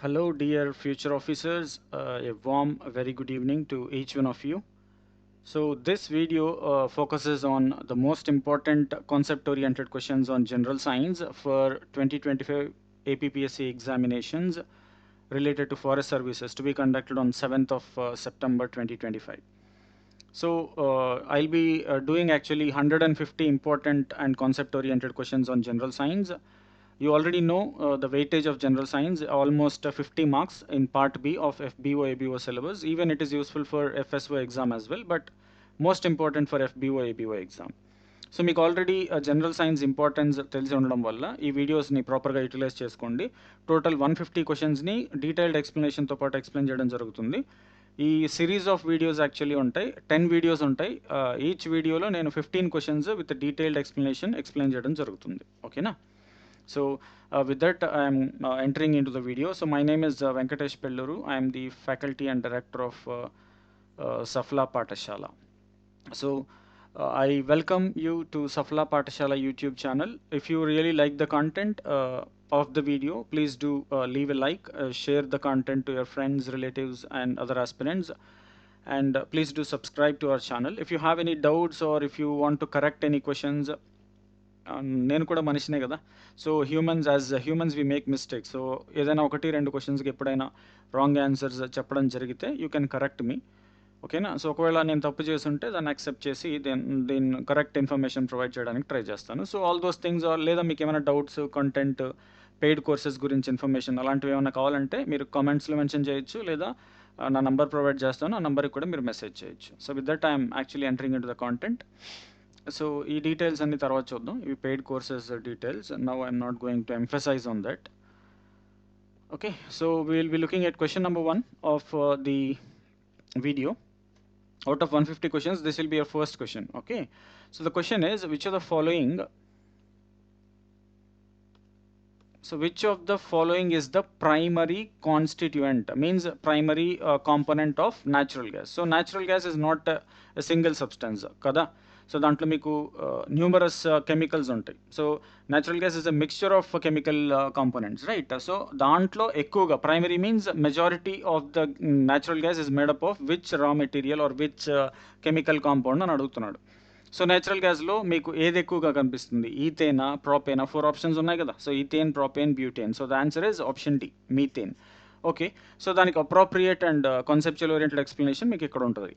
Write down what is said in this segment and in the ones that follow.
Hello, dear future officers. A warm, very good evening to each one of you. So, this video focuses on the most important concept oriented questions on general science for 2025 APPSC examinations related to forest services to be conducted on 7th of September 2025. So, I'll be doing actually 150 important and concept oriented questions on general science. You already know the weightage of general science, almost 50 marks in part B of FBO ABO syllabus. Even it is useful for FSO exam as well, but most important for FBO ABO exam. So మీకు already general science importance తెలిసి ఉండడం వల్ల ఈ వీడియోస్ని ప్రాపర్గా utilise చేసుకోండి. Total 150 క్వశ్చన్స్ని detailed ఎక్స్ప్లెనేషన్తో పాటు ఎక్స్ప్లెయిన్ చేయడం జరుగుతుంది. ఈ సిరీస్ ఆఫ్ వీడియోస్ యాక్చువల్లీ ఉంటాయి, 10 వీడియోస్ ఉంటాయి. ఈచ్ వీడియోలో నేను 15 questions with detailed explanation explain చేయడం జరుగుతుంది. ఓకేనా? So with that, I am entering into the video. So my name is Venkatesh Pelluru. I am the faculty and director of Safla Pathashala. So I welcome you to Safla Pathashala YouTube channel. If you really like the content of the video, please do leave a like, share the content to your friends, relatives and other aspirants. And please do subscribe to our channel. If you have any doubts or if you want to correct any questions, నేను కూడా మనిషినే కదా. So humans we make mistake. So ఏదైనా ఒకటి రెండు క్వశ్చన్స్కి ఎప్పుడైనా wrong answers చెప్పడం జరిగితే యూ కెన్ కరెక్ట్ మీ. ఓకేనా? సో ఒకవేళ నేను తప్పు చేస్తుంటే దాన్ని యాక్సెప్ట్ చేసి దీన్ని కరెక్ట్ ఇన్ఫర్మేషన్ ప్రొవైడ్ చేయడానికి ట్రై చేస్తాను. సో ఆల్ దోస్ థింగ్స్, లేదా మీకు ఏమైనా డౌట్స్, కంటెంట్, పెయిడ్ కోర్సెస్ గురించి ఇన్ఫర్మేషన్ అలాంటివి ఏమైనా కావాలంటే మీరు కామెంట్స్లో మెన్షన్ చేయొచ్చు, లేదా నా నంబర్ ప్రొవైడ్ చేస్తాను, ఆ నంబర్కి కూడా మీరు మెసేజ్ చేయొచ్చు. So with that I'm actually entering into the content. So ఈ డీటెయిల్స్ అన్ని తర్వాత చూద్దాం. ఇవి paid courses details. Now I'm not going to emphasize on that. Okay, so will be looking at question number 1 of the video. Out of 150 questions, this will be your first question. Okay, so the question is, which of the following is the primary constituent, means primary component of natural gas. So natural gas is not a single substance kada. So దాంట్లో మీకు numerous chemicals ఉంటాయి. So natural gas is a mixture of chemical components, right? So దాంట్లో ఎక్కువగా primary means majority of the natural gas is made up of which raw material or which chemical compound అని అడుగుతున్నాడు. So natural గ్యాస్లో మీకు ఏది ఎక్కువగా కనిపిస్తుంది? ఈథేనా, ప్రోపేనా? 4 options ఉన్నాయి కదా. So ethane, propane, butane. So the answer is option d, methane. Okay, so దానికి appropriate and conceptual oriented explanation మీకు ఇక్కడ ఉంటుంది.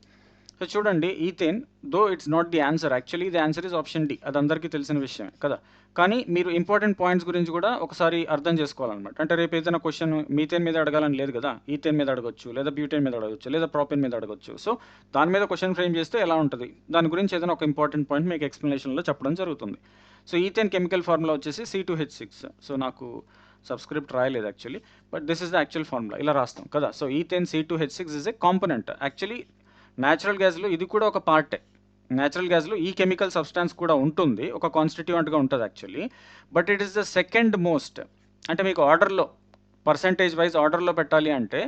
సో చూడండి, ethane though it's not the answer, actually the answer is option d. అది అందరికీ తెలిసిన విషయమే కదా. కానీ మీరు ఇంపార్టెంట్ పాయింట్స్ గురించి కూడా ఒకసారి అర్థం చేసుకోవాలన్నమాట. అంటే రేపు ఏదైనా క్వశ్చన్ మీథేన్ మీద అడగాలని లేదు కదా, ఈథేన్ మీద అడగొచ్చు, లేదా బ్యూటేన్ మీద అడగొచ్చు, లేదా ప్రోపేన్ మీద అడగొచ్చు. సో దాని మీద క్వశ్చన్ ఫ్రేమ్ చేస్తే ఎలా ఉంటుంది, దాని గురించి ఏదైనా ఒక ఇంపార్టెంట్ పాయింట్ మీకు ఎక్స్ప్లెనేషన్లో చెప్పడం జరుగుతుంది. సో ఈథేన్ కెమికల్ ఫార్ములా వచ్చేసి C2H6. సో నాకు సబ్స్క్రిప్ట్ రాయలేదు actually, but this is the actual formula. ఇలా రాస్తాం కదా. So ethane C2H6 is a component. Actually natural గ్యాస్లో ఇది కూడా ఒక పార్టే. న్యాచురల్ గ్యాస్లో ఈ కెమికల్ సబ్స్టాన్స్ కూడా ఉంటుంది, ఒక కాన్స్టిట్యూయెంట్గా ఉంటుంది actually. But it is the second most. అంటే మీకు ఆర్డర్లో పర్సంటేజ్ వైజ్ ఆర్డర్లో పెట్టాలి అంటే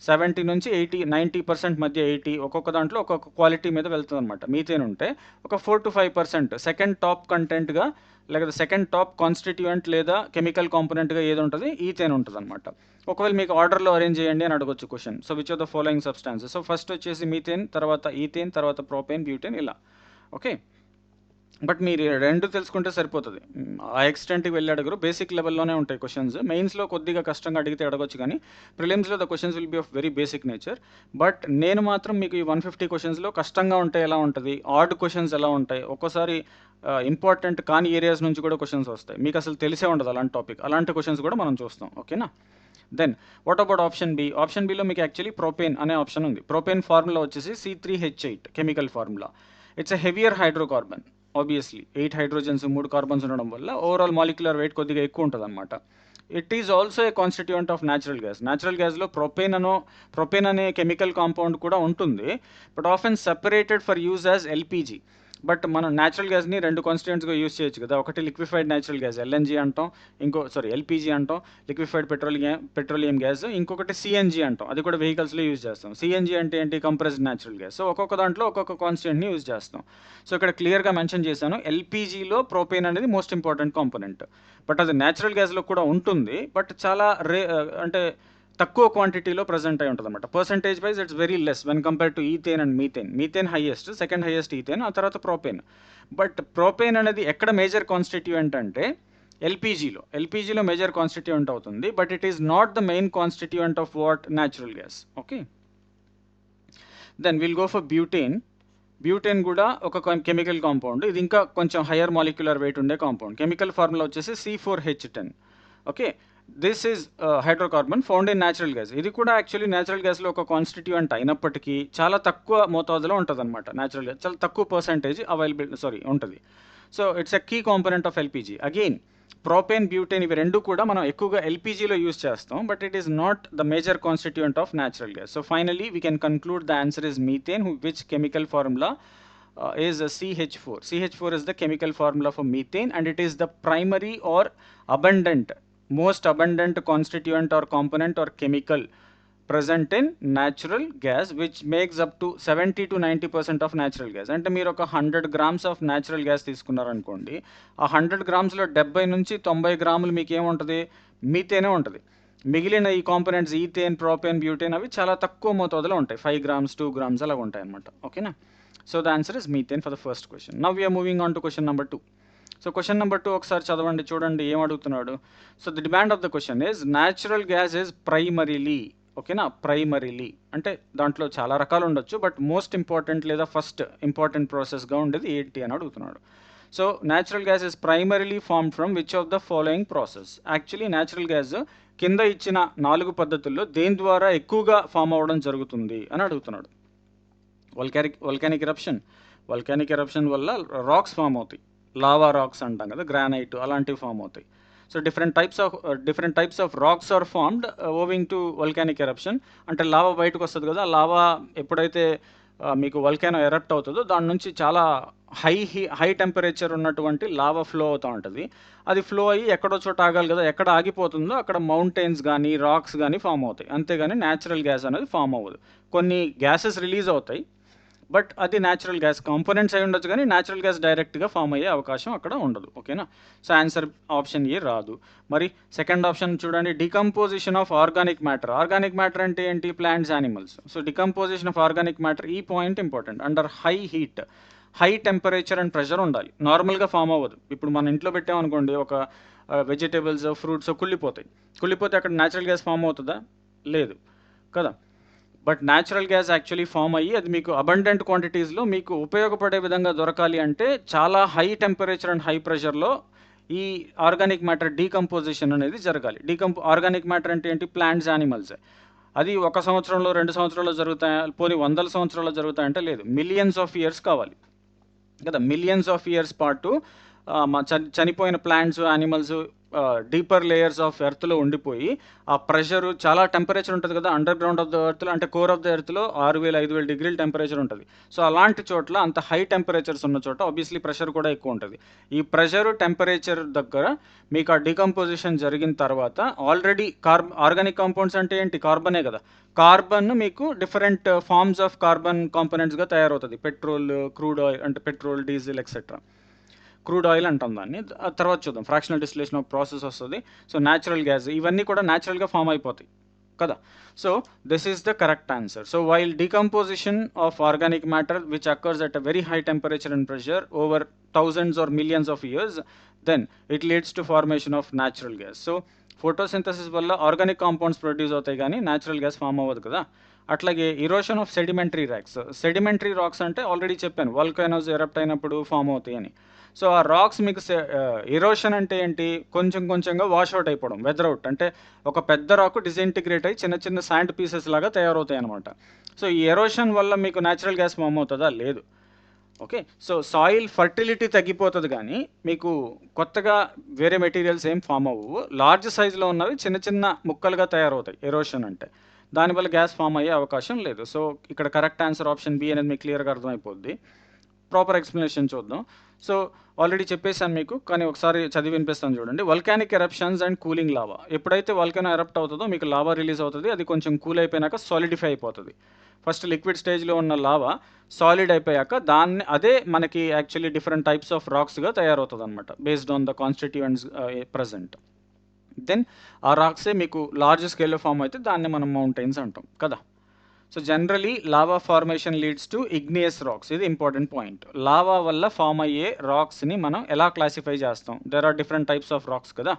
70 నుంచి 80, 90% మధ్య 80, ఒక్కొక్క దాంట్లో ఒక్కొక్క క్వాలిటీ మీద వెళ్తుంది అనమాట. మీథేన్ ఉంటే ఒక 4 to 5% సెకండ్ టాప్ కంటెంట్గా, లేకపోతే సెకండ్ టాప్ కాన్స్టిట్యూయెంట్ లేదా కెమికల్ కాంపోనెంట్గా ఏది ఉంటుంది? ఈథేన్ ఉంటుంది అనమాట. ఒకవేళ మీకు ఆర్డర్లో అరేంజ్ చేయండి అని అడగొచ్చు question. So which of the following substances? So first వచ్చేసి మీథేన్, తర్వాత ఈథేన్, తర్వాత ప్రోపేన్, బ్యూటేన్, ఇలా. ఓకే, బట్ మీరు రెండు తెలుసుకుంటే సరిపోతుంది. ఆ ఎక్స్టెంట్కి వెళ్ళి అడగరు, బేసిక్ లెవెల్లోనే ఉంటాయి క్వశ్చన్స్. మెయిన్స్లో కొద్దిగా కష్టంగా అడిగితే అడగొచ్చు, కానీ ప్రిలిమ్స్లో the questions will be of very basic nature. But నేను మాత్రం మీకు ఈ 150 క్వశ్చన్స్లో కష్టంగా ఉంటే ఎలా ఉంటుంది, ఆడ్ క్వశ్చన్స్ ఎలా ఉంటాయి, ఒక్కోసారి ఇంపార్టెంట్ కాని ఏరియాస్ నుంచి కూడా క్వశ్చన్స్ వస్తాయి, మీకు అసలు తెలిసే ఉండదు అలాంటి టాపిక్. అలాంటి క్వశ్చన్స్ కూడా మనం చూస్తాం. ఓకేనా? Then what about option b? Option బిలో మీకు యాక్చువల్లీ ప్రోపేన్ అనే ఆప్షన్ ఉంది. ప్రోపేన్ ఫార్ములా వచ్చేసి C3H8 chemical formula. It's a heavier hydrocarbon. Obviously 8 hydrogens, 3 carbons ఉండడం వల్ల ఓవరాల్ మాలిక్యులర్ వెయిట్ కొద్దిగా ఎక్కువ ఉంటుంది అనమాట. It is also a constituent of natural gas. Natural గ్యాస్లో ప్రొపేన్ అనే కెమికల్ కాంపౌండ్ కూడా ఉంటుంది, but often separated for use as LPG. But మనం న్యాచురల్ గ్యాస్ని రెండు కాన్స్టిట్యూయెంట్స్గా యూజ్ చేయొచ్చు కదా. ఒకటి లిక్విఫైడ్ న్యాచురల్ గ్యాస్ ఎల్ఎన్జీ అంటాం, ఎల్పిజి అంటాం, లిక్విఫైడ్ పెట్రోలియం గ్యాస్. ఇంకొకటి సిఎన్జి అంటాం, అది కూడా వెహికల్స్లో యూజ్ చేస్తాం. సిఎన్జి అంటే ఏంటి? Compressed natural gas. సో ఒక్కొక్క దాంట్లో ఒక్కొక్క కాన్స్టిట్యూయెంట్ని యూజ్ చేస్తాం. సో ఇక్కడ క్లియర్గా మెన్షన్ చేశాను, ఎల్పిజిలో ప్రోపేన్ అనేది మోస్ట్ ఇంపార్టెంట్ కాంపోనెంట్. బట్ అది న్యాచురల్ గ్యాస్లో కూడా ఉంటుంది, బట్ చాలా అంటే తక్కువ క్వాంటిటీలో ప్రజెంట్ అయి ఉంటుంది అనమాట. Percentage wise it's very less when compare to ethane and methane. Methane highest, second highest ethane, ఆ తర్వాత ప్రోపేన్. బట్ ప్రోపేన్ అనేది ఎక్కడ మేజర్ కాన్స్టిట్యూయెంట్ అంటే ఎల్పీజీలో మేజర్ కాన్స్టిట్యూయెంట్ అవుతుంది. But it is not the main constituent of what natural gas. Okay, then will go for butane. Butane కూడా ఒక chemical compound. ఇది ఇంకా కొంచెం హయ్యర్ మాలిక్యులర్ వెయిట్ ఉండే కాంపౌండ్. కెమికల్ ఫార్ములా వచ్చేసి C4H10. Okay, this is hydrocarbon found in natural gas. ఇది కూడా actually natural గ్యాస్లో ఒక కాన్స్టిట్యూయెంట్ అయినప్పటికీ చాలా తక్కువ మోతాదులో ఉంటుంది అనమాట. న్యాచురల్ గ్యాస్ చాలా తక్కువ పర్సంటేజ్ ఉంటుంది. So it's a key component of LPG. Again propane, butane ఇవి రెండు కూడా మనం ఎక్కువగా ఎల్పీజీలో యూజ్ చేస్తాం. But it is not the major constituent of natural gas. So finally we can conclude the answer is methane, which chemical formula is CH4. CH4 is the chemical formula for methane, and it is the primary or most abundant constituent or component or chemical present in natural gas, which makes up to 70 to 90% of natural gas. అంటే మీరు ఒక 100 grams of natural gas తీసుకున్నారనుకోండి, ఆ 100 గ్రామ్స్లో 70 నుంచి 90 గ్రాములు మీకు ఏముంటుంది, మీథేనే ఉంటుంది. మిగిలిన ఈ కాంపోనెంట్స్ ఈథేన్, ప్రోపేన్, బ్యూటేన్ అవి చాలా తక్కువ మోతాదులో ఉంటాయి. 5 grams 2 grams అలా ఉంటాయి అనమాట. ఓకేనా? So the answer is methane for the first question. Now we are moving on to question number 2. So question number 2 ఒకసారి చదవండి, చూడండి ఏం అడుగుతున్నాడు. So the demand of the question is natural gas is primarily. ఓకేనా? Primarily అంటే దాంట్లో చాలా రకాలు ఉండొచ్చు, బట్ మోస్ట్ ఇంపార్టెంట్ లేదా ఫస్ట్ ఇంపార్టెంట్ ప్రాసెస్గా ఉండేది ఏంటి అని అడుగుతున్నాడు. So natural gas is primarily form from which of the following process. Actually natural gas కింద ఇచ్చిన 4 పద్ధతుల్లో దేని ద్వారా ఎక్కువగా ఫామ్ అవ్వడం జరుగుతుంది అని అడుగుతున్నాడు. వల్కానిక్ ఎరప్షన్ వల్ల రాక్స్ ఫామ్ అవుతాయి. లావా రాక్స్ అంటాం కదా, గ్రానైట్ అలాంటివి ఫామ్ అవుతాయి. So different types of rocks are formed owing to volcanic eruption. అంటే లావా బయటకు వస్తుంది కదా, లావా ఎప్పుడైతే మీకు వల్కానో ఎరప్ట్ అవుతుందో దాని నుంచి చాలా హై టెంపరేచర్ ఉన్నటువంటి లావా ఫ్లో అవుతూ ఉంటుంది. అది ఫ్లో అయ్యి ఎక్కడో చోట ఆగాలి కదా, ఎక్కడ ఆగిపోతుందో అక్కడ మౌంటైన్స్ కానీ రాక్స్ కానీ ఫామ్ అవుతాయి. అంతేగాని న్యాచురల్ గ్యాస్ అనేది ఫామ్ అవ్వదు. కొన్ని గ్యాసెస్ రిలీజ్ అవుతాయి, బట్ అది న్యాచురల్ గ్యాస్ కాంపోనెంట్స్ అయి ఉండొచ్చు, కానీ న్యాచురల్ గ్యాస్ డైరెక్ట్గా ఫామ్ అయ్యే అవకాశం అక్కడ ఉండదు. ఓకేనా? సో ఆన్సర్ ఆప్షన్ ఏ రాదు. మరి సెకండ్ ఆప్షన్ చూడండి, decomposition of organic matter. Organic matter అంటే ఏంటి? Plants, animals. So decomposition of organic matter, ఈ point important. Under high heat, high temperature and pressure ఉండాలి. నార్మల్గా ఫామ్ అవ్వదు. ఇప్పుడు మన ఇంట్లో పెట్టామనుకోండి, ఒక వెజిటేబుల్స్, ఫ్రూట్స్ కుళ్ళిపోతే అక్కడ న్యాచురల్ గ్యాస్ ఫామ్ అవుతుందా? లేదు కదా. But natural gas actually form అయ్యి అది మీకు అబండెంట్ క్వాంటిటీస్లో మీకు ఉపయోగపడే విధంగా దొరకాలి అంటే చాలా హై టెంపరేచర్ అండ్ హై ప్రెషర్లో ఈ ఆర్గానిక్ మ్యాటర్ డీకంపోజిషన్ అనేది జరగాలి. ఆర్గానిక్ మ్యాటర్ అంటే ఏంటి? Plants, animals. అది 1 సంవత్సరంలో 2 సంవత్సరాల్లో జరుగుతాయా, పోనీ 100 సంవత్సరాల్లో జరుగుతాయంటే లేదు, మిలియన్స్ ఆఫ్ ఇయర్స్ కావాలి కదా. మిలియన్స్ ఆఫ్ ఇయర్స్ పాటు చనిపోయిన plants, animals deeper layers of ఎర్త్లో ఉండిపోయి ఆ ప్రెషరు చాలా టెంపరేచర్ ఉంటుంది కదా అండర్ గ్రౌండ్ ఆఫ్ ద ఎర్త్లో, అంటే కోర్ ఆఫ్ ద ఎర్త్లో 6000-5000 డిగ్రీల టెంపరేచర్ ఉంటుంది. సో అలాంటి చోట్ల, అంత హై టెంపరేచర్స్ ఉన్న చోట ఆబ్వియస్లీ ప్రెషర్ కూడా ఎక్కువ ఉంటుంది. ఈ ప్రెషరు టెంపరేచర్ దగ్గర మీకు ఆ డీకంపోజిషన్ జరిగిన తర్వాత ఆల్రెడీ ఆర్గానిక్ కాంపౌండ్స్ అంటే ఏంటి? కార్బనే కదా. కార్బన్ మీకు డిఫరెంట్ ఫార్మ్స్ ఆఫ్ కార్బన్ కాంపోనెంట్స్గా తయారవుతుంది. పెట్రోల్, క్రూడ్ ఆయిల్ అంటే petrol, diesel etcetera. Crude oil అంటాం దాన్ని. తర్వాత చూద్దాం, ఫ్రాక్షనల్ డిస్టిలేషన్ ఆఫ్ ప్రాసెస్ వస్తుంది. సో న్యాచురల్ గ్యాస్ ఇవన్నీ కూడా న్యాచురల్గా ఫామ్ అయిపోతాయి కదా. So this is the correct answer. So while decomposition of organic matter which occurs at a very high temperature and pressure over thousands or millions of years, then it leads to formation of natural gas. So photosynthesis వల్ల organic compounds produce అవుతాయి, కానీ natural gas form అవ్వదు కదా. అట్లాగే ఇరోషన్ of sedimentary rocks. Sedimentary rocks అంటే already చెప్పాను, volcanoes erupt అయినప్పుడు form అవుతాయి అని. సో ఆ రాక్స్ మీకు ఇరోషన్ అంటే ఏంటి? కొంచెంగా వాష్ అవుట్ అయిపోవడం, వెదర్ అవుట్. అంటే ఒక పెద్ద రాక్ డిసింటిగ్రేట్ అయ్యి చిన్న చిన్న శాండ్ పీసెస్ లాగా తయారవుతాయి అనమాట. సో ఈ ఎరోషన్ వల్ల మీకు న్యాచురల్ గ్యాస్ ఫామ్ అవుతుందా? లేదు. ఓకే, సో సాయిల్ ఫర్టిలిటీ తగ్గిపోతుంది, కానీ మీకు కొత్తగా వేరే మెటీరియల్స్ ఏం ఫామ్ అవ్వవు. లార్జ్ సైజులో ఉన్నవి చిన్న చిన్న ముక్కలుగా తయారవుతాయి ఎరోషన్ అంటే. దానివల్ల గ్యాస్ ఫామ్ అయ్యే అవకాశం లేదు. సో ఇక్కడ కరెక్ట్ ఆన్సర్ ఆప్షన్ బి అనేది మీకు క్లియర్గా అర్థమైపోద్ది. ప్రాపర్ ఎక్స్ప్లెనేషన్ చూద్దాం. సో ఆల్రెడీ చెప్పేశాను మీకు, కానీ ఒకసారి చదివి వినిపిస్తాను చూడండి. వల్కానిక్ ఎరప్షన్స్ అండ్ కూలింగ్ లావా. ఎప్పుడైతే వల్కానో ఎరప్ట్ అవుతుందో మీకు లావా రిలీజ్ అవుతుంది. అది కొంచెం కూల్ అయిపోయినాక సాలిడిఫై అయిపోతుంది. ఫస్ట్ లిక్విడ్ స్టేజ్లో ఉన్న లావా సాలిడ్ అయిపోయాక అదే మనకి యాక్చువల్లీ డిఫరెంట్ టైప్స్ ఆఫ్ రాక్స్గా తయారవుతుంది అనమాట, based on the constituents present. Then ఆ రాక్సే మీకు లార్జ్ స్కేల్లో ఫామ్ అయితే దాన్ని మనం మౌంటైన్స్ అంటాం కదా. So generally lava formation leads to igneous rocks. ఇది ఇంపార్టెంట్ పాయింట్. లావా వల్ల ఫామ్ అయ్యే రాక్స్ని మనం ఎలా క్లాసిఫై చేస్తాం? There are different types of rocks కదా.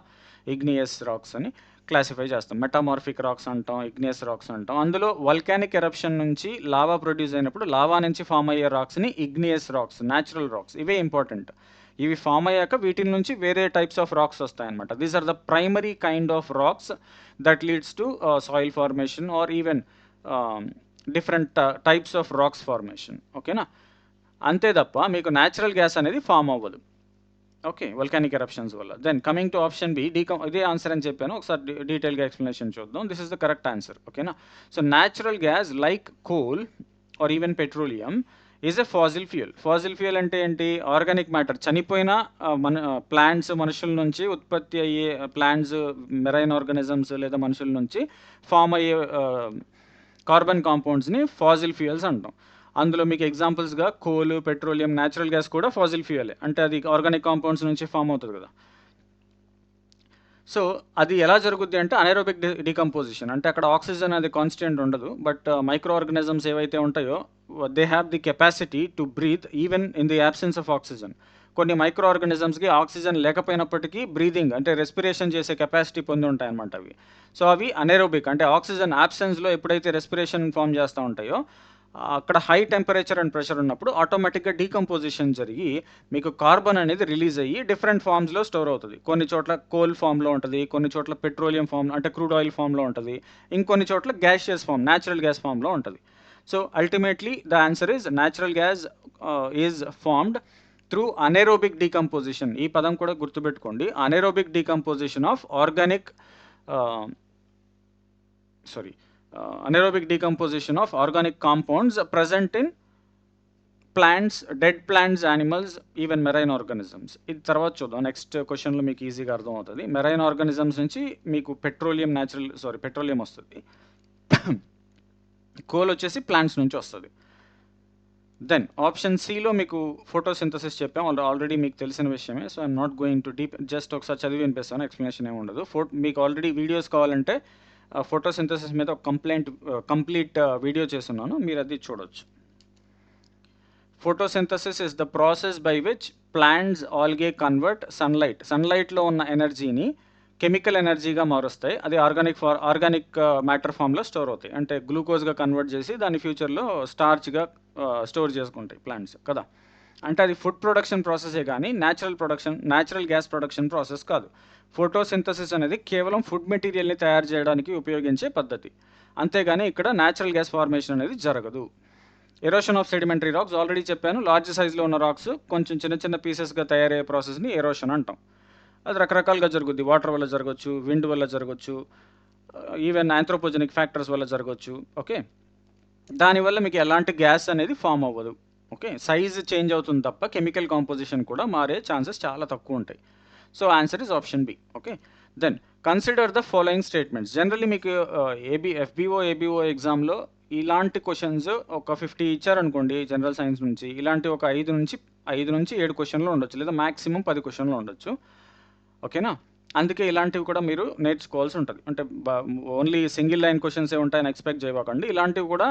ఇగ్నియస్ రాక్స్ అని క్లాసిఫై చేస్తాం. మెటామార్ఫిక్ రాక్స్ అంటాం, ఇగ్నియస్ రాక్స్ అంటాం. అందులో వల్కానిక్ ఎరప్షన్ నుంచి లావా ప్రొడ్యూస్ అయినప్పుడు లావా నుంచి ఫామ్ అయ్యే రాక్స్ని ఇగ్నియస్ రాక్స్, న్యాచురల్ రాక్స్, ఇవే ఇంపార్టెంట్. ఇవి ఫామ్ అయ్యాక వీటి నుంచి వేరే టైప్స్ ఆఫ్ రాక్స్ వస్తాయన్నమాట. These are the primary kind of rocks that leads to soil formation or even different types of rocks formation. ఓకేనా. అంతే తప్ప మీకు న్యాచురల్ గ్యాస్ అనేది ఫామ్ అవ్వదు. ఓకే, వల్కానిక్ ఎరప్షన్స్ వల్ల. Then coming to option b, ఇదే answer అని చెప్పాను, ఒకసారి డీటెయిల్గా ఎక్స్ప్లెనేషన్ చూద్దాం. This is the correct answer. ఓకేనా. So natural gas like coal or even petroleum is a fossil fuel. Fossil fuel అంటే ఏంటి? ఆర్గానిక్ మ్యాటర్, చనిపోయిన ప్లాంట్స్, మనుషుల నుంచి ఉత్పత్తి అయ్యే ప్లాంట్స్, మెరైన్ ఆర్గానిజమ్స్ లేదా మనుషుల నుంచి ఫామ్ అయ్యే కార్బన్ కాంపౌండ్స్ని ఫాజిల్ ఫ్యూయల్స్ అంటాం. అందులో మీకు ఎగ్జాంపుల్స్గా కోల్, పెట్రోలియం, న్యాచురల్ గ్యాస్ కూడా ఫాజిల్ ఫ్యూయలే, అంటే అది ఆర్గానిక్ కాంపౌండ్స్ నుంచి ఫామ్ అవుతుంది కదా. సో అది ఎలా జరుగుద్ది అంటే అనెరోబిక్ డికంపోజిషన్, అంటే అక్కడ ఆక్సిజన్ అది కాన్స్టెంట్ ఉండదు, బట్ మైక్రో ఆర్గానిజమ్స్ ఏవైతే ఉంటాయో they have the capacity to breathe even in the absence of oxygen. కొన్ని మైక్రో ఆర్గానిజమ్స్కి ఆక్సిజన్ లేకపోయినప్పటికీ బ్రీదింగ్ అంటే రెస్పిరేషన్ చేసే కెపాసిటీ పొంది ఉంటాయి అన్నమాట అవి. సో అవి అనెరోబిక్, అంటే ఆక్సిజన్ యాబ్సెన్స్లో ఎప్పుడైతే రెస్పిరేషన్ ఫామ్ చేస్తూ ఉంటాయో అక్కడ హై టెంపరేచర్ అండ్ ప్రెషర్ ఉన్నప్పుడు ఆటోమేటిక్గా డీకంపోజిషన్ జరిగి మీకు కార్బన్ అనేది రిలీజ్ అయ్యి డిఫరెంట్ ఫామ్స్లో స్టోర్ అవుతుంది. కొన్ని చోట్ల కోల్ ఫామ్లో ఉంటుంది, కొన్ని చోట్ల పెట్రోలియం ఫామ్ అంటే క్రూడ్ ఆయిల్ ఫామ్లో ఉంటుంది, ఇంకొన్ని చోట్ల గ్యాషియస్ ఫామ్, న్యాచురల్ గ్యాస్ ఫామ్లో ఉంటుంది. So ultimately the answer is natural gas is formed through anaerobic decomposition. ఈ పదం కూడా గుర్తుపెట్టుకోండి, anaerobic decomposition of organic anaerobic decomposition of organic compounds present in plants, dead plants, animals, even marine organisms. ఇది తర్వాత చూద్దాం. Next క్వశ్చన్లో మీకు ఈజీగా అర్థం అవుతుంది. మెరైన్ ఆర్గానిజమ్స్ నుంచి మీకు పెట్రోలియం వస్తుంది, కోల్ వచ్చేసి ప్లాంట్స్ నుంచి వస్తుంది. దెన్ ఆప్షన్ సిలో మీకు ఫోటోసింథసిస్ చెప్పాం, ఆల్రెడీ మీకు తెలిసిన విషయమే. So I'm not going to deep, just ఒకసారి చదివి వినిపిస్తాను, ఎక్స్ప్లెనేషన్ ఏమి ఉండదు. మీకు ఆల్రెడీ వీడియోస్ కావాలంటే ఫోటోసింథసిస్ మీద ఒక కంప్లీట్ వీడియో చేస్తున్నాను, మీరు అది చూడొచ్చు. Photosynthesis is the process by which plants algae convert సన్లైట్లో ఉన్న ఎనర్జీని కెమికల్ ఎనర్జీగా మారుస్తాయి. అది ఆర్గానిక్ మ్యాటర్ ఫామ్లో స్టోర్ అవుతాయి, అంటే గ్లూకోజ్గా కన్వర్ట్ చేసి దాన్ని ఫ్యూచర్లో స్టార్చ్గా స్టోర్ చేసుకుంటాయి ప్లాంట్స్ కదా. అంటే అది ఫుడ్ ప్రొడక్షన్ ప్రాసెసే కానీ న్యాచురల్ గ్యాస్ ప్రొడక్షన్ ప్రాసెస్ కాదు. ఫోటోసింథసిస్ అనేది కేవలం ఫుడ్ మెటీరియల్ని తయారు చేయడానికి ఉపయోగించే పద్ధతి, అంతేగాని ఇక్కడ న్యాచురల్ గ్యాస్ ఫార్మేషన్ అనేది జరగదు. Erosion of sedimentary rocks already చెప్పాను, లార్జ్ సైజులో ఉన్న రాక్స్ కొంచెం చిన్న చిన్న పీసెస్గా తయారయ్యే ప్రాసెస్ని ఎరోషన్ అంటాం. అది రకరకాలుగా జరుగుద్ది, వాటర్ వల్ల జరగచ్చు, విండ్ వల్ల జరగచ్చు, ఈవెన్ ఆంథ్రోపోజెనిక్ ఫ్యాక్టర్స్ వల్ల జరగచ్చు. ఓకే, దానివల్ల మీకు ఎలాంటి గ్యాస్ అనేది ఫామ్ అవ్వదు. ఓకే, సైజ్ చేంజ్ అవుతుంది తప్ప కెమికల్ కాంపోజిషన్ కూడా మారే ఛాన్సెస్ చాలా తక్కువ ఉంటాయి. So answer is option B. Okay, then consider the following statements. Generally మీకు ఎఫ్బిఓ ఎగ్జామ్లో ఇలాంటి క్వశ్చన్స్ ఒక 50 ఇచ్చారనుకోండి జనరల్ సైన్స్ నుంచి, ఇలాంటి ఒక 5 నుంచి 7 క్వశ్చన్లు ఉండొచ్చు, లేదా మ్యాక్సిమం 10 క్వశ్చన్లు ఉండొచ్చు. ఓకేనా, అందుకే ఇలాంటివి కూడా మీరు నేర్చుకోవాల్సి ఉంటుంది. అంటే ఓన్లీ సింగిల్ లైన్ క్వశ్చన్స్ ఉంటాయని ఎక్స్పెక్ట్ చేయకండి, ఇలాంటివి కూడా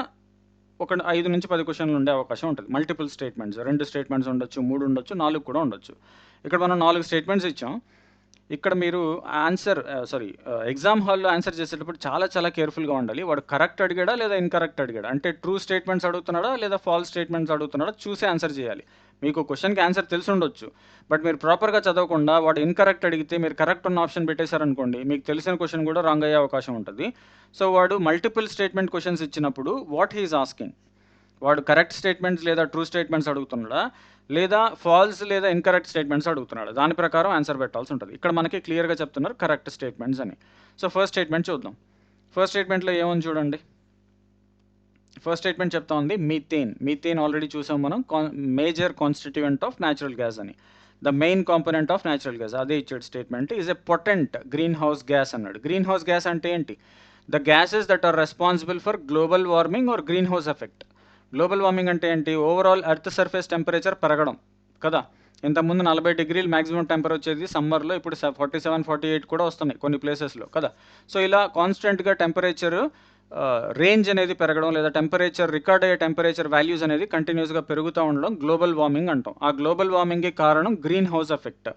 ఒక 5 నుంచి 10 క్వశ్చన్లు ఉండే అవకాశం ఉంటుంది. మల్టిపుల్ స్టేట్మెంట్స్, 2 స్టేట్మెంట్స్ ఉండొచ్చు, 3 ఉండొచ్చు, 4 కూడా ఉండొచ్చు. ఇక్కడ మనం 4 స్టేట్మెంట్స్ ఇచ్చాం. ఇక్కడ మీరు ఎగ్జామ్ హాల్లో ఆన్సర్ చేసేటప్పుడు చాలా కేర్ఫుల్గా ఉండాలి. వాడు కరెక్ట్ అడిగాడా లేదా ఇన్కరెక్ట్ అడిగాడా, అంటే ట్రూ స్టేట్మెంట్స్ అడుగుతున్నాడా లేదా ఫాల్స్ స్టేట్మెంట్స్ అడుగుతున్నాడా చూసి ఆన్సర్ చేయాలి. మీకు క్వశ్చన్కి ఆన్సర్ తెలిసి ఉండొచ్చు, బట్ మీరు ప్రాపర్గా చదవకుండా వాడు ఇన్కరెక్ట్ అడిగితే మీరు కరెక్ట్ ఉన్న ఆప్షన్ పెట్టేశారనుకోండి, మీకు తెలిసిన క్వశ్చన్ కూడా రాంగ్ అయ్యే అవకాశం ఉంటుంది. సో వాడు మల్టిపుల్ స్టేట్మెంట్ క్వశ్చన్స్ ఇచ్చినప్పుడు వాట్ హీఈస్ ఆస్కింగ్, వాడు కరెక్ట్ స్టేట్మెంట్స్ లేదా ట్రూ స్టేట్మెంట్స్ అడుగుతున్నాడా లేదా ఫాల్స్ లేదా ఇన్కరెక్ట్ స్టేట్మెంట్స్ అడుగుతున్నాడు, దాని ప్రకారం ఆన్సర్ పెట్టాల్సి ఉంటుంది. ఇక్కడ మనకి క్లియర్గా చెప్తున్నారు కరెక్ట్ స్టేట్మెంట్స్ అని. సో ఫస్ట్ స్టేట్మెంట్ చూద్దాం. ఫస్ట్ స్టేట్మెంట్లో ఏమని చూడండి. ఫస్ట్ స్టేట్మెంట్ చెప్తా ఉంది మీథేన్ ఆల్రెడీ చూసాం మనం, major constituent of natural gas అని, the main component of natural gas, అదే ఇచ్చాడు statement. Is a potent greenhouse gas అన్నాడు. గ్రీన్ హౌస్ గ్యాస్ అంటే ఏంటి? The gases that are responsible for global warming or green house effect. Global warming అంటే ఏంటి? Overall earth surface temperature పెరగడం కదా. ఇంతకుముందు 40 డిగ్రీలు మాక్సిమం టెంపరేచర్ వచ్చేది సమ్మర్లో, ఇప్పుడు 47, 48 కూడా వస్తున్నాయి కొన్ని ప్లేసెస్లో కదా. సో ఇలా కాన్స్టెంట్గా టెంపరేచర్ రేంజ్ అనేది పెరగడం, లేదా టెంపరేచర్ రికార్డ్ అయ్యే టెంపరేచర్ వాల్యూస్ అనేది కంటిన్యూస్గా పెరుగుతూ ఉండడం గ్లోబల్ వార్మింగ్ అంటాం. ఆ గ్లోబల్ వార్మింగ్కి కారణం గ్రీన్ హౌస్ ఎఫెక్ట్.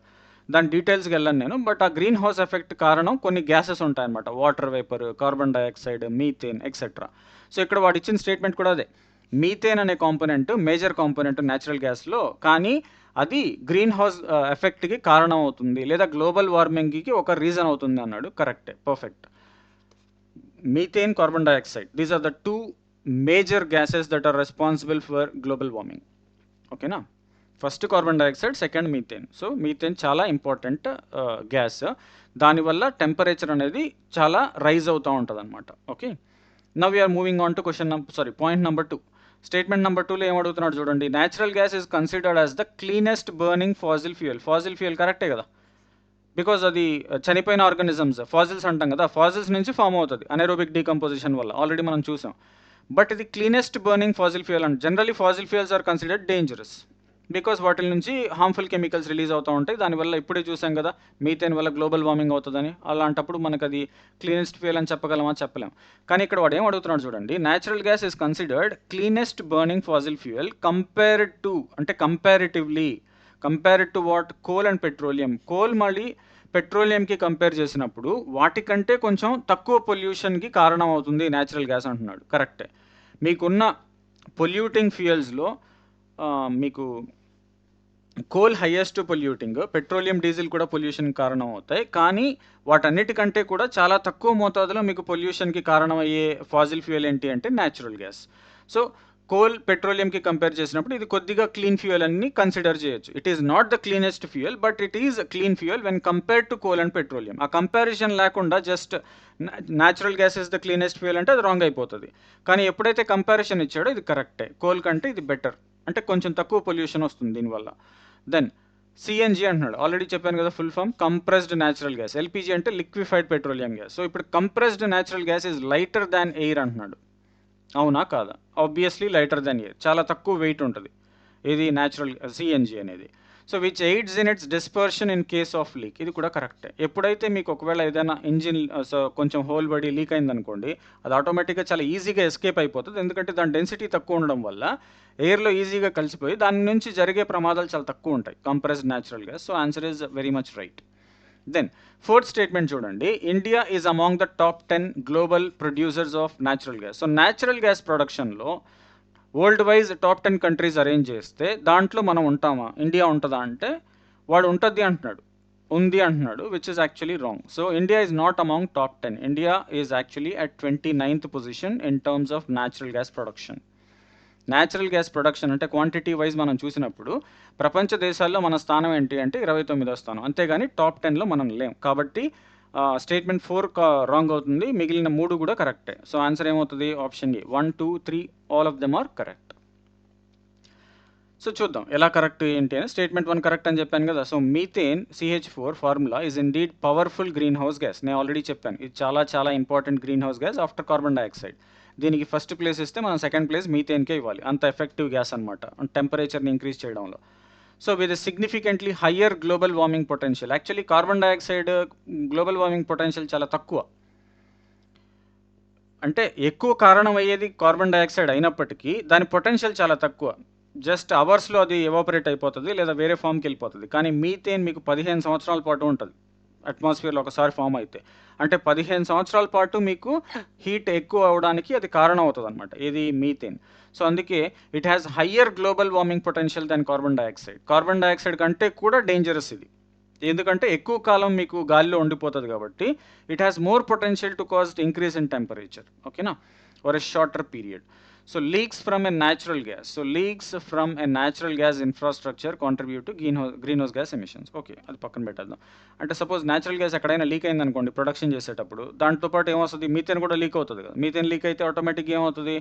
దాని డీటెయిల్స్కి వెళ్ళాను నేను, బట్ ఆ గ్రీన్ హౌస్ ఎఫెక్ట్ కారణం కొన్ని గ్యాసెస్ ఉంటాయన్నమాట. Water vapour, carbon dioxide, methane etcetera. So ఇక్కడ వాడు ఇచ్చిన స్టేట్మెంట్ కూడా అదే. మీథేన్ అనే కాంపోనెంట్ మేజర్ కాంపోనెంట్ న్యాచురల్ గ్యాస్లో, కానీ అది గ్రీన్ హౌస్ ఎఫెక్ట్కి కారణం అవుతుంది, లేదా గ్లోబల్ వార్మింగ్కి ఒక రీజన్ అవుతుంది అన్నాడు. కరెక్టే, perfect. Methane, carbon dioxide, these are the 2 major gases that are responsible for global warming. ఓకేనా. First carbon dioxide, second methane. So methane చాలా ఇంపార్టెంట్ గ్యాస్. దానివల్ల టెంపరేచర్ అనేది చాలా రైజ్ అవుతూ ఉంటుంది అనమాట. Okay, now we are moving on to point number 2. Statement number 2లో ఏమడుగుతున్నాడు చూడండి. Natural gas is considered as the cleanest burning fossil fuel. Fossil fuel కరెక్టే కదా, బికాజ్ అది చనిపోయిన ఆర్గానిజమ్స్, ఫాజిల్స్ అంటాం కదా, ఫాజిల్స్ నుంచి ఫామ్ అవుతుంది అనెరోబిక్ డీకంపోజిషన్ వల్ల, ఆల్రెడీ మనం చూసాం. బట్ ఇది క్లీనెస్ట్ బర్నింగ్ ఫాజిల్ ఫ్యూయల్ అంటే, generally fossil fuels are considered dangerous because వాటి నుంచి హార్మ్ఫుల్ కెమికల్స్ రిలీజ్ అవుతూ ఉంటాయి. దానివల్ల ఇప్పుడే చూసాం కదా మీథేన్ వల్ల గ్లోబల్ వార్మింగ్ అవుతుందని. అలాంటప్పుడు మనకు అది క్లీనెస్ట్ ఫ్యూయల్ అని చెప్పగలమా? చెప్పలేం. కానీ ఇక్కడ వాడు ఏం అడుగుతున్నాడు చూడండి. Natural gas is considered cleanest burning fossil fuel compared to, అంటే compared to what? Coal and petroleum. Coal మళ్ళీ పెట్రోలియంకి కంపేర్ చేసినప్పుడు వాటికంటే కొంచెం తక్కువ పొల్యూషన్కి కారణం అవుతుంది న్యాచురల్ గ్యాస్ అంటున్నాడు. కరెక్టే. మీకున్న పొల్యూటింగ్ ఫ్యూయల్స్లో మీకు coal highest polluting, petroleum, diesel కూడా పొల్యూషన్ కారణం అవుతాయి. కానీ వాటన్నిటికంటే కూడా చాలా తక్కువ మోతాదులో మీకు పొల్యూషన్కి కారణమయ్యే ఫాజిల్ ఫ్యూయల్ ఏంటి అంటే న్యాచురల్ గ్యాస్. సో కోల్, పెట్రోలియంకి కంపేర్ చేసినప్పుడు ఇది కొద్దిగా క్లీన్ ఫ్యూయల్ అని కన్సిడర్ చేయొచ్చు. It is not the cleanest fuel, but it is clean fuel when compared to coal and petroleum. ఆ కంపారిజన్ లేకుండా just natural gas is the cleanest fuel అంటే అది రాంగ్ అయిపోతుంది. కానీ ఎప్పుడైతే కంపారిజన్ ఇచ్చాడో ఇది కరెక్టే. కోల్ కంటే ఇది బెటర్, అంటే కొంచెం తక్కువ పొల్యూషన్ వస్తుంది దీనివల్ల. దెన్ సిఎన్జి అంటున్నాడు. ఆల్రెడీ చెప్పాను కదా full form, compressed natural gas. LPG అంటే లిక్విఫైడ్ పెట్రోలియం గ్యాస్. సో ఇప్పుడు compressed natural gas is lighter than air అంటున్నాడు. అవునా కాదా? ఆబ్వియస్లీ లైటర్ దాన్ ఎయిర్, చాలా తక్కువ వెయిట్ ఉంటుంది ఇది న్యాచురల్ సిఎన్జి అనేది. So which AIDS in it's dispersion in case of leak. ఇది కూడా కరెక్టే. ఎప్పుడైతే మీకు ఒకవేళ ఏదైనా ఇంజిన్ కొంచెం హోల్ పడి లీక్ అయిందనుకోండి, అది ఆటోమేటిక్గా చాలా ఈజీగా ఎస్కేప్ అయిపోతుంది. ఎందుకంటే దాని డెన్సిటీ తక్కువ ఉండడం వల్ల ఎయిర్లో ఈజీగా కలిసిపోయి దాని నుంచి జరిగే ప్రమాదాలు చాలా తక్కువ ఉంటాయి compressed natural gas. So answer is very much right. Then fourth statement చూడండి. India is among the top 10 global producers of natural gas. So natural gas ప్రొడక్షన్లో world wise top 10 countries arrange చేస్తే దాంట్లో మనం ఉంటామా? ఇండియా ఉంటుందా అంటే వాడు ఉంటుంది అంటున్నాడు, ఉంది అంటున్నాడు, which is actually wrong. So India is not among top 10. India is actually at 29th position in terms of natural gas production. Natural gas production అంటే క్వాంటిటీ వైజ్ మనం చూసినప్పుడు ప్రపంచ దేశాల్లో మన స్థానం ఏంటి అంటే 29వ స్థానం, అంతేగాని టాప్ 10లో మనం లేం. కాబట్టి స్టేట్మెంట్ 4 రాంగ్ అవుతుంది, మిగిలిన 3 కూడా కరెక్టే. సో ఆన్సర్ ఏమవుతుంది? Option A, 1, 2, 3 all of them are correct. So చూద్దాం ఎలా కరెక్ట్ ఏంటి అని. స్టేట్మెంట్ 1 కరెక్ట్ అని చెప్పాను కదా. So methane CH4 formula is indeed powerful green house gas. నేను ఆల్రెడీ చెప్పాను, ఇది చాలా చాలా important green house gas after carbon dioxide. దీనికి ఫస్ట్ ప్లేస్ ఇస్తే మనం సెకండ్ ప్లేస్ మీథేన్కే ఇవ్వాలి. అంత ఎఫెక్టివ్ గ్యాస్ అనమాట టెంపరేచర్ని ఇంక్రీజ్ చేయడంలో. So with significantly higher global warming potential. Actually carbon dioxide global warming potential చాలా తక్కువ, అంటే ఎక్కువ కారణం అయ్యేది కార్బన్ డైఆక్సైడ్ అయినప్పటికీ దాని పొటెన్షియల్ చాలా తక్కువ. జస్ట్ అవర్స్లో అది ఎవాపరేట్ అయిపోతుంది, లేదా వేరే ఫామ్కి వెళ్ళిపోతుంది. కానీ మీథేన్ మీకు 15 సంవత్సరాల పాటు ఉంటుంది అట్మాస్ఫియర్లో ఒకసారి ఫామ్ అయితే. అంటే 15 సంవత్సరాల పాటు మీకు హీట్ ఎక్కువ అవడానికి అది కారణం అవుతుంది అనమాట, ఇది మీథేన్. సో అందుకే it has higher global warming potential than carbon dioxide. Carbon dioxide కంటే కూడా డేంజరస్ ఇది, ఎందుకంటే ఎక్కువ కాలం మీకు గాలిలో ఉండిపోతుంది కాబట్టి. It has more potential to cause increase in temperature, ఓకేనా, for a shorter period. So leaks from a natural gas. So leaks from a natural gas infrastructure contribute to greenhouse gas emissions. Okay, అది పక్కన పెట్టేద్దాం. అంటే suppose natural gas ఎక్కడైనా leak అయింది అనుకోండి production చేసేటప్పుడు, దాంతో పాటు ఏమవుతుంది? మీథేన్ కూడా లీక్ అవుతుంది కదా. మీథేన్ లీక్ అయితే ఆటోమేటిక్గా ఏమవుతుంది?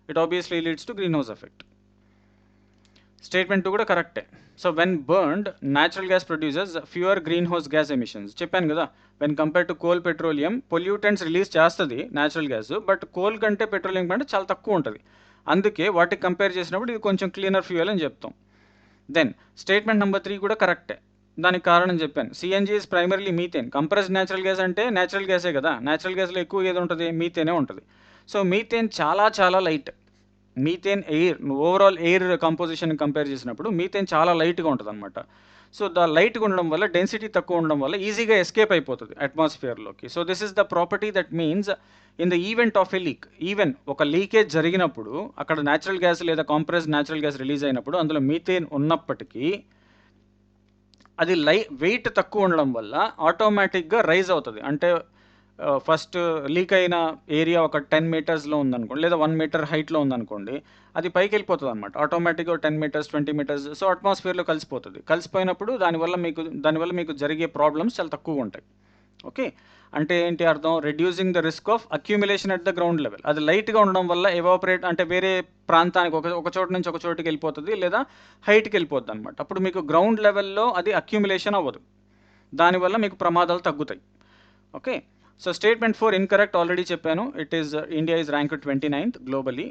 It obviously leads to green house effect. Statement 2 కూడా కరెక్టే. So when burned natural gas producers fewer green house gas emissions. చెప్పాను కదా, when compare to coal, petroleum pollutants release చేస్తుంది న్యాచురల్ గ్యాస్, బట్ కోల్ కంటే petroleum కంటే చాలా తక్కువ ఉంటుంది. అందుకే వాటికి కంపేర్ చేసినప్పుడు ఇది కొంచెం క్లీనర్ ఫ్యూయల్ అని చెప్తాం. దెన్ స్టేట్మెంట్ నెంబర్ 3 కూడా కరెక్టే. దానికి కారణం చెప్పాను. CNG is primarily methane. Compressed natural gas అంటే న్యాచురల్ గ్యాసే కదా! న్యాచురల్ గ్యాస్‌లో ఎక్కువ ఏది ఉంటది? మీథేనే ఉంటది. సో, మీథేన్ చాలా చాలా light. Methane air overall air composition compare చేసినప్పుడు మీథేన్ చాలా లైట్‌గా ఉంటదనమాట. సో, లైట్‌గా ఉండడం వల్ల డెన్సిటీ తక్కువ ఉండడం వల్ల ఈజీగా ఎస్కేప్ అయిపోతది అట్మాస్ఫియర్‌లోకి. So, this is the property that means in the event of a leak, even ఒక లీకేజ్ జరిగినప్పుడు అక్కడ న్యాచురల్ గ్యాస్ లేదా కంప్రెస్డ్ న్యాచురల్ గ్యాస్ రిలీజ్ అయినప్పుడు అందులో మీథేన్ ఉన్నప్పటికీ అది వెయిట్ తక్కువ ఉండడం వల్ల ఆటోమేటిక్‌గా రైజ్ అవుతది. అంటే ఫస్ట్ లీక్ అయిన ఏరియా ఒక 10 మీటర్స్‌లో ఉందనుకోండి, లేదా 1 మీటర్ హైట్‌లో ఉందనుకోండి, అది పైకెళ్ళిపోతదనమాట. ఆటోమేటిక్‌గా 10 మీటర్స్, 20 మీటర్స్ సో, అట్మాస్ఫియర్‌లో కలిసిపోతది. కలిసిపోయినప్పుడు దానివల్ల మీకు జరిగే ప్రాబ్లమ్స్ చాలా తక్కువుంటాయి. ఓకే. అంటే ఏంటి అర్థం? Reducing the risk of accumulation at the ground level. అది లైట్‌గా ఉండడం వల్ల అంటే వేరే ప్రాంతానికి ఒక చోటు నుంచి ఒక చోటుకెళ్ళిపోతది, లేదా హైట్‌కెళ్ళిపోద్దనమాట. అప్పుడు మీకు గ్రౌండ్ లెవెల్‌లో అది అక్యుములేషన్ అవ్వదు. దానివల్ల మీకు ప్రమాదాలు తగ్గుతాయి. Okay. So, statement 4 incorrect already చెప్పాను. ఇండియా ఈజ్ ర్యాంక్డ్ 29థ్ గ్లోబల్లీ.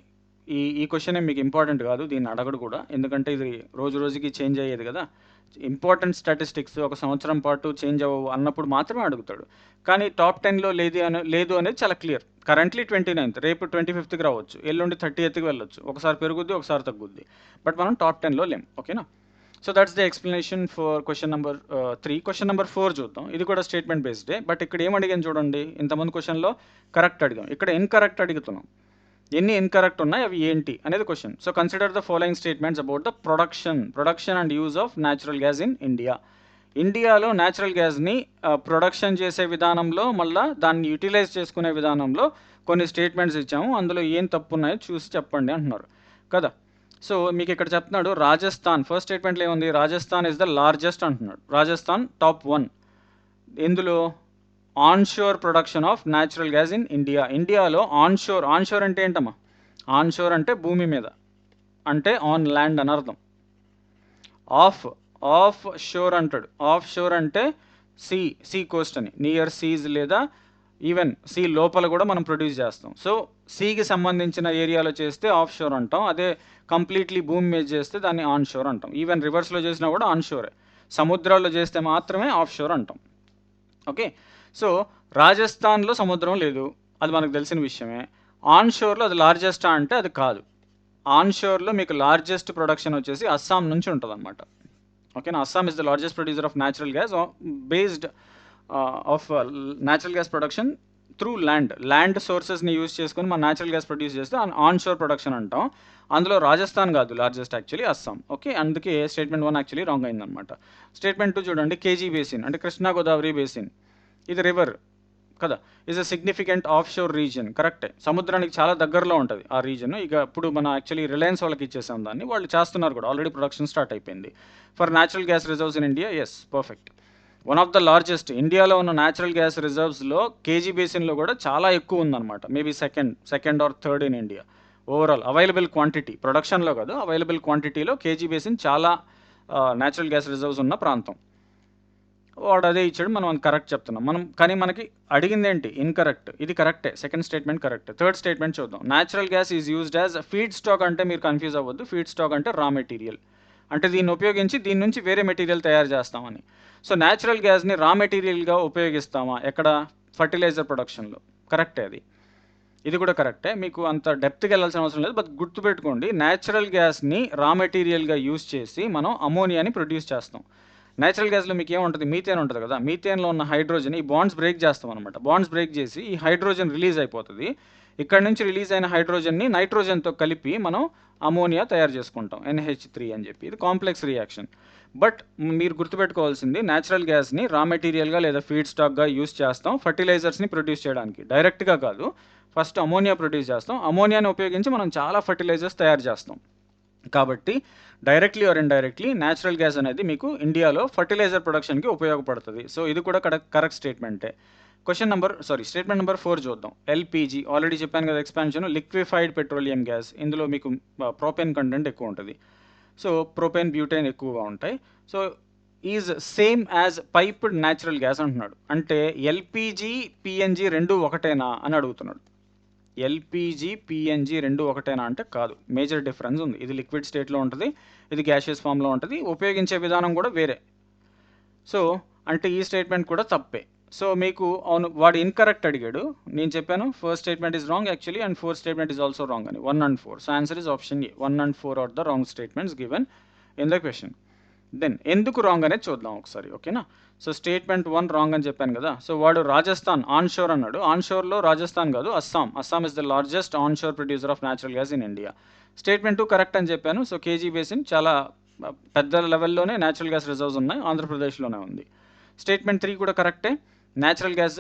ఈ క్వెషన్ మీకు ఇంపార్టెంట్ కాదు. దీన్ని అడగడు కూడా. ఎందుకంటే ఇది రోజు రోజుకి చేంజ్ అయ్యేది కదా! ఇంపార్టెంట్ స్టాటిస్టిక్స్ ఒక సంవత్సరం పాటు చేంజ్ అవ్వవు అన్నప్పుడు మాత్రమే అడుగుతాడు. కానీ టాప్ 10లో లేదు అనేది చాలా క్లియర్. కరెంట్‌లీ 29థ్, రేపు 25థ్‌కి రావచ్చు. ఎల్లుండి 30థ్‌కి వెళ్ళొచ్చు. ఒకసారి పెరుగుద్ది, ఒకసారి తగ్గుద్ది. బట్ మనం టాప్ 10లో లేం. ఓకేనా? So, that's the explanation for question number 3. Question number 4 చూద్దాం. ఇది కూడా స్టేట్మెంట్ బేస్డే. బట్ ఇక్కడ ఏం అడిగాను చూడండి. ఇంతకుముందు క్వెషన్‌లో కరెక్ట్ అడిగాం. ఇక్కడ ఇన్‌కరెక్ట్ అడుగుతున్నాం. ఎన్ని ఇన్‌కరెక్ట్ ఉన్నాయి, అవి ఏంటి అనేది question. So, consider the following statements about the production and use of natural gas in India. ఇండియాలో న్యాచురల్ గ్యాస్‌ని ప్రొడక్షన్ చేసే విధానంలో, మళ్ళా దాన్ని యుటిలైజ్ చేసుకునే విధానంలో కొన్ని స్టేట్మెంట్స్ ఇచ్చాము. అందులో ఏం తప్పున్నాయో చూసి చెప్పండి అంటున్నారు కదా! సో, మీకిక్కడ చెప్తున్నాడు రాజస్థాన్. ఫస్ట్ స్టేట్మెంట్‌లో ఏముంది? రాజస్థాన్ ఈస్ ద లార్జెస్ట్ అంటున్నాడు. రాజస్థాన్ టాప్ 1. ఎందులో? Onshore production of natural gas in India. ఇండియాలో ఆన్‌షోర్ అంటే ఏంటమ్మా? ఆన్‌షోర్ అంటే భూమి మీద. అంటే ఆన్ ల్యాండ్ అని అర్థం. ఆఫ్ షోర్ అంటాడు. ఆఫ్ షోర్ అంటే సీ కోస్ట్ అని. నియర్ సీస్ లేదా ఈవెన్ సీ లోపల కూడా మనం ప్రొడ్యూస్ చేస్తాం. సో, సీకి సంబంధించిన ఏరియాలో చేస్తే ఆఫ్ షోర్ అంటాం. అదే కంప్లీట్‌లీ భూమి మీద చేస్తే దాన్ని ఆన్ షోర్ అంటాం. ఈవెన్ రివర్స్‌లో చేసినా కూడా ఆన్ షోరే. సముద్రాల్లో చేస్తే మాత్రమే ఆఫ్ షోర్ అంటాం. ఓకే. సో, రాజస్థాన్‌లో సముద్రం లేదు. అది మనకు తెలిసిన విషయమే. ఆన్ షోర్‌లో అది లార్జెస్టా అంటే అది కాదు. ఆన్ షోర్‌లో మీకు లార్జెస్ట్ ప్రొడక్షన్ వచ్చేసి అస్సాం నుంచి ఉంటదనమాట. ఓకేనా? Assam is the largest producer of natural gas based of natural gas production through land సోర్సెస్‌ని యూజ్ చేసుకొని మనం న్యాచురల్ గ్యాస్ ప్రొడ్యూస్ చేస్తే ఆన్ షోర్ ప్రొడక్షన్ అంటాం. అందులో రాజస్థాన్ కాదు లార్జెస్ట్ యాక్చువల్లీ అస్సాం. ఓకే. అందుకే స్టేట్మెంట్ 1 యాక్చువల్లీ రాంగ్ అయిందనమాట. స్టేట్మెంట్ 2 చూడండి. కేజీ బేసిన్ అంటే కృష్ణా గోదావరి బేసిన్. ఇది రివర్ కదా! Is a significant offshore region. కరెక్టే. సముద్రానికి చాలా దగ్గరలో ఉంటది ఆ రీజియన్. ఇక ఇప్పుడు మనం యాక్చువల్లీ రిలయన్స్ వాళ్ళకి ఇచ్చేసాం దాన్ని. వాళ్ళు చేస్తున్నారు కూడా. ఆల్రెడీ ప్రొడక్షన్ స్టార్ట్ అయిపోయింది. For natural gas reserves in India yes perfect. One of the largest ఇండియాలో ఉన్న న్యాచురల్ గ్యాస్ రిజర్వ్స్‌లో కేజీ బేసిన్‌లో కూడా చాలా ఎక్కువ ఉందన్నమాట. Maybe second or third in India. Overall available quantity ప్రొడక్షన్‌లో కాదు. అవైలబుల్ క్వాంటిటీలో కేజీ బేసిన్ చాలా న్యాచురల్ గ్యాస్ రిజర్వ్స్ ఉన్న ప్రాంతం. వాడు అదే ఇచ్చాడు. మనం అది కరెక్ట్ చెప్తున్నాం. కానీ మనకి అడిగిందేంటి? ఇన్‌కరెక్ట్. ఇది కరెక్టే. Second statement correct. Third statement చూద్దాం. Natural gas is used as feedstock అంటే మీరు కన్‌ఫ్యూజ్ అవ్వద్దు. ఫీడ్ స్టాక్ అంటే రా మెటీరియల్. అంటే దీన్ని ఉపయోగించి దీని నుంచి వేరే మెటీరియల్ తయారు చేస్తామని. సో, న్యాచురల్ గ్యాస్‌ని రా మెటీరియల్‌గా ఉపయోగిస్తామా? ఎక్కడ? ఫర్టిలైజర్ ప్రొడక్షన్‌లో. కరెక్టే అది. ఇది కూడా కరెక్టే. మీకు అంత డెప్త్‌గా వెళ్ళాల్సిన అవసరం లేదు. బట్ గుర్తుపెట్టుకోండి న్యాచురల్ గ్యాస్‌ని రా మెటీరియల్‌గా యూజ్ చేసి మనం అమోనియాని ప్రొడ్యూస్ చేస్తాం. న్యాచురల్ గ్యాస్‌లో మీకేముంటది? మీథేన్ ఉంటది కదా! మీథేన్‌లో ఉన్న హైడ్రోజన్ ఈ బాండ్స్ బ్రేక్ చేస్తామనమాట. బాండ్స్ బ్రేక్ చేసి ఈ హైడ్రోజన్ రిలీజ్ అయిపోతది. ఇక్కడ నుంచి రిలీజ్ అయిన హైడ్రోజన్‌ని నైట్రోజన్‌తో కలిపి మనం అమోనియా తయారు చేసుకుంటాం. NH3 అని చెప్పి. ఇది కాంప్లెక్స్ రియాక్షన్. బట్ మీరు గుర్తుపెట్టుకోవాల్సింది న్యాచురల్ గ్యాస్‌ని రా మెటీరియల్‌గా లేదా ఫీడ్ స్టాక్‌గా యూజ్ చేస్తాం ఫర్టిలైజర్స్‌ని ప్రొడ్యూస్ చేయడానికి. డైరెక్ట్‌గా కాదు. ఫస్ట్ అమోనియా ప్రొడ్యూస్ చేస్తాం. అమోనియాని ఉపయోగించి మనం చాలా ఫర్టిలైజర్స్ తయారు చేస్తాం. కాబట్టి directly or indirectly natural gas అనేది మీకు ఇండియాలో ఫర్టిలైజర్ ప్రొడక్షన్‌కి ఉపయోగపడుతది. సో, ఇది కూడా కరెక్ట్ స్టేట్మెంటే. స్టేట్మెంట్ నంబర్ 4 చూద్దాం. ఎల్‌పీజీ ఆల్రెడీ చెప్పాను కదా ఎక్స్‌పాన్షన్ లిక్విఫైడ్ పెట్రోలియం గ్యాస్. ఇందులో మీకు ప్రొపేన్ కంటెంట్ ఎక్కువ ఉంటది. సో, ప్రొపేన్, బ్యూటేన్ ఎక్కువగా ఉంటాయి. So, is same as piped natural gas అంటున్నాడు. అంటే ఎల్‌పీజీ, పీఎన్‌జీ 2 ఒకటేనా అని అడుగుతున్నాడు. ఎల్పీజీ, పీఎన్జీ 2 ఒకటేనా అంటే కాదు. మేజర్ డిఫరెన్స్ ఉంది. ఇది లిక్విడ్ స్టేట్‌లో ఉంటది. ఇది గ్యాషియస్ ఫామ్‌లో ఉంటది. ఉపయోగించే విధానం కూడా వేరే. సో, అంటే ఈ స్టేట్మెంట్ కూడా తప్పే. సో, మీకు అవును వాడు ఇన్‌కరెక్ట్ అడిగాడు. నేను చెప్పాను first statement is wrong actually and fourth statement is also wrong అని. 1 and 4. So, answer is option A. 1 and 4 are the wrong statements given in the question. Then ఎందుకు రాంగ్ అనేది చూద్దాం ఒకసారి. ఓకేనా? సో, స్టేట్మెంట్ 1 రాంగ్ అని చెప్పాను కదా! So, వాడు రాజస్థాన్ ఆన్‌షోర్ అన్నాడు. ఆన్‌షోర్‌లో రాజస్థాన్ కాదు Assam. Assam is the largest onshore producer of natural gas in India. Statement 2 correct అని చెప్పాను. సో, కేజీ బేసిన్ చాలా పెద్ద లెవెల్‌లోనే న్యాచురల్ గ్యాస్ రిజర్వ్స్ ఉన్నాయి. ఆంధ్రప్రదేశ్‌లోనే ఉంది. స్టేట్మెంట్ 3 కూడా కరెక్టే. న్యాచురల్ గ్యాస్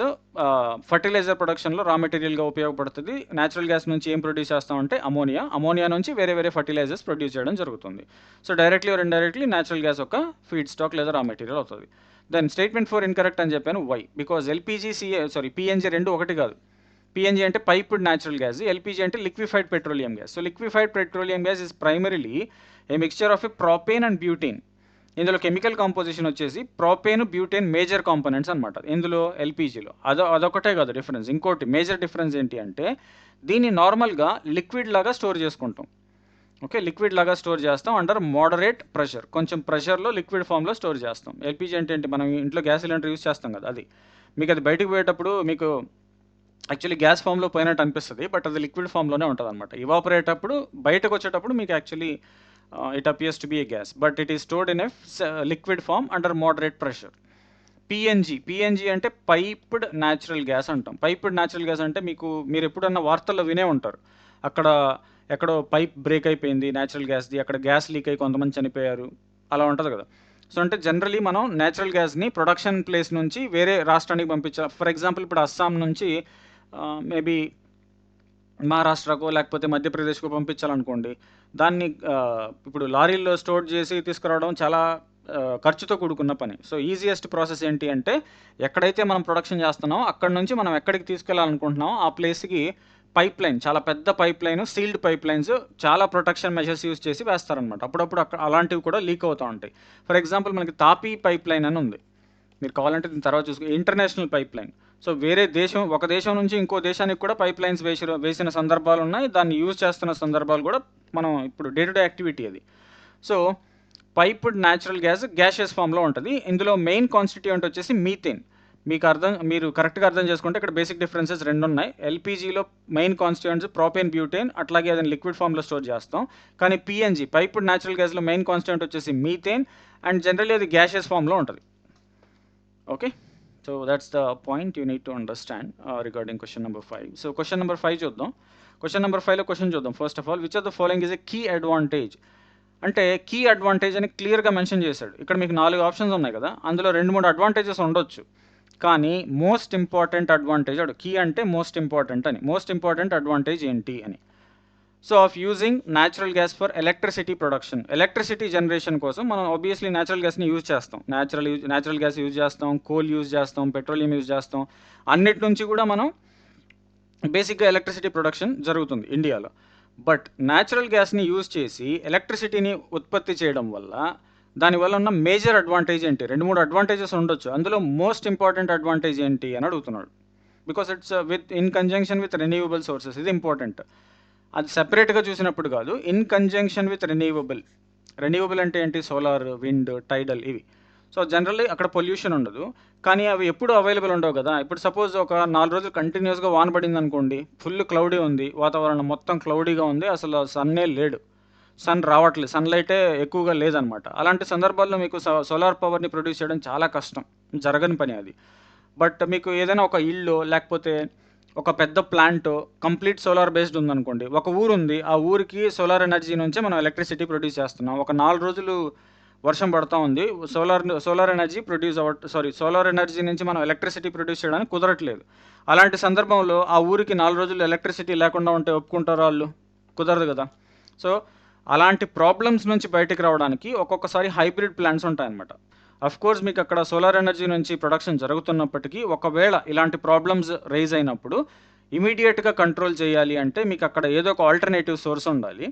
ఫర్టిలైజర్ ప్రొడక్షన్‌లో రా మెటీరియల్‌గా ఉపయోగపడుతది. న్యాచురల్ గ్యాస్ నుంచి ఏం ప్రొడ్యూస్ చేస్తామంటే అమోనియా. అమోనియా నుంచి వేరే వేరే ఫర్టిలైజర్స్ ప్రొడ్యూస్ చేయడం జరుగుతుంది. So, directly or indirectly natural gas ఒక ఫీడ్ స్టాక్ లేదా రా మెటీరియల్ అవుతది. దెన్ స్టేట్మెంట్ 4 ఇన్‌కరెక్ట్ అని చెప్పాను. వై? బికాజ్ ఎల్‌పీజీ, పీఎన్జీ 2 ఒకటి కాదు. పీఎన్జీ అంటే పైప్డ్ న్యాచురల్ గ్యాస్. ఎల్‌పీజీ అంటే liquefied petroleum gas. So, liquefied petroleum gas is primarily A mixture of a propane and butane. ఇందులో chemical composition వచ్చేసి propane, butane major components అనమాట. ఇందులో ఎల్‌పీజీలో. అదొకటే కాదు డిఫరెన్స్. ఇంకోటి మేజర్ డిఫరెన్స్ ఏంటి అంటే దీన్ని నార్మల్‌గా లిక్విడ్ లాగా స్టోర్ చేసుకుంటాం. ఓకే. లిక్విడ్ లాగా స్టోర్ చేస్తాం అండర్ మోడరేట్ ప్రెషర్. కొంచెం ప్రెషర్‌లో లిక్విడ్ ఫామ్‌లో స్టోర్ చేస్తాం. ఎల్‌పీజీ అంటే ఏంటి? మనం ఇంట్లో గ్యాస్ సిలిండర్ యూజ్ చేస్తాం కదా! అది. మీకు అది బయటకు పోయేటప్పుడు మీకు యాక్చువల్లీ గ్యాస్ ఫామ్‌లో పోయినట్టు అనిపిస్తది. బట్ అది లిక్విడ్ ఫామ్‌లోనే ఉంటదనమాట. ఇవాపరేట్ అప్పుడు బయటకొచ్చేటప్పుడు మీకు actually it appears to be a gas, but it is stored in a liquid form under moderate pressure. PNG అంటే పైప్డ్ న్యాచురల్ గ్యాస్ అంటాం. పైప్డ్ న్యాచురల్ గ్యాస్ అంటే మీరు ఎప్పుడన్నా వార్తల్లో వినే ఉంటారు. అక్కడ ఎక్కడో పైప్ బ్రేక్ అయిపోయింది న్యాచురల్ గ్యాస్‌ది. అక్కడ గ్యాస్ లీక్ అయ్యి కొంతమంది చనిపోయారు. అలా ఉంటది కదా! సో, అంటే జనరల్లీ మనం న్యాచురల్ గ్యాస్‌ని ప్రొడక్షన్ ప్లేస్ నుంచి వేరే రాష్ట్రానికి ఫర్ ఎగ్జాంపుల్ ఇప్పుడు అస్సాం నుంచి మేబీ మహారాష్ట్రకో లేకపోతే మధ్యప్రదేశ్‌కో పంపించాలనుకోండి. దాన్ని ఇప్పుడు లారీల్లో స్టోర్ చేసి తీసుకురావడం చాలా ఖర్చుతో కూడుకున్న పని. సో, ఈజియెస్ట్ ప్రాసెస్ ఏంటి అంటే ఎక్కడైతే మనం ప్రొడక్షన్ చేస్తున్నామో అక్కడి నుంచి మనం ఎక్కడికి తీసుకెళ్ళాలనుకుంటున్నామో ఆ ప్లేస్‌కి పైప్‌లైన్, చాలా పెద్ద పైప్‌లైన్, సీల్డ్ పైప్‌లైన్స్ చాలా ప్రొటెక్షన్ మెజర్స్ యూజ్ చేసి వేస్తారనమాట. అప్పుడప్పుడు అలాంటివి కూడా లీక్ అవుతా ఉంటాయి. ఫర్ ఎగ్జాంపుల్ మనకి తాపీ పైప్‌లైన్ అని ఉంది. మీరు కావాలంటే దీని తర్వాత ఇంటర్నేషనల్ పైప్‌లైన్. సో, ఒక దేశం నుంచి ఇంకో దేశానికి కూడా పైప్‌లైన్స్ వేసిన సందర్భాలున్నాయి. దాన్ని యూజ్ చేస్తున్న సందర్భాలు కూడా మనం ఇప్పుడు డే టు డే యాక్టివిటీ అది. So, piped natural gas gaseous ఫామ్‌లో ఉంటది. ఇందులో మెయిన్ కాన్స్టిట్యూయెంట్ వచ్చేసి మీథేన్. మీరు కరెక్ట్‌గా అర్థం చేసుకుంటే ఇక్కడ బేసిక్ డిఫరెన్సెస్ 2 ఉన్నాయి. ఎల్‌పీజీలో మెయిన్ కాన్స్టిట్యూయెంట్స్ ప్రొపేన్, బ్యూటేన్ అట్లాగే అదని లిక్విడ్ ఫామ్‌లో స్టోర్ చేస్తాం. కానీ పీఎన్జీ పైప్డ్ న్యాచురల్ గ్యాస్‌లో మెయిన్ కాన్స్టిట్యూయెంట్ వచ్చేసి మీథేన్ అండ్ జనరల్లీ అది గ్యాషియస్ ఫామ్‌లో ఉంటది. Okay. So, that's the point you need to understand regarding question number 5. So, question number 5 చూద్దాం. క్వెషన్ నెంబర్ 5లో క్వెషన్ చూద్దాం. First of all which of the following is a key advantage? అంటే key advantage అని క్లియర్‌గా mention చేశాడు. ఇక్కడ మీకు 4 options ఉన్నాయి కదా! అందులో 2, 3 అడ్వాంటేజెస్ ఉండొచ్చు. కానీ మోస్ట్ ఇంపార్టెంట్ అడ్వాంటేజ్ కీ అంటే మోస్ట్ ఇంపార్టెంట్ అని. మోస్ట్ ఇంపార్టెంట్ అడ్వాంటేజ్ ఏంటి అని. So, of using natural gas for electricity production. Electricity generation కోసం మనం ఆబ్వియస్లీ న్యాచురల్ గ్యాస్‌ని యూజ్ చేస్తాం. న్యాచురల్ గ్యాస్ యూజ్ చేస్తాం, కోల్ యూజ్ చేస్తాం, పెట్రోలియం యూజ్ చేస్తాం. అన్నిటి నుంచి కూడా మనం బేసిక్‌గా ఎలక్ట్రిసిటీ ప్రొడక్షన్ జరుగుతుంది ఇండియాలో. బట్ న్యాచురల్ గ్యాస్‌ని యూజ్ చేసి ఎలక్ట్రిసిటీని ఉత్పత్తి చేయడం వల్ల దానివల్ల ఉన్న మేజర్ అడ్వాంటేజ్ ఏంటి? 2, 3 అడ్వాంటేజెస్ ఉండొచ్చు. అందులో మోస్ట్ ఇంపార్టెంట్ అడ్వాంటేజ్ ఏంటి అని అడుగుతున్నాడు. Because it's in conjunction with renewable sources. ఇది ఇంపార్టెంట్. అది సెపరేట్‌గా చూసినప్పుడు కాదు. In conjunction with renewable. Renewable అంటే ఏంటి? సోలార్, విండ్, టైడల్ ఇవి. సో, జనరల్లీ అక్కడ పొల్యూషన్ ఉండదు. కానీ అవి ఎప్పుడు అవైలబుల్ ఉండవు కదా! ఇప్పుడు సపోజ్ ఒక 4 రోజులు కంటిన్యూయస్‌గా వాన పడిందనుకోండి. ఫుల్ క్లౌడీ ఉంది. వాతావరణం మొత్తం క్లౌడీగా ఉంది. అసలు సన్నే లేడు. సన్ రావట్లేదు. సన్‌లైటే ఎక్కువగా లేదనమాట. అలాంటి సందర్భాల్లో మీకు సోలార్ పవర్‌ని ప్రొడ్యూస్ చేయడం చాలా కష్టం. జరగని పని అది. బట్ మీకు ఏదైనా ఒక ఇల్లో లేకపోతే ఒక పెద్ద ప్లాంటో కంప్లీట్ సోలార్ బేస్డ్ ఉందనుకోండి. ఒక ఊరుంది. ఆ ఊరికి సోలార్ ఎనర్జీ నుంచే మనం ఎలక్ట్రిసిటీ ప్రొడ్యూస్ చేస్తున్నాం. ఒక 4 రోజులు వర్షం పడతా ఉంది. సోలార్ ఎనర్జీ నుంచి మనం ఎలక్ట్రిసిటీ ప్రొడ్యూస్ చేయడానికి కుదరట్లేదు. అలాంటి సందర్భంలో ఆ ఊరికి 4 రోజులు ఎలక్ట్రిసిటీ లేకుండా ఉంటే ఒప్పుకుంటారా ఆళ్ళు? కుదరదు కదా! సో, అలాంటి ప్రాబ్లమ్స్ నుంచి బయటికి రావడానికి ఒక్కొక్కసారి హైబ్రిడ్ ప్లాంట్స్ ఉంటాయన్నమాట. అఫ్‌కోర్స్ మీకు అక్కడ సోలార్ ఎనర్జీ నుంచి ప్రొడక్షన్ జరుగుతున్నప్పటికీ ఒకవేళ ఇలాంటి ప్రాబ్లమ్స్ రైజ్ అయినప్పుడు ఇమ్మీడియేట్‌గా కంట్రోల్ చేయాలి అంటే మీకు అక్కడ ఏదో ఒక ఆల్టర్‌నేటివ్ సోర్స్ ఉండాలి.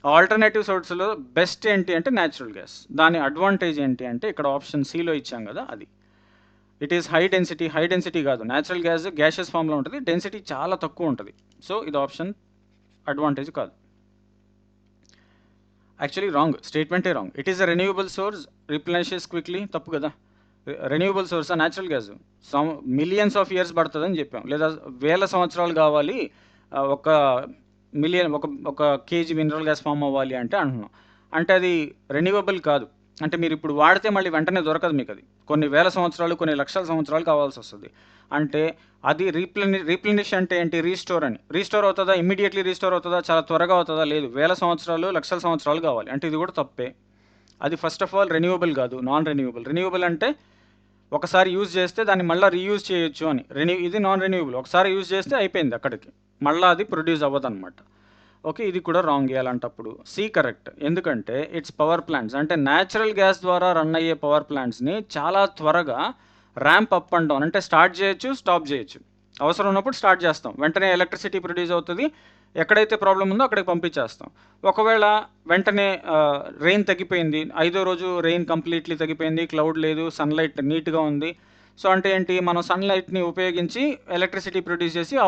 ఆ ఆల్టర్‌నేటివ్ సోర్స్‌లో బెస్ట్ ఏంటి అంటే న్యాచురల్ గ్యాస్. దాని అడ్వాంటేజ్ ఏంటి అంటే ఇక్కడ ఆప్షన్ సిలో ఇచ్చాం కదా! అది. It is high density. High density కాదు, న్యాచురల్ గ్యాస్ గ్యాషియస్ ఫామ్లో ఉంటుంది, డెన్సిటీ చాలా తక్కువ ఉంటుంది. సో ఇది ఆప్షన్ అడ్వాంటేజ్ కాదు. యాక్చువల్లీ రాంగ్, స్టేట్మెంటే wrong. It is a renewable source, replenishes quickly. తప్పు కదా. Renewable source natural gas millions of years పడుతుందని చెప్పాం, లేదా వేల సంవత్సరాలు కావాలి ఒక మిలియన్ ఒక కేజీ మినరల్ గ్యాస్ ఫామ్ అవ్వాలి అంటే అంటున్నాం. అంటే అది రెన్యూవబుల్ కాదు. అంటే మీరు ఇప్పుడు వాడితే మళ్ళీ వెంటనే దొరకదు మీకు, అది కొన్ని వేల సంవత్సరాలు కొన్ని లక్షల సంవత్సరాలు కావాల్సి వస్తుంది. అంటే అది రీప్లెనిష్ అంటే ఏంటి, రీస్టోర్ అని. రీస్టోర్ అవుతుందా, ఇమ్మీడియట్లీ రీస్టోర్ అవుతుందా, చాలా త్వరగా అవుతుందా, లేదు, వేల సంవత్సరాలు లక్షల సంవత్సరాలు కావాలి. అంటే ఇది కూడా తప్పే. అది ఫస్ట్ ఆఫ్ ఆల్ రెన్యూవబుల్ కాదు, నాన్ రెన్యూవబుల్. రెన్యూవబుల్ అంటే ఒకసారి యూజ్ చేస్తే దాన్ని మళ్ళీ రీయూజ్ చేయొచ్చు అని. ఇది నాన్ రెన్యూవబుల్, ఒకసారి యూజ్ చేస్తే అయిపోయింది అక్కడికి, మళ్ళీ అది ప్రొడ్యూస్ అవ్వదు అనమాట. ఓకే, ఇది కూడా రాంగ్ అలాంటప్పుడు. C correct. ఎందుకంటే ఇట్స్ పవర్ ప్లాంట్స్, అంటే న్యాచురల్ గ్యాస్ ద్వారా రన్ అయ్యే పవర్ ప్లాంట్స్ని చాలా త్వరగా ర్యాంప్ అప్ అండ్ డౌన్, అంటే స్టార్ట్ చేయొచ్చు, స్టాప్ చేయొచ్చు. అవసరం ఉన్నప్పుడు స్టార్ట్ చేస్తాం, వెంటనే ఎలక్ట్రిసిటీ ప్రొడ్యూస్ అవుతుంది, ఎక్కడైతే ప్రాబ్లం ఉందో అక్కడికి పంపించేస్తాం. ఒకవేళ వెంటనే రెయిన్ తగ్గిపోయింది, 5వ రోజు రెయిన్ కంప్లీట్లీ తగ్గిపోయింది, క్లౌడ్ లేదు, సన్లైట్ నీట్గా ఉంది. సో అంటే ఏంటి, మనం సన్లైట్ని ఉపయోగించి ఎలక్ట్రిసిటీ ప్రొడ్యూస్ చేసి ఆ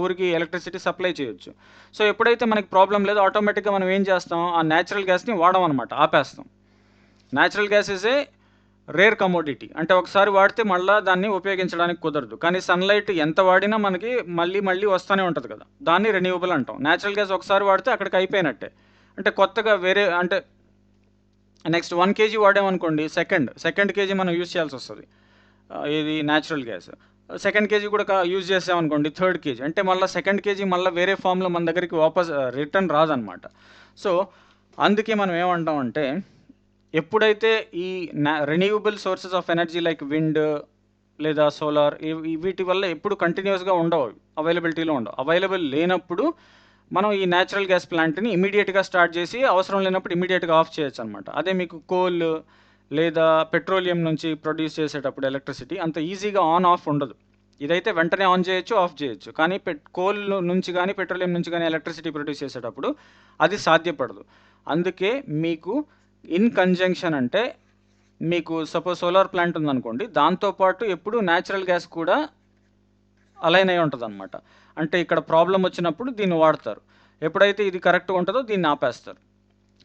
ఊరికి ఎలక్ట్రిసిటీ సప్లై చేయొచ్చు. సో ఎప్పుడైతే మనకి ప్రాబ్లం లేదు, ఆటోమేటిక్గా మనం ఏం చేస్తాం, ఆ న్యాచురల్ గ్యాస్ని వాడమన్నమాట, ఆపేస్తాం. Natural gas is a rare commodity, అంటే ఒకసారి వాడితే మళ్ళీ దాన్ని ఉపయోగించడానికి కుదరదు. కానీ సన్లైట్ ఎంత వాడినా మనకి మళ్ళీ వస్తూనే ఉంటుంది కదా, దాన్ని రెన్యూవబుల్ అంటాం. న్యాచురల్ గ్యాస్ ఒకసారి వాడితే అక్కడికి అయిపోయినట్టే. అంటే కొత్తగా వేరే, అంటే నెక్స్ట్ 1 kg వాడామనుకోండి, సెకండ్ కేజీ మనం యూజ్ చేయాల్సి వస్తుంది, ఇది న్యాచురల్ గ్యాస్. సెకండ్ కేజీ కూడా యూజ్ చేసామనుకోండి, 3rd kg, అంటే మళ్ళీ సెకండ్ కేజీ మళ్ళీ వేరే ఫామ్లో మన దగ్గరికి వాపస్ రిటర్న్ రాదనమాట. సో అందుకే మనం ఏమంటాం అంటే, ఎప్పుడైతే ఈ renewable sources of energy like wind లేదా సోలార్, వీటి వల్ల ఎప్పుడు కంటిన్యూస్గా ఉండవు, అవైలబిలిటీలో ఉండవు. అవైలబుల్ లేనప్పుడు మనం ఈ న్యాచురల్ గ్యాస్ ప్లాంట్ని ఇమీడియట్గా స్టార్ట్ చేసి అవసరం లేనప్పుడు ఇమీడియట్గా ఆఫ్ చేయొచ్చు అనమాట. అదే మీకు కోల్ లేదా పెట్రోలియం నుంచి ప్రొడ్యూస్ చేసేటప్పుడు ఎలక్ట్రిసిటీ అంత ఈజీగా ఆన్ ఆఫ్ ఉండదు. ఇదైతే వెంటనే ఆన్ చేయొచ్చు, ఆఫ్ చేయొచ్చు. కానీ కోల్ నుంచి కానీ పెట్రోలియం నుంచి కానీ ఎలక్ట్రిసిటీ ప్రొడ్యూస్ చేసేటప్పుడు అది సాధ్యపడదు. అందుకే మీకు ఇన్ కంజంక్షన్, అంటే మీకు సపోజ్ సోలార్ ప్లాంట్ ఉందనుకోండి, దాంతోపాటు ఎప్పుడు న్యాచురల్ గ్యాస్ కూడా అలైన్ అయి ఉంటుంది అనమాట. అంటే ఇక్కడ ప్రాబ్లం వచ్చినప్పుడు దీన్ని వాడతారు, ఎప్పుడైతే ఇది కరెక్ట్గా ఉంటుందో దీన్ని ఆపేస్తారు.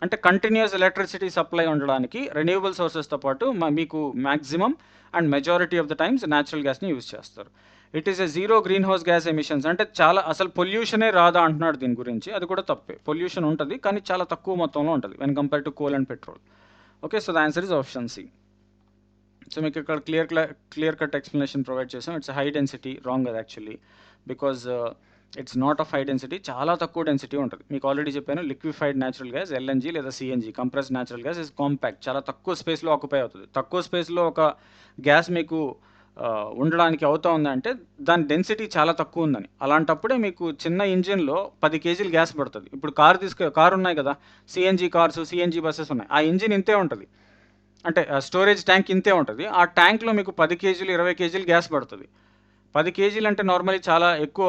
అంటే కంటిన్యూస్ ఎలక్ట్రిసిటీ సప్లై ఉండడానికి రెన్యూవబుల్ సోర్సెస్తో పాటు మీకు maximum and majority of the times natural గ్యాస్ని యూజ్ చేస్తారు. It is a zero greenhouse gas emissions, అంటే చాలా అసలు పొల్యూషనే రాదా అంటున్నాడు దీని గురించి. అది కూడా తప్పే, పొల్యూషన్ ఉంటుంది కానీ చాలా తక్కువ మొత్తంలో ఉంటుంది when compare to coal and petrol. Okay, so the answer is option C. So మీకు ఇక్కడ క్లియర్ కట్ ఎక్స్ప్లెనేషన్ ప్రొవైడ్ చేసాం. ఇట్స్ హై డెన్సిటీ, రాంగ్ అది actually, because it's not of high density, చాలా తక్కువ డెన్సిటీ ఉంటుంది. మీకు ఆల్రెడీ చెప్పాను, liquefied natural gas LNG లేదా CNG, compressed natural gas is compact, చాలా తక్కువ స్పేస్లో ఆక్యుపై అవుతుంది. తక్కువ స్పేస్లో ఒక గ్యాస్ మీకు ఉండడానికి అవుతా ఉందంటే దాని డెన్సిటీ చాలా తక్కువ ఉందని. అలాంటప్పుడే మీకు చిన్న ఇంజిన్లో 10 kg గ్యాస్ పడుతుంది. ఇప్పుడు కారు ఉన్నాయి కదా, సిఎన్జీ కార్స్, సిఎన్జీ బస్సెస్ ఉన్నాయి, ఆ ఇంజిన్ ఇంతే ఉంటుంది, అంటే స్టోరేజ్ ట్యాంక్ ఇంతే ఉంటుంది. ఆ ట్యాంక్లో మీకు 10 kg 20 kg గ్యాస్ పడుతుంది. 10 kg అంటే నార్మల్లీ చాలా ఎక్కువ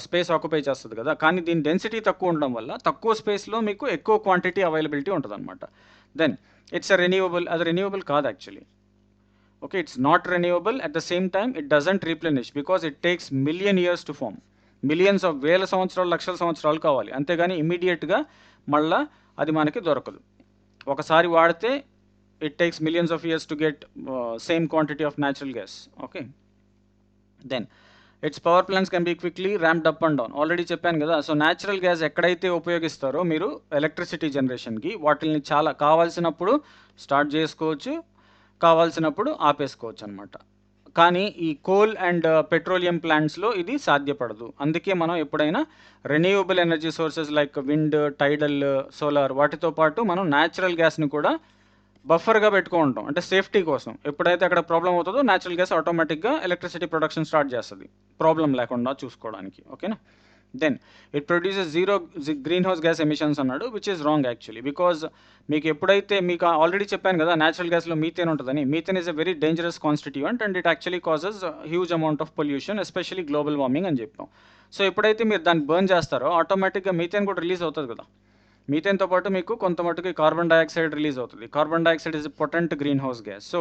స్పేస్ ఆక్యుపై చేస్తుంది కదా, కానీ దీని డెన్సిటీ తక్కువ ఉండడం వల్ల తక్కువ స్పేస్లో మీకు ఎక్కువ క్వాంటిటీ అవైలబిలిటీ ఉంటుంది అనమాట. దెన్ ఇట్స్ అ రెన్యూవబుల్, అది రెన్యూవబుల్ కాదు actually. Okay, it's not renewable. At the same time it doesn't replenish because it takes million years to form. Millions of వేల సంవత్సరాలు, లక్షల సంవత్సరాలు కావాలి, అంతేగాని ఇమీడియట్గా మళ్ళీ అది మనకి దొరకదు. ఒకసారి వాడితే it takes millions of years to get same quantity of natural gas. Okay, then its power plants can be quickly ramped up and down. Already చెప్పాను కదా. సో న్యాచురల్ గ్యాస్ ఎక్కడైతే ఉపయోగిస్తారో మీరు ఎలక్ట్రిసిటీ జనరేషన్కి, వాటిని చాలా కావాల్సినప్పుడు స్టార్ట్ చేసుకోవచ్చు, కావాల్సినప్పుడు ఆపేసుకోవచ్చు అనమాట. కానీ ఈ కోల్ అండ్ పెట్రోలియం ప్లాంట్స్లో ఇది సాధ్యపడదు. అందుకే మనం ఎప్పుడైనా renewable energy sources like wind, టైడల్, solar, వాటితో పాటు మనం న్యాచురల్ గ్యాస్ని కూడా బఫర్గా పెట్టుకో ఉంటాం, అంటే సేఫ్టీ కోసం. ఎప్పుడైతే అక్కడ ప్రాబ్లం అవుతుందో న్యాచురల్ గ్యాస్ ఆటోమేటిక్గా ఎలక్ట్రిసిటీ ప్రొడక్షన్ స్టార్ట్ చేస్తుంది, ప్రాబ్లం లేకుండా చూసుకోవడానికి. ఓకేనా. Then it produces zero greenhouse gas emissions అన్నాడు, which is wrong actually. Because మీకు ఎప్పుడైతే, మీకు ఆల్రెడీ చెప్పాను కదా న్యాచురల్ గ్యాస్లో మీథేన్ ఉంటుందని. Methane is a very dangerous constituent and it actually causes huge amount of pollution, especially global warming అని చెప్పాం. సో ఎప్పుడైతే మీరు దాన్ని బర్న్ చేస్తారో ఆటోమేటిక్గా మీథేన్ కూడా రిలీజ్ అవుతుంది కదా. మీథేన్తో పాటు మీకు కొంత మటుకు కార్బన్ డైఆక్సైడ్ రిలీజ్ అవుతుంది. Carbon dioxide is potent greenhouse gas. So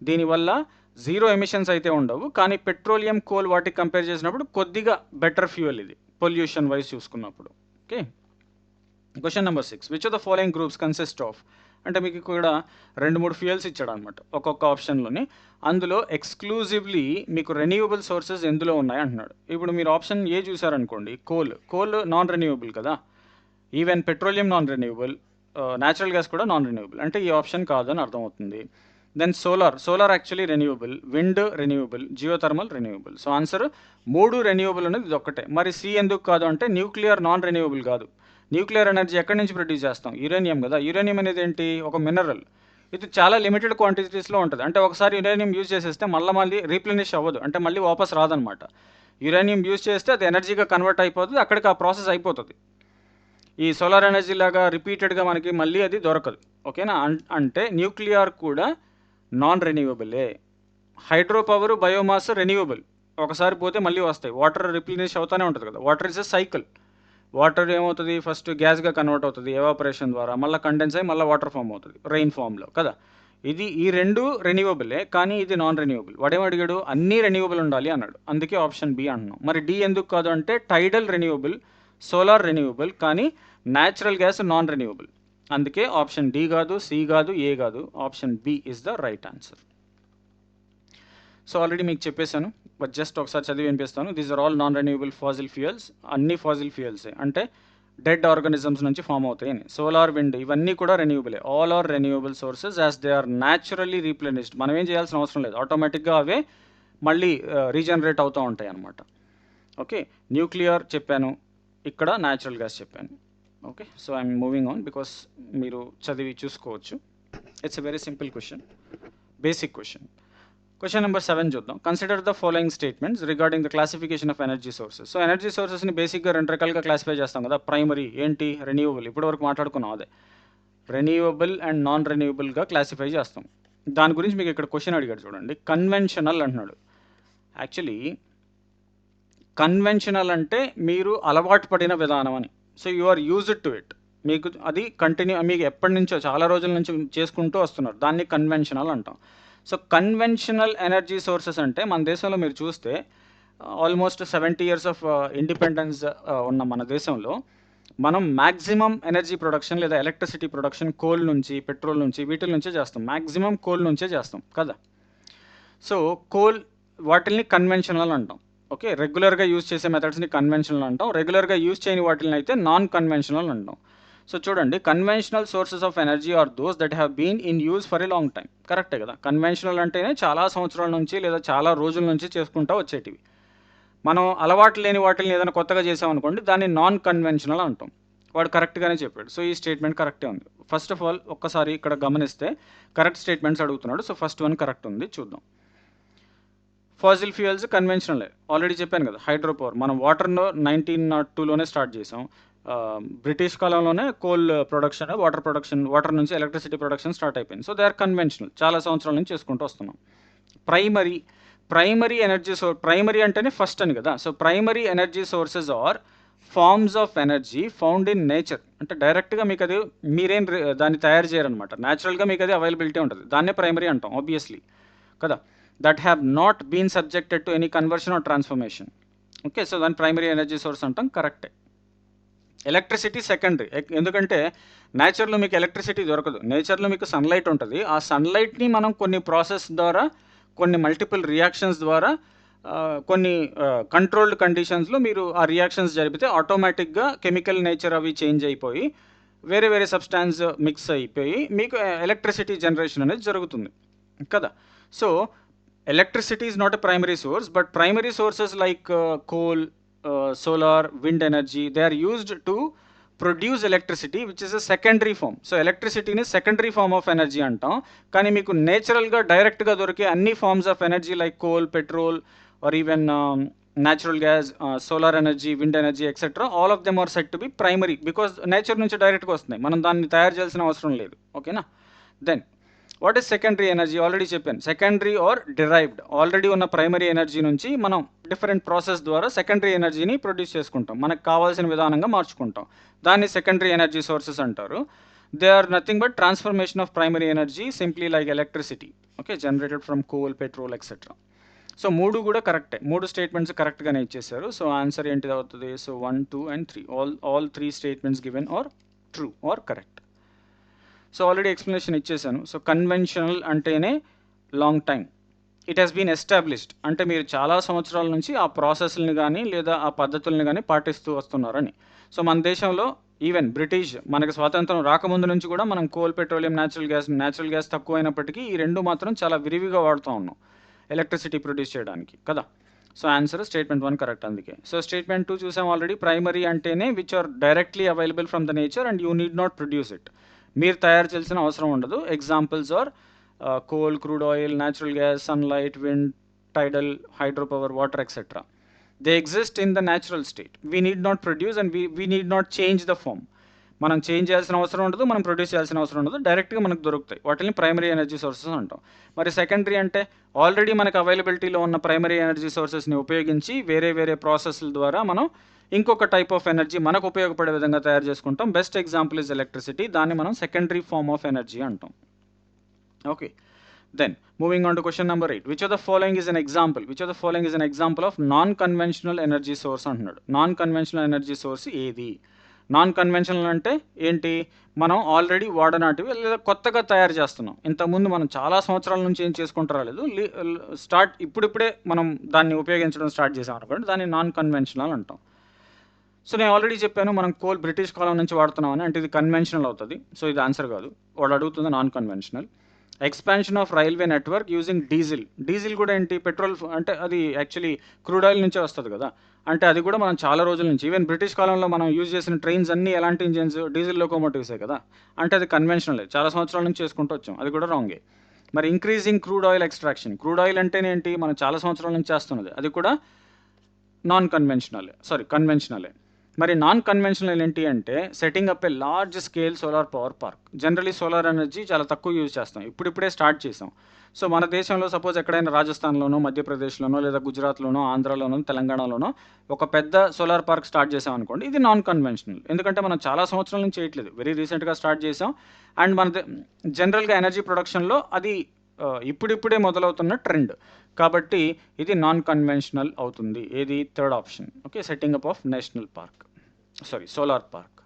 దీనివల్ల జీరో ఎమిషన్స్ అయితే ఉండవు, కానీ పెట్రోలియం కోల్ వాటికి కంపేర్ చేసినప్పుడు కొద్దిగా బెటర్ ఫ్యూయల్ ఇది పొల్యూషన్ వైజ్ చూసుకున్నప్పుడు. Okay, question number 6, which of the following groups consist of, అంటే మీకు ఇక్కడ 2-3 ఫ్యూయల్స్ ఇచ్చాడు అనమాట ఒక్కొక్క ఆప్షన్లోని. అందులో ఎక్స్క్లూజివ్లీ మీకు రెన్యూవబుల్ సోర్సెస్ ఎందులో ఉన్నాయి అంటున్నాడు. ఇప్పుడు మీరు ఆప్షన్ ఏ చూసారనుకోండి, కోల్ నాన్ రెన్యూవబుల్ కదా, even petroleum non renewable, natural gas కూడా నాన్ రెన్యూవబుల్, అంటే ఈ ఆప్షన్ కాదని అర్థమవుతుంది. Then solar actually renewable, wind renewable, geothermal renewable. So answer 3 renewable అనేది ఇది ఒక్కటే. మరి సి ఎందుకు కాదు అంటే న్యూక్లియర్ నాన్ రెన్యూవబుల్ కాదు. న్యూక్లియర్ ఎనర్జీ ఎక్కడి నుంచి ప్రొడ్యూస్ చేస్తాం? యురేనియం కదా. యురేనియం అనేది ఏంటి? ఒక మినరల్. ఇది చాలా లిమిటెడ్ క్వాంటిటీస్లో ఉంటుంది. అంటే ఒకసారి యురేనియం యూజ్ చేసేస్తే మళ్ళీ రీప్లెనిష్ అవ్వదు, అంటే మళ్ళీ వాపస్ రాదనమాట. యురేనియం యూజ్ చేస్తే అది ఎనర్జీగా కన్వర్ట్ అయిపోతుంది, అక్కడికి ఆ ప్రాసెస్ అయిపోతుంది. ఈ సోలార్ ఎనర్జీ లాగా రిపీటెడ్గా మనకి మళ్ళీ అది దొరకదు. ఓకేనా? అంటే న్యూక్లియర్ కూడా నాన్ రెన్యూవబులే. హైడ్రో పవర్, బయోమాస్ రెన్యూవబుల్, ఒకసారి పోతే మళ్ళీ వస్తాయి. వాటర్ రిప్లెనిష్ అవుతూనే ఉంటుంది కదా. Water is a cycle. Water ఏమవుతుంది? ఫస్ట్ గ్యాస్గా కన్వర్ట్ అవుతుంది ఎవాపరేషన్ ద్వారా, మళ్ళీ కండెన్స్ అయ్యి మళ్ళీ వాటర్ ఫామ్ అవుతుంది రెయిన్ ఫామ్లో కదా. ఈ 2 రెన్యూవబులే, కానీ ఇది నాన్ రెన్యూవబుల్. వాడేమో అడిగాడు, అన్నీ రెన్యూవబుల్ ఉండాలి అన్నాడు. అందుకే ఆప్షన్ బి అంటున్నాం. మరి డి ఎందుకు కాదు అంటే టైడల్ రెన్యూవబుల్, సోలార్ రెన్యూవబుల్, కానీ న్యాచురల్ గ్యాస్ నాన్ రెన్యూవబుల్. అందుకే ఆప్షన్ డి కాదు, సి కాదు, ఏ కాదు, option B is the right answer. So already మీకు చెప్పేశాను, బట్ జస్ట్ ఒకసారి చదివి వినిపిస్తాను. These are all non renewable fossil fuels. అన్ని ఫాజిల్ ఫ్యూయల్సే, అంటే డెడ్ ఆర్గానిజమ్స్ నుంచి ఫామ్ అవుతాయని. సోలార్, విండ్ ఇవన్నీ కూడా రెన్యూవబులే. All are renewable sources as they are naturally replenished. మనం ఏం చేయాల్సిన అవసరం లేదు, ఆటోమేటిక్గా అవే మళ్ళీ రీజనరేట్ అవుతూ ఉంటాయి అన్నమాట. ఓకే, న్యూక్లియర్ చెప్పాను, ఇక్కడ న్యాచురల్ గ్యాస్ చెప్పాను. Okay, so I'm moving on because మీరు చదివి చూసుకోవచ్చు. It's a very simple question, basic question. Question number 7 చూద్దాం. Consider the following statements regarding the classification of energy sources. So energy సోర్సెస్ని బేసిక్గా 2 రకాలుగా క్లాసిఫై చేస్తాం కదా. ప్రైమరీ ఏంటి? రెన్యూవబుల్, ఇప్పటివరకు మాట్లాడుకున్నాం అదే. రెన్యూవబుల్ అండ్ నాన్ రెన్యూవబుల్గా క్లాసిఫై చేస్తాం. దాని గురించి మీకు ఇక్కడ క్వశ్చన్ అడిగాడు చూడండి. కన్వెన్షనల్ అంటున్నాడు. యాక్చువల్లీ కన్వెన్షనల్ అంటే మీరు అలవాటు పడిన విధానం అని. So you are used to it, మీకు అది మీకు ఎప్పటి నుంచో చాలా రోజుల నుంచి చేసుకుంటూ వస్తున్నారు, దాన్ని కన్వెన్షనల్ అంటాం. సో కన్వెన్షనల్ ఎనర్జీ సోర్సెస్ అంటే మన దేశంలో మీరు చూస్తే ఆల్మోస్ట్ 70 years ఆఫ్ ఇండిపెండెన్స్ ఉన్న మన దేశంలో మనం మ్యాక్సిమం ఎనర్జీ ప్రొడక్షన్ లేదా ఎలక్ట్రిసిటీ ప్రొడక్షన్ కోల్ నుంచి, పెట్రోల్ నుంచి, వీటి నుంచే చేస్తాం. మ్యాక్సిమం కోల్ నుంచే చేస్తాం కదా. సో కోల్ వాటిల్ని కన్వెన్షనల్ అంటాం. ఓకే, రెగ్యులర్గా యూజ్ చేసే మెథడ్స్ని కన్వెన్షనల్ అంటాం. రెగ్యులర్గా యూజ్ చేయని వాటిని అయితే నాన్ కన్వెన్షనల్ అంటాం. సో చూడండి, conventional sources of energy are those that have been in use for a long time. కరెక్టే కదా. కన్వెన్షనల్ అంటేనే చాలా సంవత్సరాల నుంచి లేదా చాలా రోజుల నుంచి చేసుకుంటూ వచ్చేటివి. మనం అలవాటు లేని వాటిని ఏదైనా కొత్తగా చేసామనుకోండి, దాన్ని నాన్ కన్వెన్షనల్ అంటాం. వాడు కరెక్ట్గానే చెప్పాడు. సో ఈ స్టేట్మెంట్ కరెక్టే ఉంది. ఫస్ట్ ఆఫ్ ఆల్ ఒక్కసారి ఇక్కడ గమనిస్తే కరెక్ట్ స్టేట్మెంట్స్ అడుగుతున్నాడు. సో ఫస్ట్ వన్ కరెక్ట్ ఉంది, చూద్దాం. ఫాజిల్ ఫ్యూయల్స్ కన్వెన్షనలే, ఆల్రెడీ చెప్పాను కదా. హైడ్రో పవర్ మనం వాటర్లో 1902లోనే స్టార్ట్ చేసాం. బ్రిటిష్ కాలంలోనే కోల్ ప్రొడక్షన్, వాటర్ నుంచి ఎలక్ట్రిసిటీ ప్రొడక్షన్ స్టార్ట్ అయిపోయింది. సో దే ఆర్ కన్వెన్షనల్, చాలా సంవత్సరాల నుంచి చేసుకుంటూ వస్తున్నాం. ప్రైమరీ ఎనర్జీ ప్రైమరీ అంటేనే ఫస్ట్ అని కదా. So primary energy sources are forms of energy found in nature. అంటే డైరెక్ట్గా మీకు అది మీరేం దాన్ని తయారు చేయరనమాట, న్యాచురల్గా మీకు అది అవైలబిలిటీ ఉంటుంది. దాన్నే ప్రైమరీ అంటాం ఆబ్వియస్లీ కదా. That have not been subjected to any conversion or transformation. Okay, so దాని ప్రైమరీ ఎనర్జీ సోర్స్ అంటాం, కరెక్టే. ఎలక్ట్రిసిటీ సెకండరీ, ఎందుకంటే నేచర్లో మీకు ఎలక్ట్రిసిటీ దొరకదు. నేచర్లో మీకు సన్లైట్ ఉంటుంది. ఆ సన్లైట్ని మనం కొన్ని ప్రాసెస్ ద్వారా, కొన్ని మల్టిపుల్ రియాక్షన్స్ ద్వారా, కొన్ని కంట్రోల్డ్ కండిషన్స్లో మీరు ఆ రియాక్షన్స్ జరిపితే ఆటోమేటిక్గా కెమికల్ నేచర్ అవి చేంజ్ అయిపోయి వేరే వేరే సబ్స్టాన్స్ మిక్స్ అయిపోయి మీకు ఎలక్ట్రిసిటీ జనరేషన్ అనేది జరుగుతుంది కదా. So electricity is not a primary source, but primary sources like coal, solar, wind energy, they are used to produce electricity, which is a secondary form. So electricity is secondary form of energy antam. Kani meeku natural ga direct ga dorike anni forms of energy like coal, petrol, or even natural gas, solar energy, wind energy, etc., all of them are said to be primary because nature nunchi direct ga vastunayi, manam danni tayaru cheyalsina avasaram ledhu. Okay na. Then what is secondary energy? Already చెప్పాను, secondary or derived. ఆల్రెడీ ఉన్న primary energy నుంచి మనం different process ద్వారా secondary ఎనర్జీని produce చేసుకుంటాం, మనకు కావాల్సిన విధానంగా మార్చుకుంటాం. దాన్ని సెకండరీ ఎనర్జీ సోర్సెస్ అంటారు. They are nothing but transformation of primary energy simply like electricity, okay, generated from coal, petrol etcetera. So 3 కూడా కరెక్టే, 3 స్టేట్మెంట్స్ కరెక్ట్గానే ఇచ్చేసారు. సో ఆన్సర్ ఏంటిది అవుతుంది? So 1, 2 and 3, all 3 statements given are true or correct. So already explanation ఇచ్చేసాను. So conventional అంటేనే long time, it has been established, అంటే మీరు చాలా సంవత్సరాల నుంచి ఆ ప్రాసెస్ని కానీ లేదా ఆ పద్ధతుల్ని కానీ పాటిస్తూ వస్తున్నారని. సో మన దేశంలో ఈవెన్ బ్రిటిష్ మనకి స్వాతంత్రం రాకముందు నుంచి కూడా మనం కోల్, పెట్రోలియం, న్యాచురల్ గ్యాస్ తక్కువైనప్పటికీ ఈ రెండు మాత్రం చాలా విరివిగా వాడుతూ ఉన్నాం ఎలక్ట్రిసిటీ ప్రొడ్యూస్ చేయడానికి కదా. సో ఆన్సర్ స్టేట్మెంట్ 1 కరెక్ట్ అందుకే. సో స్టేట్మెంట్ 2 చూసాం ఆల్రెడీ, ప్రైమరీ అంటేనే which are directly available from the nature and you need not produce it, మీరు తయారు చేయాల్సిన అవసరం ఉండదు. Examples are coal, crude oil, natural gas, sunlight, wind, tidal, hydro power, water etcetera. They exist in the natural state, we need not produce and we need not change the form. మనం change చేయాల్సిన అవసరం ఉండదు, మనం produce చేయాల్సిన అవసరం ఉండదు, డైరెక్ట్గా మనకు దొరుకుతాయి. వాటిని ప్రైమరీ ఎనర్జీ సోర్సెస్ అంటాం. మరి సెకండరీ అంటే ఆల్రెడీ మనకు అవైలబిలిటీలో ఉన్న ప్రైమరీ ఎనర్జీ సోర్సెస్ని ఉపయోగించి వేరే వేరే ప్రాసెస్ల ద్వారా మనం ఇంకొక టైప్ ఆఫ్ ఎనర్జీ మనకు ఉపయోగపడే విధంగా తయారు చేసుకుంటాం. బెస్ట్ ఎగ్జాంపుల్ ఇస్ ఎలక్ట్రిసిటీ, దాన్ని మనం సెకండరీ ఫార్మ్ ఆఫ్ ఎనర్జీ అంటాం. Okay, then moving on to question number 8. Which of the following is an example of non conventional energy source అంటున్నాడు. నాన్ కన్వెన్షనల్ ఎనర్జీ సోర్స్ ఏది? Non conventional అంటే ఏంటి? మనం already వాడనాటివి లేదా కొత్తగా తయారు చేస్తున్నాం. ఇంతకుముందు మనం చాలా సంవత్సరాల నుంచి ఏం చేసుకుంటూ రాలేదు, ఇప్పుడిప్పుడే మనం దాన్ని ఉపయోగించడం స్టార్ట్ చేసాం అనుకోండి, దాన్ని నాన్ కన్వెన్షనల్ అంటాం. సో నేను ఆల్రెడీ చెప్పాను, మనం కోల్ బ్రిటిష్ కాలం నుంచి వాడుతున్నామని, అంటే ఇది కన్వెన్షనల్ అవుతుంది. సో ఇది ఆన్సర్ కాదు, వాడు అడుగుతుంది non conventional. Expansion of railway network using diesel కూడా ఏంటి? పెట్రోల్, అంటే అది యాక్చువల్లీ క్రూడ్ ఆయిల్ నుంచే వస్తుంది కదా. అంటే అది కూడా మనం చాలా రోజుల నుంచి, ఈవెన్ బ్రిటిష్ కాలంలో మనం యూజ్ చేసిన ట్రైన్స్ అన్నీ ఎలాంటి ఇంజిన్స్? డీజిల్ లోకోమోటివ్సే కదా. అంటే అది కన్వెన్షనల్, చాలా సంవత్సరాల నుంచి చేసుకుంటూ వచ్చాం, అది కూడా రాంగే. మరి increasing crude oil extraction, crude oil అంటేనేంటి? మనం చాలా సంవత్సరాల నుంచి చేస్తున్నది, అది కూడా కన్వెన్షనలే. మరి నాన్ కన్వెన్షనల్ ఏంటి అంటే setting up a large scale solar power park. Generally solar energy చాలా తక్కువ యూజ్ చేస్తాం, ఇప్పుడిప్పుడే స్టార్ట్ చేసాం. సో మన దేశంలో సపోజ్ ఎక్కడైనా రాజస్థాన్లోనో, మధ్యప్రదేశ్లోనో, లేదా గుజరాత్లోనో, ఆంధ్రాలోనో, తెలంగాణలోనో ఒక పెద్ద సోలార్ పార్క్ స్టార్ట్ చేసాం అనుకోండి, ఇది నాన్ కన్వెన్షనల్. ఎందుకంటే మనం చాలా సంవత్సరాల నుంచి చేయట్లేదు, వెరీ రీసెంట్గా స్టార్ట్ చేసాం. అండ్ మన జనరల్గా ఎనర్జీ ప్రొడక్షన్లో అది ఇప్పుడిప్పుడే మొదలవుతున్న ట్రెండ్, కాబట్టి ఇది నాన్ కన్వెన్షనల్ అవుతుంది. ఏది? Third option. Okay, setting up of solar park.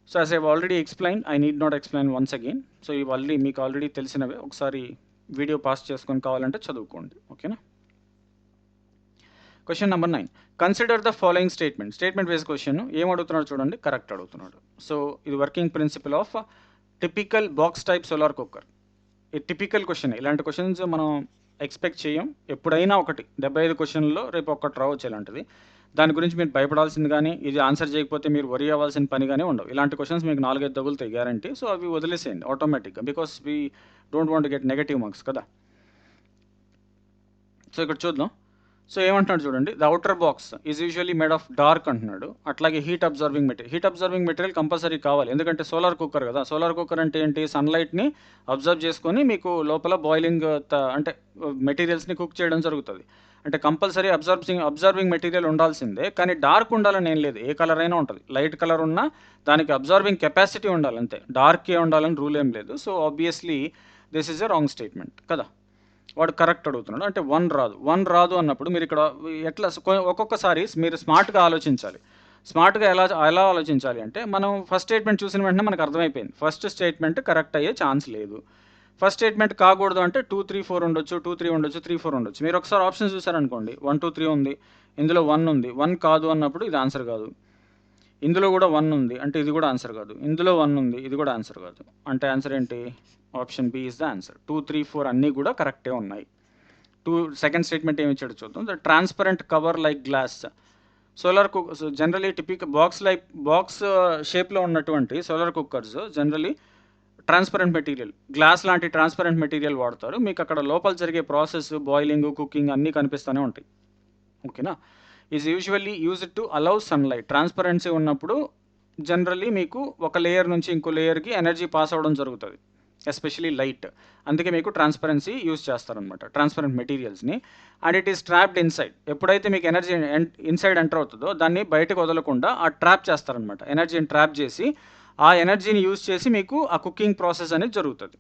So as I already explain, I need not explain once again. So ఇవి మీకు ఆల్రెడీ తెలిసినవే, ఒకసారి వీడియో పాస్ చేసుకొని కావాలంటే చదువుకోండి, ఓకేనా. Question number 9. Consider the following statement base question. ఏం అడుగుతున్నాడు చూడండి, కరెక్ట్ అడుగుతున్నాడు. సో ఇది working principle of typical box type solar cooker. ఈ టిపికల్ క్వశ్చన్, ఇలాంటి క్వశ్చన్స్ మనం ఎక్స్పెక్ట్ చేయం. ఎప్పుడైనా 75 క్వశ్చన్లో రేపు ఒక్కటి రావచ్చు ఇలాంటిది. దాని గురించి మీరు భయపడాల్సింది కానీ, ఇది ఆన్సర్ చేయకపోతే మీరు వరీ అవ్వాల్సిన పని కానీ ఉండవు. ఇలాంటి క్వశ్చన్స్ మీకు 4-5 తగులుతాయి గ్యారంటీ. సో అవి వదిలేసేయండి ఆటోమేటిక్గా, because we don't want get negative marks కదా. సో ఇక్కడ చూద్దాం. సో ఏమంటున్నాడు చూడండి, the outer box is usually made of dark అంటున్నాడు. అట్లాగే హీట్ అబ్జర్వింగ్ మెటీరియల్ కంపల్సరీ కావాలి, ఎందుకంటే సోలార్ కుక్కర్ కదా. సోలార్ కుక్కర్ అంటే ఏంటి? సన్లైట్ని అబ్జర్వ్ చేసుకొని మీకు లోపల బాయిలింగ్ అంటే మెటీరియల్స్ని కుక్ చేయడం జరుగుతుంది. అంటే కంపల్సరీ అబ్జర్వింగ్ మెటీరియల్ ఉండాల్సిందే, కానీ డార్క్ ఉండాలని ఏం లేదు, ఏ కలర్ అయినా ఉంటుంది. లైట్ కలర్ ఉన్నా దానికి అబ్జర్వింగ్ కెపాసిటీ ఉండాలి అంతే, డార్కే ఉండాలని రూల్ ఏం లేదు. So obviously this is a wrong statement కదా. వాడు కరెక్ట్ అడుగుతున్నాడు, అంటే 1 రాదు అన్నప్పుడు మీరు ఇక్కడ ఎట్లా ఒక్కొక్కసారి మీరు స్మార్ట్గా ఆలోచించాలి. స్మార్ట్గా ఎలా ఆలోచించాలి అంటే, మనం ఫస్ట్ స్టేట్మెంట్ చూసిన వెంటనే మనకు అర్థమైపోయింది, ఫస్ట్ స్టేట్మెంట్ కరెక్ట్ అయ్యే ఛాన్స్ లేదు. ఫస్ట్ స్టేట్మెంట్ కాకూడదు అంటే 2, 3, 4 ఉండొచ్చు, 2, 3 ఉండొచ్చు, 3, 4 ఉండొచ్చు. మీరు ఒకసారి ఆప్షన్స్ చూసారనుకోండి, 1, 2, 3 ఉంది, ఇందులో 1 ఉంది. 1 కాదు అన్నప్పుడు ఇది ఆన్సర్ కాదు. ఇందులో కూడా 1 ఉంది, అంటే ఇది కూడా ఆన్సర్ కాదు. ఇందులో 1 ఉంది, ఇది కూడా ఆన్సర్ కాదు. అంటే ఆన్సర్ ఏంటి? Option B is the answer. 2, 3, 4 అన్నీ కూడా కరెక్టే ఉన్నాయి. సెకండ్ స్టేట్మెంట్ ఏమి ఇచ్చాడు చూద్దాం. The transparent cover like glass solar cookers generally typical box షేప్లో ఉన్నటువంటి solar cookers generally transparent material, glass లాంటి ట్రాన్స్పరెంట్ మెటీరియల్ వాడతారు. మీకు అక్కడ లోపల జరిగే ప్రాసెస్, బాయిలింగ్, కుకింగ్ అన్నీ కనిపిస్తూనే ఉంటాయి, ఓకేనా. Is usually used to allow sunlight. Transparency ఉన్నప్పుడు జనరల్లీ మీకు ఒక లేయర్ నుంచి ఇంకో లేయర్కి ఎనర్జీ పాస్ అవ్వడం జరుగుతుంది, ఎస్పెషలీ లైట్. అందుకే మీకు ట్రాన్స్పరెన్సీ యూజ్ చేస్తారనమాట, ట్రాన్స్పరెంట్ మెటీరియల్స్ని. And it is trapped inside. ఎప్పుడైతే మీకు ఎనర్జీ ఇన్సైడ్ ఎంటర్ అవుతుందో దాన్ని బయటకు వదలకుండా ఆ ట్రాప్ చేస్తారనమాట. ఎనర్జీని ట్రాప్ చేసి ఆ ఎనర్జీని యూజ్ చేసి మీకు ఆ కుకింగ్ ప్రాసెస్ అనేది జరుగుతుంది.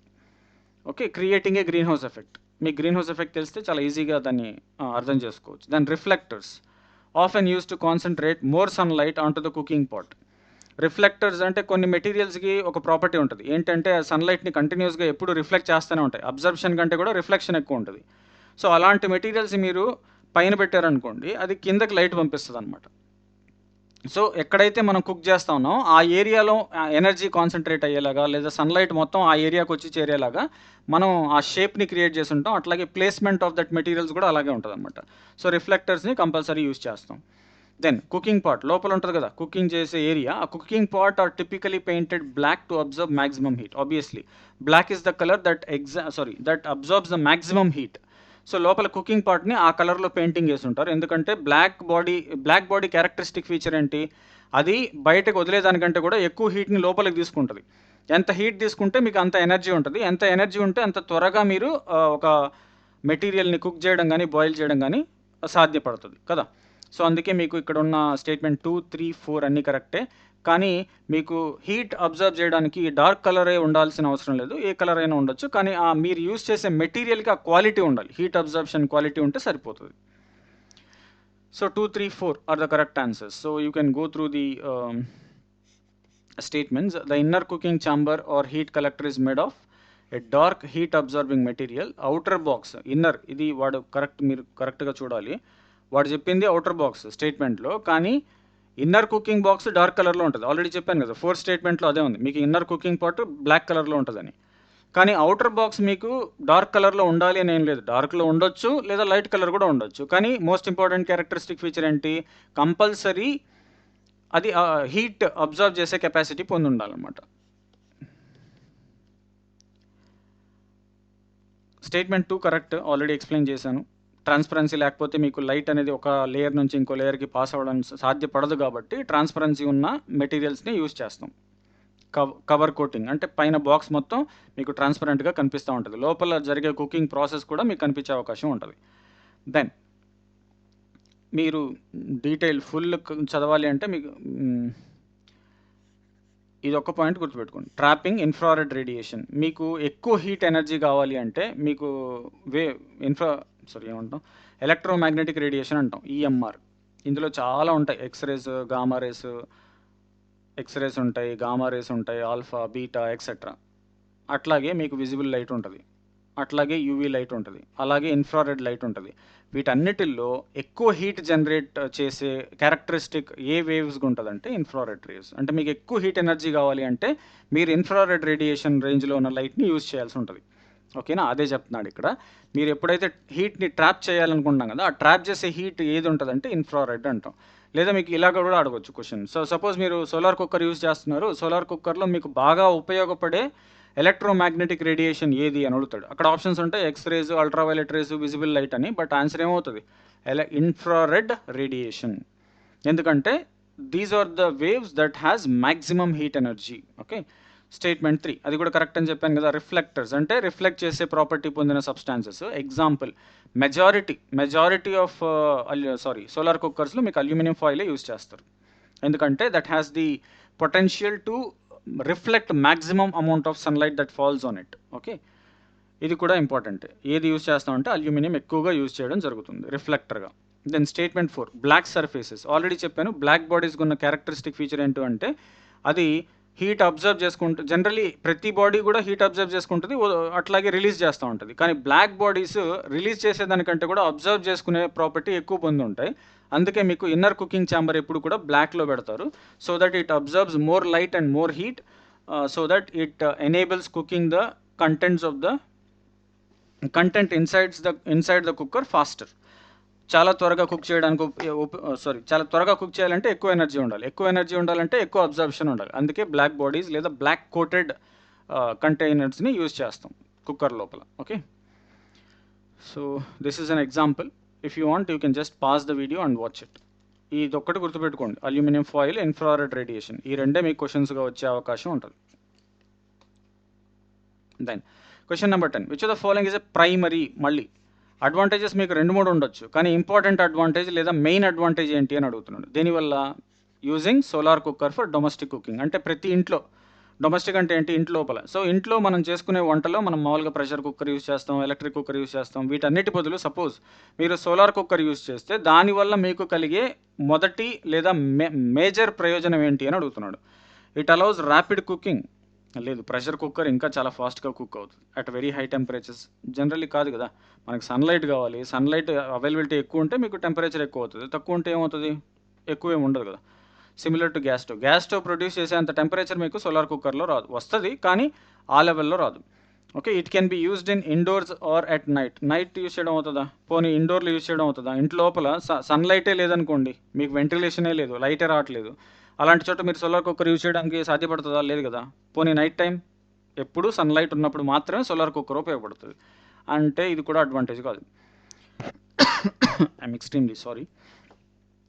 Okay, creating a green house effect. మీకు గ్రీన్ హౌస్ ఎఫెక్ట్ తెలిస్తే చాలా ఈజీగా దాన్ని అర్థం చేసుకోవచ్చు. Then reflectors often use to concentrate more sunlight on to the cooking pot. Reflectors అంటే కొన్ని మెటీరియల్స్కి ఒక ప్రాపర్టీ ఉంటుంది ఏంటంటే ఆ సన్లైట్ని కంటిన్యూస్గా ఎప్పుడు రిఫ్లెక్ట్ చేస్తూనే ఉంటాయి. అబ్జర్ప్షన్ కంటే కూడా రిఫ్లెక్షన్ ఎక్కువ ఉంటుంది. సో అలాంటి మెటీరియల్స్ మీరు పైన పెట్టారనుకోండి, అది కిందకి లైట్ పంపిస్తుంది అనమాట. సో ఎక్కడైతే మనం కుక్ చేస్తా ఉన్నాం ఆ ఏరియాలో ఎనర్జీ కాన్సన్ట్రేట్ అయ్యేలాగా, లేదా సన్లైట్ మొత్తం ఆ ఏరియాకి వచ్చి చేరేలాగా మనం ఆ షేప్ని క్రియేట్ చేసి ఉంటాం. అట్లాగే ప్లేస్మెంట్ ఆఫ్ దట్ మెటీరియల్స్ కూడా అలాగే ఉంటుంది అనమాట. సో రిఫ్లెక్టర్స్ని కంపల్సరీ యూజ్ చేస్తాం. దెన్ కుకింగ్ పాట్ లోపల ఉంటుంది కదా కుకింగ్ చేసే ఏరియా. ఆ cooking pot are typically painted black to observe maximum heat. Obviously black is the colour that absorbs the maximum heat. So లోపల కుకింగ్ పాట్ని ఆ కలర్లో పెయింటింగ్ చేసి ఉంటారు. ఎందుకంటే బ్లాక్ బాడీ క్యారెక్టరిస్టిక్ ఫీచర్ ఏంటి, అది బయటకు వదిలేదానికంటే కూడా ఎక్కువ హీట్ని లోపలికి తీసుకుంటుంది. ఎంత హీట్ తీసుకుంటే మీకు అంత ఎనర్జీ ఉంటుంది. ఎంత ఎనర్జీ ఉంటే అంత త్వరగా మీరు ఒక మెటీరియల్ని కుక్ చేయడం కానీ బాయిల్ చేయడం కానీ సాధ్యపడుతుంది కదా. సో అందుకే మీకు ఇక్కడ ఉన్న స్టేట్మెంట్ 2, 3, 4 అన్నీ కరెక్టే. కానీ మీకు హీట్ అబ్జర్వ్ చేయడానికి డార్క్ కలరే ఉండాల్సిన అవసరం లేదు, ఏ కలర్ అయినా ఉండొచ్చు. కానీ మీరు యూజ్ చేసే మెటీరియల్కి ఆ క్వాలిటీ ఉండాలి, హీట్ అబ్జర్ప్షన్ క్వాలిటీ ఉంటే సరిపోతుంది. So 2, 3, 4 are the correct answers. So you can go through the statements. The inner cooking chamber or heat collector is made of a dark heat absorbing material. Outer box, inner, ఇది వాడు correct, మీరు కరెక్ట్గా చూడాలి. వాడు చెప్పింది outer box స్టేట్మెంట్లో, కానీ inner cooking box dark కలర్లో ఉంటుంది. ఆల్రెడీ చెప్పాను కదా 4th స్టేట్మెంట్లో అదే ఉంది, మీకు ఇన్నర్ కుకింగ్ పాట్ బ్లాక్ కలర్లో ఉంటుందని. కానీ అవుటర్ బాక్స్ మీకు డార్క్ కలర్లో ఉండాలి అని ఏం లేదు, డార్క్లో ఉండొచ్చు లేదా లైట్ కలర్ కూడా ఉండొచ్చు. కానీ మోస్ట్ ఇంపార్టెంట్ క్యారెక్టరిస్టిక్ ఫీచర్ ఏంటి, కంపల్సరీ అది హీట్ అబ్జర్వ్ చేసే కెపాసిటీ పొంది ఉండాలన్నమాట. స్టేట్మెంట్ 2 కరెక్ట్, ఆల్రెడీ ఎక్స్ప్లెయిన్ చేశాను. ట్రాన్స్పరెన్సీ లేకపోతే మీకు లైట్ అనేది ఒక లేయర్ నుంచి ఇంకో లేయర్కి పాస్ అవ్వడం సాధ్యపడదు, కాబట్టి ట్రాన్స్పరెన్సీ ఉన్న మెటీరియల్స్ని యూజ్ చేస్తాం. కవర్ కోటింగ్ అంటే పైన బాక్స్ మొత్తం మీకు ట్రాన్స్పరెంట్గా కనిపిస్తూ ఉంటుంది, లోపల జరిగే కుకింగ్ ప్రాసెస్ కూడా మీకు కనిపించే అవకాశం ఉంటుంది. దెన్ మీరు డీటెయిల్ ఫుల్ చదవాలి అంటే మీకు ఇది ఒక్క పాయింట్ గుర్తుపెట్టుకోండి, ట్రాపింగ్ ఇన్ఫ్రారెడ్ రేడియేషన్. మీకు ఎక్కువ హీట్ ఎనర్జీ కావాలి అంటే మీకు ఏమంటాం, ఎలక్ట్రోమాగ్నెటిక్ రేడియేషన్ అంటాం, ఈఎంఆర్. ఇందులో చాలా ఉంటాయి, ఎక్స్రేస్ ఉంటాయి, గామా రేస్ ఉంటాయి, ఆల్ఫా, బీటా, ఎక్సెట్రా. అట్లాగే మీకు విజిబుల్ లైట్ ఉంటుంది, అట్లాగే యూవీ లైట్ ఉంటుంది, అలాగే ఇన్ఫ్రారెడ్ లైట్ ఉంటుంది. వీటన్నిటిల్లో ఎక్కువ హీట్ జనరేట్ చేసే క్యారెక్టరిస్టిక్ ఏ వేవ్స్గా ఉంటుందంటే ఇన్ఫ్రారెడ్ రేవ్స్. అంటే మీకు ఎక్కువ హీట్ ఎనర్జీ కావాలి అంటే మీరు ఇన్ఫ్రారెడ్ రేడియేషన్ రేంజ్లో ఉన్న లైట్ని యూజ్ చేయాల్సి ఉంటుంది. ఓకేనా, అదే చెప్తున్నాడు ఇక్కడ. మీరు ఎప్పుడైతే హీట్ని ట్రాప్ చేయాలనుకుంటాం కదా, ఆ ట్రాప్ చేసే హీట్ ఏది ఉంటుందంటే ఇన్ఫ్రారెడ్ అంటాం. లేదా మీకు ఇలాగ కూడా అడగవచ్చు క్వశ్చన్. సో సపోజ్ మీరు సోలార్ కుక్కర్ యూజ్ చేస్తున్నారు, సోలార్ కుక్కర్లో మీకు బాగా ఉపయోగపడే ఎలక్ట్రోమాగ్నెటిక్ రేడియేషన్ ఏది అని అడుగుతాడు. అక్కడ ఆప్షన్స్ ఉంటాయి, X rays, ultraviolet rays, visible light అని. బట్ ఆన్సర్ ఏమవుతుంది, ఇన్ఫ్రారెడ్ రేడియేషన్. ఎందుకంటే these are the waves that has maximum heat energy. Okay, statement 3 అది కూడా కరెక్ట్ అని చెప్పాను కదా. రిఫ్లెక్టర్స్ అంటే రిఫ్లెక్ట్ చేసే ప్రాపర్టీ పొందిన substances. Example, majority of solar కుక్కర్స్లో మీకు అల్యూమినియం ఫాయిలే యూజ్ చేస్తారు. ఎందుకంటే that has the potential to reflect maximum amount of sunlight that falls on it. Okay, ఇది కూడా ఇంపార్టెంట్. ఏది యూజ్ చేస్తామంటే అల్యూమినియం ఎక్కువగా యూజ్ చేయడం జరుగుతుంది రిఫ్లెక్టర్గా. Then statement 4 black surfaces. Already చెప్పాను, బ్లాక్ బాడీస్కి ఉన్న క్యారెక్టరిస్టిక్ ఫీచర్ ఏంటి అంటే అది హీట్ అబ్జర్వ్ చేసుకుంటూ, జనరలీ ప్రతి బాడీ కూడా హీట్ అబ్జర్వ్ చేసుకుంటుంది, అట్లాగే రిలీజ్ చేస్తూ ఉంటుంది. కానీ బ్లాక్ బాడీస్ రిలీజ్ చేసేదానికంటే కూడా అబ్జర్వ్ చేసుకునే ప్రాపర్టీ ఎక్కువ పొంది ఉంటాయి. అందుకే మీకు ఇన్నర్ కుకింగ్ ఛాంబర్ ఎప్పుడు కూడా బ్లాక్లో పెడతారు, so that it observes more light and more heat, so that it enables cooking the content inside the cooker faster. చాలా త్వరగా కుక్ చేయడానికి చాలా త్వరగా కుక్ చేయాలంటే ఎక్కువ ఎనర్జీ ఉండాలంటే ఎక్కువ అబ్జర్ప్షన్ ఉండాలి. అందుకే బ్లాక్ బాడీస్ లేదా బ్లాక్ కోటెడ్ కంటైనర్స్ని యూజ్ చేస్తాం కుక్కర్ లోపల. Okay, so this is an example. If you want you can just pass the video and watch it. ఇది ఒక్కటి గుర్తుపెట్టుకోండి, అల్యూమినియం ఫాయిల్, ఇన్ఫ్రారెడ్ రేడియేషన్, ఈ రెండే మీకు క్వశ్చన్స్గా వచ్చే అవకాశం ఉంటుంది. Then question number 10, which of the following is a primary. మళ్ళీ అడ్వాంటేజెస్ మీకు 2-3 ఉండొచ్చు, కానీ ఇంపార్టెంట్ అడ్వాంటేజ్ లేదా మెయిన్ అడ్వాంటేజ్ ఏంటి అని అడుగుతున్నాడు. దీనివల్ల using solar cooker for domestic cooking, అంటే ప్రతి ఇంట్లో డొమెస్టిక్ అంటే ఏంటి? ఇంటి లోపల. సో, ఇంట్లో మనం చేసుకునే వంటలో మనం మామూలుగా ప్రెషర్ కుక్కర్ యూజ్ చేస్తాం, ఎలక్ట్రిక్ కుక్కర్ యూజ్ చేస్తాం. వీటన్నిటి బదులు సపోజ్ మీరు సోలార్ కుక్కర్ యూజ్ చేస్తే దానివల్ల మీకు కలిగే మొదటి లేదా మేజర్ ప్రయోజనం ఏంటి అని అడుగుతున్నాడు. It allows rapid cooking. లేదు, ప్రెషర్ కుక్కర్ ఇంకా చాలా ఫాస్ట్‌గా కుక్ అవుతది. At very high temperatures. Generally కాదు గదా! మనకి సన్‌లైట్ గావాలి. సన్‌లైట్ అవైలబిలిటీ ఎక్కువుంటే మీకు టెంపరేచర్ ఎక్కువవుతది. తక్కువుంటే ఏమవుతది? ఎక్కువేమి ఉండదు గదా! Similar to gas stove. Gas stove produce చేసేంత టెంపరేచర్ మీకు సోలార్ కుక్కర్‌లో రాదు. వస్తది కానీ ఆ లెవెల్‌లో రాదు. Okay. It can be used in indoors or at night. Night use చేయడం అవుతదా? పోనీ ఇండోర్‌లో యూజ్ చేయడం అవుతదా? ఇంటి లోపల సన్‌లైటే లేదనుకోండి. మీకు వెంటిలేషనే లేదు. లైటే రావట్లేదు. అలాంటి చోట మీరు సోలార్ కుక్కర్ యూజ్ చేయడానికి సాధ్యపడుతదా? లేదు గదా! పోనీ నైట్ టైమ్ ఎప్పుడు సన్‌లైట్ ఉన్నప్పుడు మాత్రమే సోలార్ కుక్కర్ ఉపయోగపడుతది. అంటే ఇది కూడా అడ్వాంటేజ్ కాదు. I'm extremely sorry.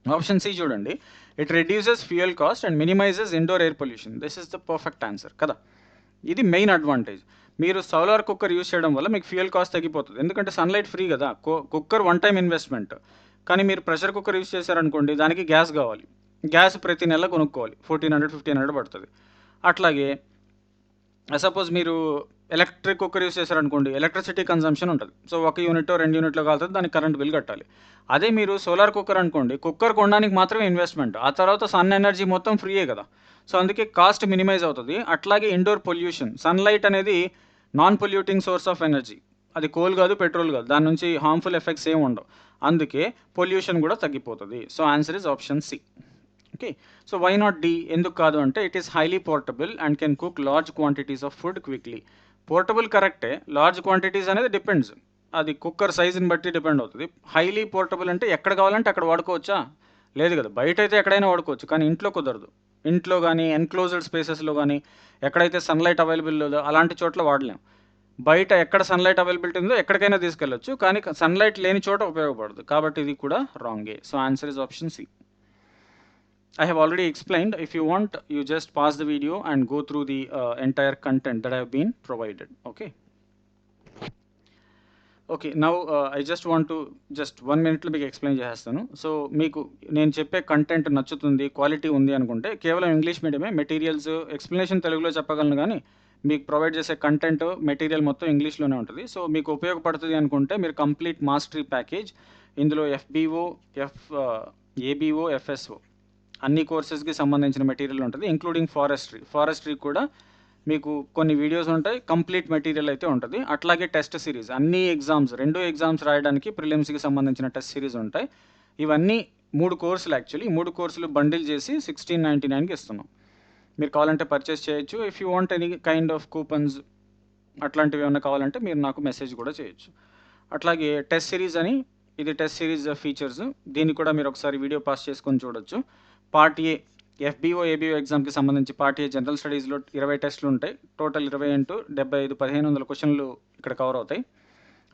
Option C చూడండి. It reduces fuel cost and minimises indoor air pollution. This is the perfect answer కదా! ఇది మెయిన్ అడ్వాంటేజ్. మీరు సోలార్ కుక్కర్ యూజ్ చేయడం వల్ల మీకు ఫ్యూయల్ కాస్ట్ తగ్గిపోతది. ఎందుకంటే సన్‌లైట్ ఫ్రీ గదా! Cooker one time investment. కానీ మీరు ప్రెషర్ కుక్కర్ యూజ్ చేశారనుకోండి దానికి గ్యాస్ గావాలి. గ్యాస్ ప్రతి నెల కొనుక్కోవాలి. 1400, 1500 పడతది. అట్లాగే సపోజ్ మీరు ఎలక్ట్రిక్ కుక్కర్ యూజ్ చేశారనుకోండి, ఎలక్ట్రిసిటీ కన్జంప్షన్ ఉంటది. సో, 1 యూనిటో, 2 యూనిట్లో కాలుతది. దానికి కరెంట్ బిల్ కట్టాలి. అదే మీరు సోలార్ కుక్కర్ అనుకోండి, కుక్కర్ కొనడానికి మాత్రమే ఇన్వెస్ట్‌మెంట్. ఆ తర్వాత సన్ ఎనర్జీ మొత్తం ఫ్రీయే గదా! సో, అందుకే కాస్ట్ మినిమైజ్ అవుతది. అట్లాగే ఇండోర్ పొల్యూషన్. సన్‌లైట్ అనేది non polluting source of energy. అది కోల్ గాదు, పెట్రోల్ గాదు. దాని నుంచి హార్మ్‌ఫుల్ ఎఫెక్ట్స్ ఏమి ఉండవు. అందుకే పొల్యూషన్ గూడా తగ్గిపోతది. So, answer is option C. Okay. So, why not D? ఎందుకు కాదు అంటే it is highly portable and can cook large quantities of food quickly. Portable కరెక్టే. లార్జ్ క్వాంటిటీస్ అనేది డిపెండ్స్. అది కుక్కర్ సైజ్‌ని బట్టి డిపెండ్ అవుతది. హైలీ పోర్టబుల్ అంటే ఎక్కడ కావాలంటే అక్కడ వాడుకోవచ్చా? లేదు గదా! బయటైతే ఎక్కడైనా వాడుకోవచ్చు. కానీ ఇంట్లో కుదరదు. ఇంట్లో గానీ, ఎన్‌క్లోజ్డ్ స్పేసెస్‌లో గానీ, ఎక్కడైతే సన్‌లైట్ అవైలబుల్ లేదో అలాంటి చోట్ల వాడలేం. బయట ఎక్కడ సన్‌లైట్ అవైలబిలిటీ ఉందో ఎక్కడికైనా తీసుకెళ్లొచ్చు. కానీ సన్‌లైట్ లేని చోట ఉపయోగపడదు. కాబట్టి ఇది కూడా రాంగే. So, answer is option C. I have already explained. If you want, you just pause the video and go through the entire content that I have been provided. Okay. Okay. Now I just want to just 1 మినిట్‌లో మీకు explain చేసేస్తాను. So, మీకు నేను చెప్పే content నచ్చుతుంది, quality ఉంది అనుకుంటే కేవలం ఇంగ్లీష్ మీడియమే. మెటీరియల్స్ ఎక్స్‌ప్లనేషన్ తెలుగులో చెప్పగలను గానీ, మీకు ప్రొవైడ్ చేసే కంటెంట్, మెటీరియల్ మొత్తం ఇంగ్లీష్‌లోనే ఉంటది. సో, మీకు ఉపయోగపడుతది అనుకుంటే మీరు కంప్లీట్ మాస్టరీ ప్యాకేజ్ ఇందులో ఎఫ్‌బీఓ, ఏబీఓ, ఎఫ్ఎస్ఓ అన్ని కోర్సెస్‌కి సంబంధించిన మెటీరియల్ ఉంటది. Including forestry. ఫారెస్ట్రీ కూడా మీకు కొన్ని వీడియోస్ ఉంటాయి. కంప్లీట్ మెటీరియల్ అయితే ఉంటది. అట్లాగే టెస్ట్ సిరీస్. అన్ని ఎగ్జామ్స్ 2 ఎగ్జామ్స్ రాయడానికి ప్రిలిమ్స్‌కి సంబంధించిన టెస్ట్ సిరీస్ ఉంటాయి. ఇవన్నీ 3 కోర్సులు యాక్చువల్లీ. ఈ 3 కోర్సులు బండిల్ చేసి 1699కి ఇస్తున్నాం. మీరు కావాలంటే పర్చేస్ చేయొచ్చు. If you want any kind of coupons అట్లాంటివి ఏమన్నా కావాలంటే మీరు నాకు మెసేజ్ కూడా చేయొచ్చు. అట్లాగే టెస్ట్ సిరీస్ అని ఇది టెస్ట్ సిరీస్ ఫీచర్స్. దీన్ని కూడా మీరు ఒకసారి వీడియో పాస్ చేసుకొని చూడొచ్చు. పార్ట్ ఏ ఎఫ్‌బీఓ, ఏబీఓ ఎగ్జామ్‌కి సంబంధించి పార్ట్ ఏ జనరల్ స్టడీస్‌లో 20 టెస్టులు ఉంటాయి. టోటల్ 20 ఇంటూ 75 1500 క్వెషన్‌లు ఇక్కడ కవర్ అవుతాయి.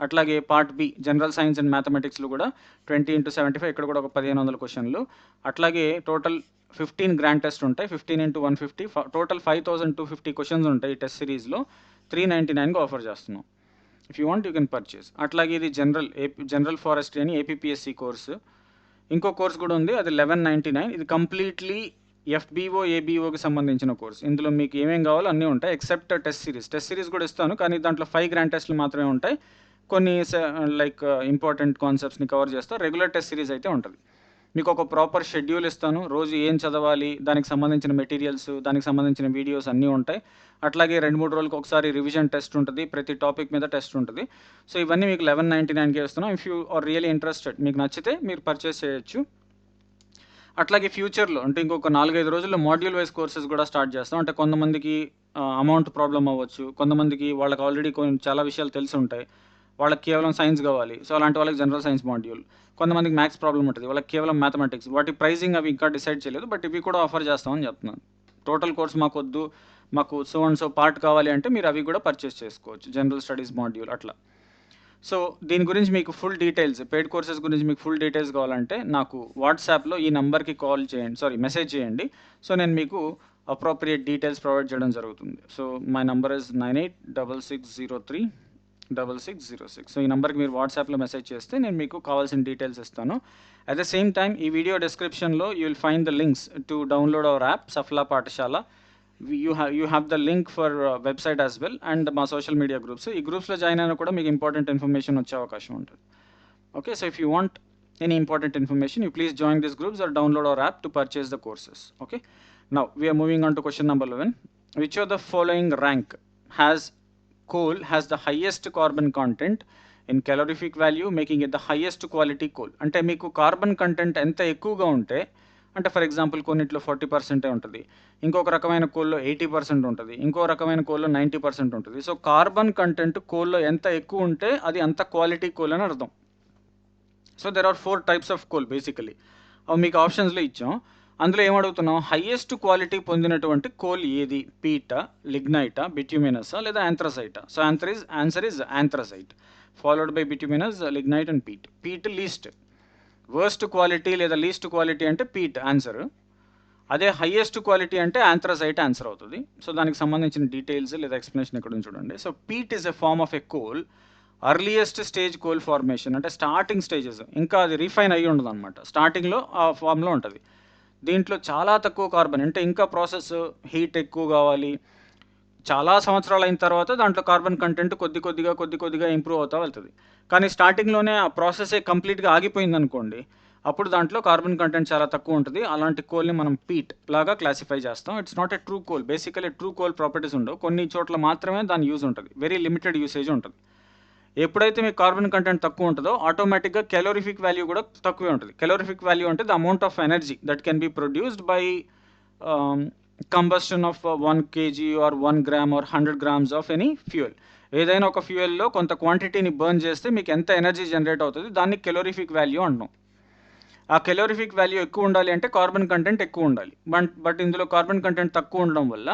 అట్లాగే part B general science and మ్యాథమెటిక్స్‌లో కూడా 20 ఇంటూ 75 ఇక్కడ కూడా ఒక 1500 క్వెషన్‌లు. అట్లాగే టోటల్ 15 గ్రాండ్ టెస్ట్ ఉంటాయి. 15 ఇంటూ 150 టోటల్ 5250 క్వెషన్స్ ఉంటాయి ఈ టెస్ట్ సిరీస్‌లో. 399కి ఆఫర్ చేస్తున్నాం. If you want you can purchase. అట్లాగే ఇది జనరల్ ఫారెస్ట్రీ అని ఏపీపీఎస్సీ కోర్సు. ఇంకో కోర్స్ కూడా ఉంది. అది 1199. ఇది కంప్లీట్‌లీ ఎఫ్‌బీఓ, ఏబీఓకి సంబంధించిన కోర్స్. ఇందులో మీకు ఏమేం కావాలో అన్నీ ఉంటాయి. Except test series. Test series కూడా ఇస్తాను. కానీ దాంట్లో 5 గ్రాండ్ టెస్ట్‌లు మాత్రమే ఉంటాయి. కొన్ని లైక్ ఇంపార్టెంట్ కాన్సెప్ట్స్‌ని కవర్ చేస్తా. రెగ్యులర్ టెస్ట్ సిరీస్ అయితే ఉంటది. మీకు ఒక ప్రాపర్ షెడ్యూల్ ఇస్తాను. రోజు ఏం చదవాలి, దానికి సంబంధించిన మెటీరియల్స్, దానికి సంబంధించిన వీడియోస్ అన్నీ ఉంటాయి. అట్లాగే 2, 3 రోజులకు ఒకసారి రివిజన్ టెస్ట్ ఉంటది. ప్రతి టాపిక్ మీద టెస్ట్ ఉంటది. సో, ఇవన్నీ మీకు 1199కే ఇస్తున్నాం. If you are really interested మీకు నచ్చితే మీరు పర్చేస్ చేయొచ్చు. అట్లాగే ఫ్యూచర్‌లో అంటే ఇంకొక 4, 5 రోజుల్లో మాడ్యూల్ వైస్ కోర్సెస్ కూడా స్టార్ట్ చేస్తాం. అంటే కొంతమందికి అమౌంట్ ప్రాబ్లమ్ అవ్వచ్చు. కొంతమందికి వాళ్ళకి ఆల్రెడీ చాలా విషయాలు తెలిసుంటాయి. వాళ్ళకి కేవలం సైన్స్ కావాలి. సో, అలాంటి వాళ్ళకి జనరల్ సైన్స్ మాడ్యూల్. కొంతమందికి మ్యాథ్స్ ప్రాబ్లమ్ ఉంటది. వాళ్ళకి కేవలం మ్యాథమెటిక్స్. వాటి ప్రైజింగ్ అవి ఇంకా డిసైడ్ చేయలేదు. బట్ ఇవి కూడా ఆఫర్ చేస్తామని చెప్తున్నాను. టోటల్ కోర్స్ మాకొద్దు, మాకు సో అండ్ సో పార్ట్ కావాలి అంటే మీరు అవి కూడా పర్చేస్ చేసుకోవచ్చు. జనరల్ స్టడీస్ మాడ్యూల్ అట్లా. సో, దీని గురించి మీకు ఫుల్ డీటెయిల్స్, పెయిడ్ కోర్సెస్ గురించి మీకు ఫుల్ డీటెయిల్స్ కావాలంటే నాకు వాట్సాప్‌లో ఈ నంబర్‌కి మెసేజ్ చేయండి. సో, నేను మీకు అప్రోప్రియేట్ డీటెయిల్స్ ప్రొవైడ్ చేయడం జరుగుతుంది. So, my number is 9866036606. So, ఈ నంబర్‌కి మీరు వాట్సాప్‌లో మెసేజ్ చేస్తే నేను మీకు కావాల్సిన డీటెయిల్స్ ఇస్తాను. అట్ ద సేమ్ టైమ్ ఈ వీడియో డిస్క్రిప్షన్‌లో you will find the links to download our app Safala Pathashala. You have the link for website as well and మా సోషల్ మీడియా గ్రూప్స్. ఈ గ్రూప్స్లో జాయిన్ అయినా కూడా మీకు ఇంపార్టెంట్ ఇన్ఫర్మేషన్ వచ్చే అవకాశం ఉంటుంది. Okay, so if you want any important information, you please join these groups or download our app to purchase the courses. Okay, now we are moving on to question number 11. Which of the following rank has coal has the highest carbon content in calorific value, making it the highest quality coal? అంటే మీకు carbon content ఎంత ఎక్కువగా ఉంటే, అంటే for example కొన్నిట్లో 40% ఉంటుంది, ఇంకొక రకమైన కోల్లో 80% ఉంటుంది, ఇంకో రకమైన కోల్లో 90% ఉంటుంది. సో కార్బన్ కంటెంట్ కోల్లో ఎంత ఎక్కువ ఉంటే అది అంత క్వాలిటీ కోల్ అని అర్థం. So there are 4 types of coal basically. అవి మీకు ఆప్షన్స్లో ఇచ్చాం. అందులో ఏమడుగుతున్నాం, హైయెస్ట్ క్వాలిటీ పొందినటువంటి కోల్ ఏది? పీటా, లిగ్నైటా, బిట్యూమినసా లేదా యాంథ్రసైటా? So answer is anthracite, followed by bituminous, lignite and peat. Peat least, worst quality లేదా లీస్ట్ క్వాలిటీ అంటే పీట్ ఆన్సర్. అదే హైయెస్ట్ క్వాలిటీ అంటే యాంథ్రసైట్ ఆన్సర్ అవుతుంది. సో దానికి సంబంధించిన డీటెయిల్స్ లేదా ఎక్స్ప్లెనేషన్ ఇక్కడ చూడండి. So peat is a form of a coal, earliest stage coal formation, అంటే స్టార్టింగ్ స్టేజెస్, ఇంకా అది రిఫైన్ అయ్యి ఉండదు అనమాట, స్టార్టింగ్లో ఆ ఫామ్లో ఉంటుంది. దీంట్లో చాలా తక్కువ కార్బన్, అంటే ఇంకా ప్రాసెస్ హీట్ ఎక్కువ కావాలి, చాలా సంవత్సరాలు అయిన తర్వాత దాంట్లో కార్బన్ కంటెంట్ కొద్ది కొద్దిగా ఇంప్రూవ్ అవుతా వెళ్తుంది. కానీ స్టార్టింగ్లోనే ఆ ప్రాసెసే కంప్లీట్గా ఆగిపోయింది అనుకోండి, అప్పుడు దాంట్లో కార్బన్ కంటెంట్ చాలా తక్కువ ఉంటుంది. అలాంటి కోల్ని మనం పీట్ లాగా క్లాసిఫై చేస్తాం. It's not a true coal. Basically true coal properties ఉండవు, కొన్ని చోట్ల మాత్రమే దాని యూజ్ ఉంటుంది, వెరీ లిమిటెడ్ యూసేజ్ ఉంటుంది. ఎప్పుడైతే మీకు కార్బన్ కంటెంట్ తక్కువ ఉంటుందో ఆటోమేటిక్గా కెలోరిఫిక్ వాల్యూ కూడా తక్కువే ఉంటుంది. కెలోరిఫిక్ వాల్యూ అంటే the amount of energy that can be produced by combustion of 1 kg or 1 gram or 100 grams of any fuel. ఏదైనా ఒక ఫ్యూయల్లో కొంత క్వాంటిటీని బర్న్ చేస్తే మీకు ఎంత ఎనర్జీ జనరేట్ అవుతుంది, దాన్ని కెలోరిఫిక్ వాల్యూ అంటాం. ఆ కెలోరిఫిక్ వాల్యూ ఎక్కువ ఉండాలి అంటే కార్బన్ కంటెంట్ ఎక్కువ ఉండాలి. బట్ ఇందులో కార్బన్ కంటెంట్ తక్కువ ఉండడం వల్ల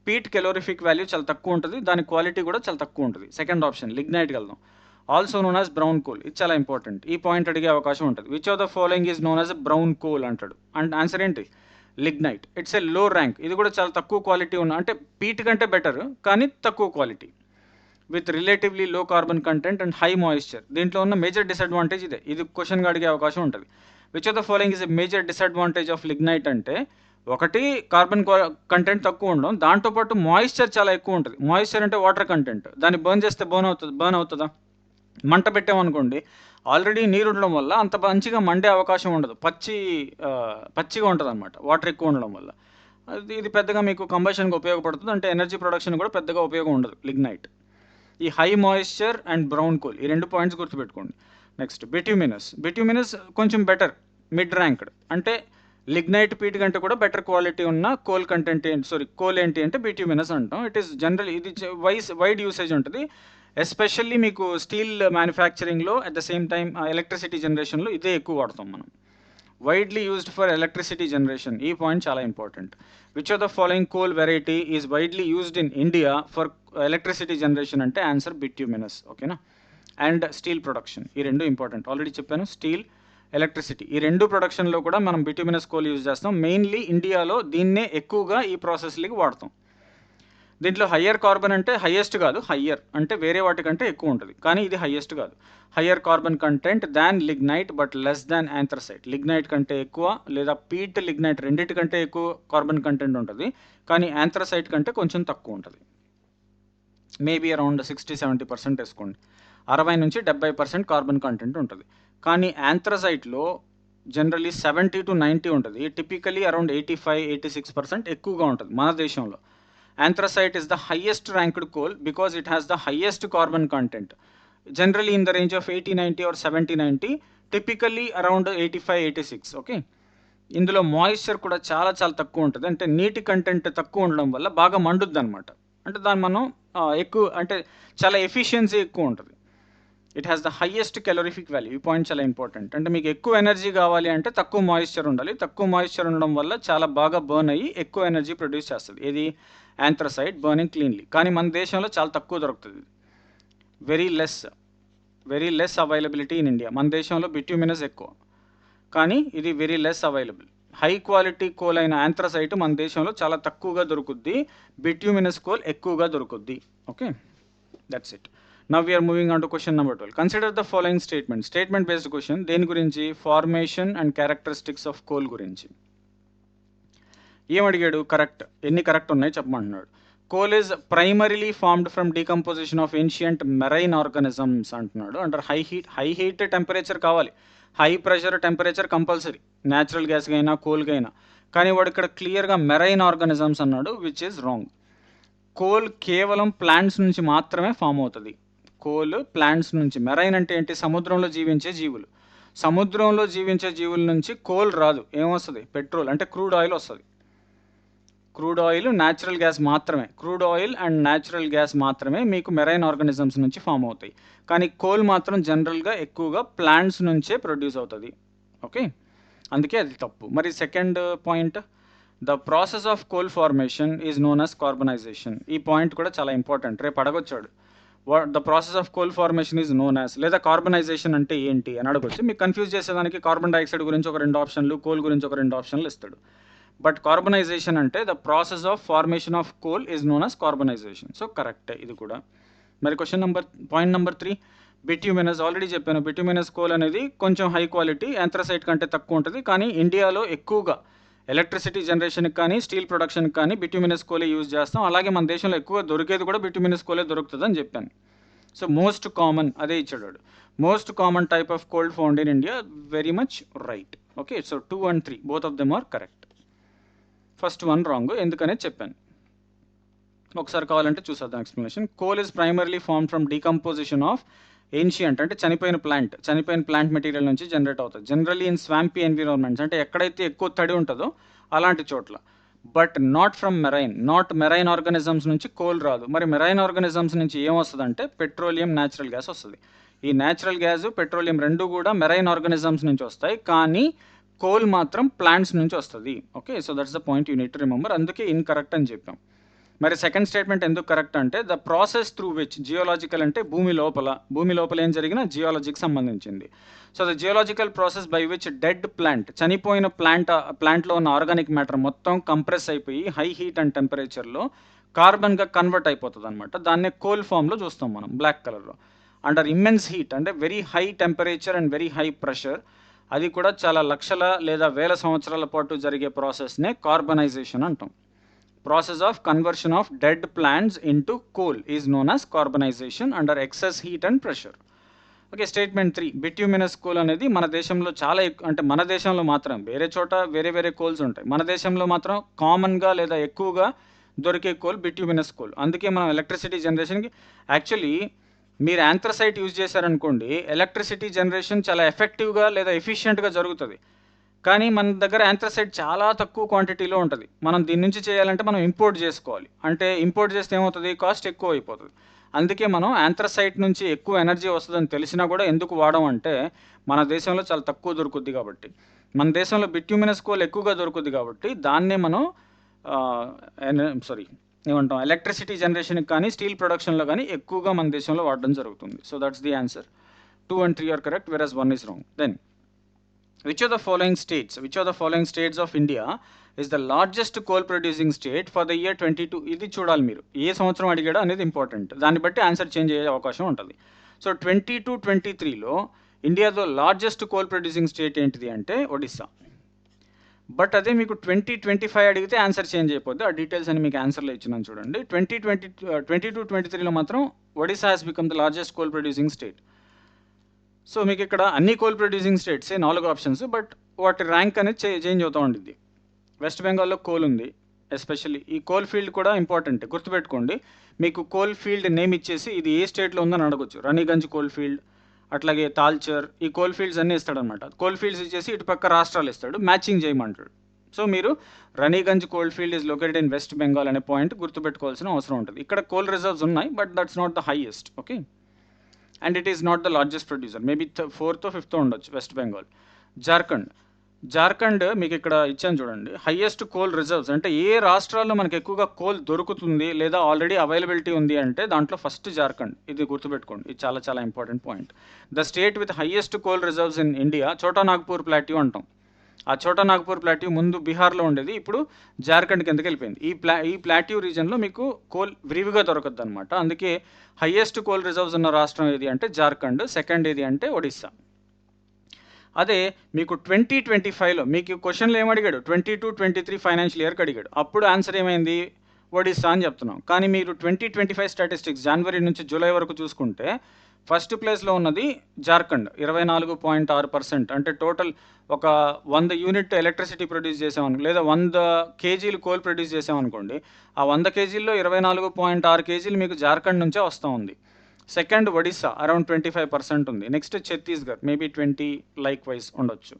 పీట్ కెలోరిఫిక్ వాల్యూ చాలా తక్కువ ఉంటుంది, దాని క్వాలిటీ కూడా చాలా తక్కువ ఉంటుంది. సెకండ్ ఆప్షన్ లిగ్నైట్కి వెళ్దాం. Also known as brown coal. ఇది చాలా ఇంపార్టెంట్, ఈ పాయింట్ అడిగే అవకాశం ఉంటుంది. Which of the following is known as brown coal అంటాడు, అండ్ ఆన్సర్ ఏంటి? లిగ్నైట్. ఇట్స్ ఎ లో ర్యాంక్, ఇది కూడా చాలా తక్కువ క్వాలిటీ ఉన్న, అంటే పీట్ కంటే బెటర్ కానీ తక్కువ క్వాలిటీ, విత్ రిలేటివ్లీ లో carbon content and high moisture. దీంట్లో ఉన్న మేజర్ డిసడ్వాంటేజ్ ఇదే, ఇది క్వశ్చన్గా అడిగే అవకాశం ఉంటుంది. Which of the following is a major disadvantage of lignite అంటే, ఒకటి కార్బన్ కంటెంట్ తక్కువ ఉండడం, దాంతోపాటు మాయిశ్చర్ చాలా ఎక్కువ ఉంటుంది. మాయిశ్చర్ అంటే వాటర్ కంటెంట్, దాన్ని బర్న్ చేస్తే బర్న్ అవుతుందా? మంట పెట్టామనుకోండి, ఆల్రెడీ నీరు ఉండడం వల్ల అంత మంచిగా మండే అవకాశం ఉండదు, పచ్చిగా ఉంటుంది అనమాట, వాటర్ ఎక్కువ ఉండడం వల్ల. ఇది పెద్దగా మీకు కంబషన్కి ఉపయోగపడుతుంది, అంటే ఎనర్జీ ప్రొడక్షన్ కూడా పెద్దగా ఉపయోగం ఉండదు లిగ్నైట్. ఈ high moisture and brown coal, ఈ 2 పాయింట్స్ గుర్తుపెట్టుకోండి. నెక్స్ట్ బిట్యూమినస్ కొంచెం బెటర్, మిడ్ ర్యాంక్డ్, అంటే లిగ్నైట్ పీట్ కంటే కూడా బెటర్ క్వాలిటీ ఉన్న కోల్ ఏంటి అంటే బిట్యూమినస్ అంటాం. ఇట్ ఈస్ జనరల్, ఇది వైడ్ యూసేజ్ ఉంటుంది, ఎస్పెషల్లీ మీకు స్టీల్ మ్యానుఫ్యాక్చరింగ్లో, at the same time electricity జనరేషన్లో ఇదే ఎక్కువ వాడతాం మనం. Widely used for electricity generation, ఈ పాయింట్ చాలా important. Which of the following coal variety is widely used in India for electricity generation అంటే ఆన్సర్ బిట్యూమినస్. ఓకేనా? అండ్ స్టీల్ ప్రొడక్షన్, ఈ 2 ఇంపార్టెంట్. ఆల్రెడీ చెప్పాను, స్టీల్, ఎలక్ట్రిసిటీ, ఈ 2 ప్రొడక్షన్లో కూడా మనం బిట్యూమినస్ కోల్ యూజ్ చేస్తాం. మెయిన్లీ ఇండియాలో దీన్నే ఎక్కువగా ఈ ప్రాసెస్లకి వాడతాం. దీంట్లో హయ్యర్ కార్బన్ అంటే హయ్యెస్ట్ కాదు, హయ్యర్ అంటే వేరే వాటికంటే ఎక్కువ ఉంటుంది, కానీ ఇది హయ్యెస్ట్ కాదు. Higher carbon content than lignite but less than anthracite. Lignite కంటే ఎక్కువ, లేదా పీట్ లిగ్నైట్ రెండింటికంటే ఎక్కువ కార్బన్ కంటెంట్ ఉంటుంది, కానీ యాంథ్రసైట్ కంటే కొంచెం తక్కువ ఉంటుంది. మేబీ అరౌండ్ 60-70% వేసుకోండి, 60 నుంచి 70% కార్బన్ కంటెంట్ ఉంటుంది. కానీ యాంథ్రసైట్లో జనరలీ 70 to 90 ఉంటుంది, టిపికలీ అరౌండ్ 85-86% ఎక్కువగా ఉంటుంది మన దేశంలో. Anthracite is the highest ranked coal because it has the highest carbon content, generally in the range of 80-90 or 70-90, typically around 85-86. Okay, ఇందులో మాయిశ్చర్ కూడా చాలా తక్కువ ఉంటుంది, అంటే నీటి కంటెంట్ తక్కువ ఉండడం వల్ల బాగా మండుద్ది అనమాట. అంటే దాన్ని మనం ఎక్కువ, అంటే చాలా ఎఫిషియన్సీ ఎక్కువ ఉంటుంది. It has the highest calorific value, ఈ పాయింట్ చాలా ఇంపార్టెంట్. అంటే మీకు ఎక్కువ ఎనర్జీ కావాలి అంటే తక్కువ మాయిశ్చర్ ఉండాలి, తక్కువ మాయిశ్చర్ ఉండడం వల్ల చాలా బాగా బర్న్ అయ్యి ఎక్కువ ఎనర్జీ ప్రొడ్యూస్ చేస్తుంది. ఇది యాంథ్రసైట్ బర్నింగ్ క్లీన్లీ. కానీ మన దేశంలో చాలా తక్కువ దొరుకుతుంది, very less availability in India. మన దేశంలో బిట్యూమినస్ ఎక్కువ, కానీ ఇది very less available. High quality coal అయిన యాంథ్రసైట్ మన దేశంలో చాలా తక్కువగా దొరుకుద్ది, బిట్యూమినస్ కోల్ ఎక్కువగా దొరుకుద్ది. Okay, that's it. Now we are moving on to question number 12. Consider the following statement based question. దేని గురించి? Formation and characteristics of coal గురించి. ఏమడిగాడు? కరెక్ట్. ఎన్ని కరెక్ట్ ఉన్నాయి చెప్పమంటున్నాడు. Coal is primarily formed from decomposition of ancient marine organisms అంటున్నాడు. అంటారు high heat temperature కావాలి, high pressure temperature compulsory, natural గ్యాస్కి అయినా కోల్కి అయినా. కానీ వాడు ఇక్కడ క్లియర్గా మెరైన్ ఆర్గానిజమ్స్ అన్నాడు, విచ్ ఈజ్ రాంగ్. కోల్ కేవలం ప్లాంట్స్ నుంచి మాత్రమే ఫామ్ అవుతుంది. కోల్ ప్లాంట్స్ నుంచి. మెరైన్ అంటే ఏంటి? సముద్రంలో జీవించే జీవులు. సముద్రంలో జీవించే జీవుల నుంచి కోల్ రాదు. ఏమొస్తుంది? పెట్రోల్ అంటే క్రూడ్ ఆయిల్ వస్తుంది. క్రూడ్ ఆయిల్, న్యాచురల్ గ్యాస్ మాత్రమే. Crude oil and natural gas మాత్రమే మీకు మెరైన్ ఆర్గానిజమ్స్ నుంచి ఫామ్ అవుతాయి. కానీ కోల్ మాత్రం జనరల్గా ఎక్కువగా ప్లాంట్స్ నుంచే ప్రొడ్యూస్ అవుతుంది. ఓకే, అందుకే అది తప్పు. మరి second point, the process of coal formation is known as carbonisation. ఈ పాయింట్ కూడా చాలా ఇంపార్టెంట్, రేపు అడగొచ్చాడు. The process of coal formation is known as, లేదా కార్బనైజేషన్ అంటే ఏంటి అని అడగొచ్చు. మీకు కన్ఫ్యూజ్ చేసేదానికి కార్బన్ డైఆక్సైడ్ గురించి ఒక 2 ఆప్షన్లు, కోల్ గురించి ఒక 2 ఆప్షన్లు ఇస్తాడు. బట్ కార్బనైజేషన్ అంటే the process of formation of coal is known as carbonisation. So కరెక్టే ఇది కూడా. మరి పాయింట్ నెంబర్ 3, బిట్యూమినస్. ఆల్రెడీ చెప్పాను, బిట్యూమినస్ కోల్ అనేది కొంచెం హై క్వాలిటీ, యాంథ్రసైట్ కంటే తక్కువ ఉంటుంది. కానీ ఇండియాలో ఎక్కువగా ఎలక్ట్రిసిటీ జనరేషన్కి కానీ స్టీల్ ప్రొడక్షన్కి కానీ బిట్యూమినస్ కోలే యూజ్ చేస్తాం. అలాగే మన దేశంలో ఎక్కువ దొరికేది కూడా బిట్యూమినస్ కోలే దొరుకుతుంది అని చెప్పాను. సో మోస్ట్ కామన్ అదే ఇచ్చాడు. Most common type of coal found in India, very much right. Okay, so 2 and 3 both of them are correct. First one wrong, ఎందుకనే చెప్పాను. ఒకసారి కావాలంటే చూసేద్దాం explanation. Coal is primarily form from decomposition of ancient అంటే చనిపోయిన plant material నుంచి generate అవుతుంది. Generally in swampy environments అంటే ఎక్కడైతే ఎక్కువ తడి ఉంటుందో అలాంటి చోట్ల. But not from marine organisms నుంచి కోల్ రాదు. మరి మెరైన్ ఆర్గానిజమ్స్ నుంచి ఏమొస్తుంది అంటే పెట్రోలియం, న్యాచురల్ గ్యాస్ వస్తుంది. ఈ న్యాచురల్ గ్యాస్, పెట్రోలియం రెండు కూడా మెరైన్ ఆర్గానిజమ్స్ నుంచి వస్తాయి. కానీ కోల్ మాత్రం ప్లాంట్స్ నుంచి వస్తుంది. Okay, so that's the point you need to remember. అందుకే ఇన్కరెక్ట్ అని చెప్పాం. మరి సెకండ్ స్టేట్మెంట్ ఎందుకు కరెక్ట్ అంటే, the process through which, geological అంటే భూమి లోపల ఏం జరిగినా జియాలజీకి సంబంధించింది. So the geological process by which dead plant, చనిపోయిన ప్లాంట్లో ఉన్న ఆర్గానిక్ మ్యాటర్ మొత్తం కంప్రెస్ అయిపోయి హై హీట్ అండ్ టెంపరేచర్లో కార్బన్గా కన్వర్ట్ అయిపోతుంది అనమాట. దాన్నే కోల్ ఫామ్లో చూస్తాం మనం, బ్లాక్ కలర్లో. అండర్ ఇమ్మెన్స్ హీట్ అంటే very high temperature and very high pressure, అది కూడా చాలా లక్షల లేదా వేల సంవత్సరాల పాటు జరిగే ప్రాసెస్నే కార్బనైజేషన్ అంటాం. Process of conversion of dead plants into coal is known as carbonization under excess heat and pressure. Okay, statement 3, bituminous coal అనేది మన దేశంలో చాలా అంటే మన దేశంలో మాత్రం, వేరే చోట వేరే కోల్స్ ఉంటాయి. మన దేశంలో మాత్రం కామన్గా లేదా ఎక్కువగా దొరికే కోల్ బిట్యూమినస్ కోల్. అందుకే మనం ఎలక్ట్రిసిటీ జనరేషన్కి, యాక్చువల్లీ మీరు యాంథ్రసైట్ యూజ్ చేశారనుకోండి, ఎలక్ట్రిసిటీ జనరేషన్ చాలా ఎఫెక్టివ్గా లేదా ఎఫిషియెంట్గా జరుగుతుంది. కానీ మన దగ్గర యాంథ్రసైట్ చాలా తక్కువ క్వాంటిటీలో ఉంటుంది. మనం దీని నుంచి చేయాలంటే మనం ఇంపోర్ట్ చేసుకోవాలి. అంటే ఇంపోర్ట్ చేస్తే ఏమవుతుంది? కాస్ట్ ఎక్కువ అయిపోతుంది. అందుకే మనం యాంథ్రసైట్ నుంచి ఎక్కువ ఎనర్జీ వస్తుందని తెలిసినా కూడా ఎందుకు వాడడం అంటే, మన దేశంలో చాలా తక్కువ దొరుకుద్ది కాబట్టి. మన దేశంలో బిట్యూమినస్ కోల్ ఎక్కువగా దొరుకుద్ది కాబట్టి దాన్నే మనం ఏమంటాం, ఎలక్ట్రిసిటీ జనరేషన్కి కానీ స్టీల్ ప్రొడక్షన్లో కానీ ఎక్కువగా మన దేశంలో వాడడం జరుగుతుంది. So that's the answer. 2 and 3 are correct, whereas 1 is wrong. Then which of the following states of India is the largest coal producing state for the year 22? ఇది చూడాలి మీరు, ఏ సంవత్సరం అడిగాడో అనేది ఇంపార్టెంట్. దాన్ని బట్టి ఆన్సర్ చేంజ్ అయ్యే అవకాశం ఉంటుంది. సో 22-23లో ఇండియాలో లార్జెస్ట్ కోల్ ప్రొడ్యూసింగ్ స్టేట్ ఏంటిది అంటే ఒడిస్సా. బట్ అదే మీకు 2025 అడిగితే ఆన్సర్ చేంజ్ అయిపోద్ది. ఆ డీటెయిల్స్ అని మీకు ఆన్సర్లో ఇచ్చినాను చూడండి. 22-23లో మాత్రం Odisha has become the largest coal producing state. So మీకు ఇక్కడ అన్ని కోల్ ప్రొడ్యూసింగ్ స్టేట్సే 4 ఆప్షన్స్, బట్ వాటి ర్యాంక్ అనేది చేంజ్ అవుతూ ఉంటుంది. వెస్ట్ బెంగాల్లో కోల్ ఉంది. ఎస్పెషల్లీ ఈ కోల్ ఫీల్డ్ కూడా ఇంపార్టెంట్, గుర్తుపెట్టుకోండి. మీకు కోల్ ఫీల్డ్ నేమ్ ఇచ్చేసి ఇది ఏ స్టేట్లో ఉందని అడగొచ్చు. రాణిగంజ్ కోల్ ఫీల్డ్, అట్లాగే తాల్చర్, ఈ కోల్ ఫీల్డ్స్ అన్నీ ఇస్తాడనమాట. కోల్ ఫీల్డ్స్ ఇచ్చేసి ఇటు పక్క రాష్ట్రాలు ఇస్తాడు, మ్యాచింగ్ చేయమంటాడు. సో మీరు Raniganj coal field is located in west Bengal అనే పాయింట్ గుర్తుపెట్టుకోవాల్సిన అవసరం ఉంటుంది. ఇక్కడ కోల్ రిజర్వ్స్ ఉన్నాయి, but that's not the highest. Okay, and it is not the largest producer. Maybe 4th or 5th ఉండొచ్చు. వెస్ట్ బెంగాల్. జార్ఖండ్ మీకు ఇక్కడ ఇచ్చాను చూడండి. హైయెస్ట్ కోల్ రిజర్వ్స్ అంటే ఏ రాష్ట్రాల్లో మనకు ఎక్కువగా కోల్ దొరుకుతుంది లేదా ఆల్రెడీ అవైలబిలిటీ ఉంది అంటే దాంట్లో ఫస్ట్ జార్ఖండ్. ఇది గుర్తుపెట్టుకోండి, ఇది చాలా చాలా important point. The state with highest coal reserves in India Chota Nagpur plateau అంటాం. ఆ ఛోటా నాగ్పూర్ ప్లాట్యూ ముందు బీహార్లో ఉండేది, ఇప్పుడు జార్ఖండ్ కిందకి వెళ్ళిపోయింది. ఈ ప్లాట్యూ రీజన్లో మీకు కోల్ విరివిగా దొరకద్దు అనమాట. అందుకే హైయెస్ట్ కోల్ రిజర్వ్స్ ఉన్న రాష్ట్రం ఏది అంటే జార్ఖండ్. సెకండ్ ఏది అంటే ఒడిస్సా. అదే మీకు 2025లో మీకు క్వెషన్‌లో ఏమడిగాడు? 22, 23 ఫైనాన్షియల్ ఇయర్‌కి అడిగాడు. అప్పుడు ఆన్సర్ ఏమైంది? ఒడిస్సా అని చెప్తున్నాం. కానీ మీరు 2025 స్టాటిస్టిక్స్ జనవరి నుంచి జూలై వరకు చూసుకుంటే ఫస్ట్ ప్లేస్‌లో ఉన్నది జార్ఖండ్ 24.6%. అంటే టోటల్ ఒక 100 యూనిట్ ఎలక్ట్రిసిటీ ప్రొడ్యూస్ చేసామనుకో లేదా 100 కేజీలు కోల్ ప్రొడ్యూస్ చేసామనుకోండి. ఆ 100 కేజీల్లో 24.6 కేజీలు మీకు జార్ఖండ్ నుంచే వస్తా ఉంది. సెకండ్ ఒడిస్సా అరౌండ్ 25% ఉంది. Next Chhattisgarh maybe 20 likewise ఉండొచ్చు.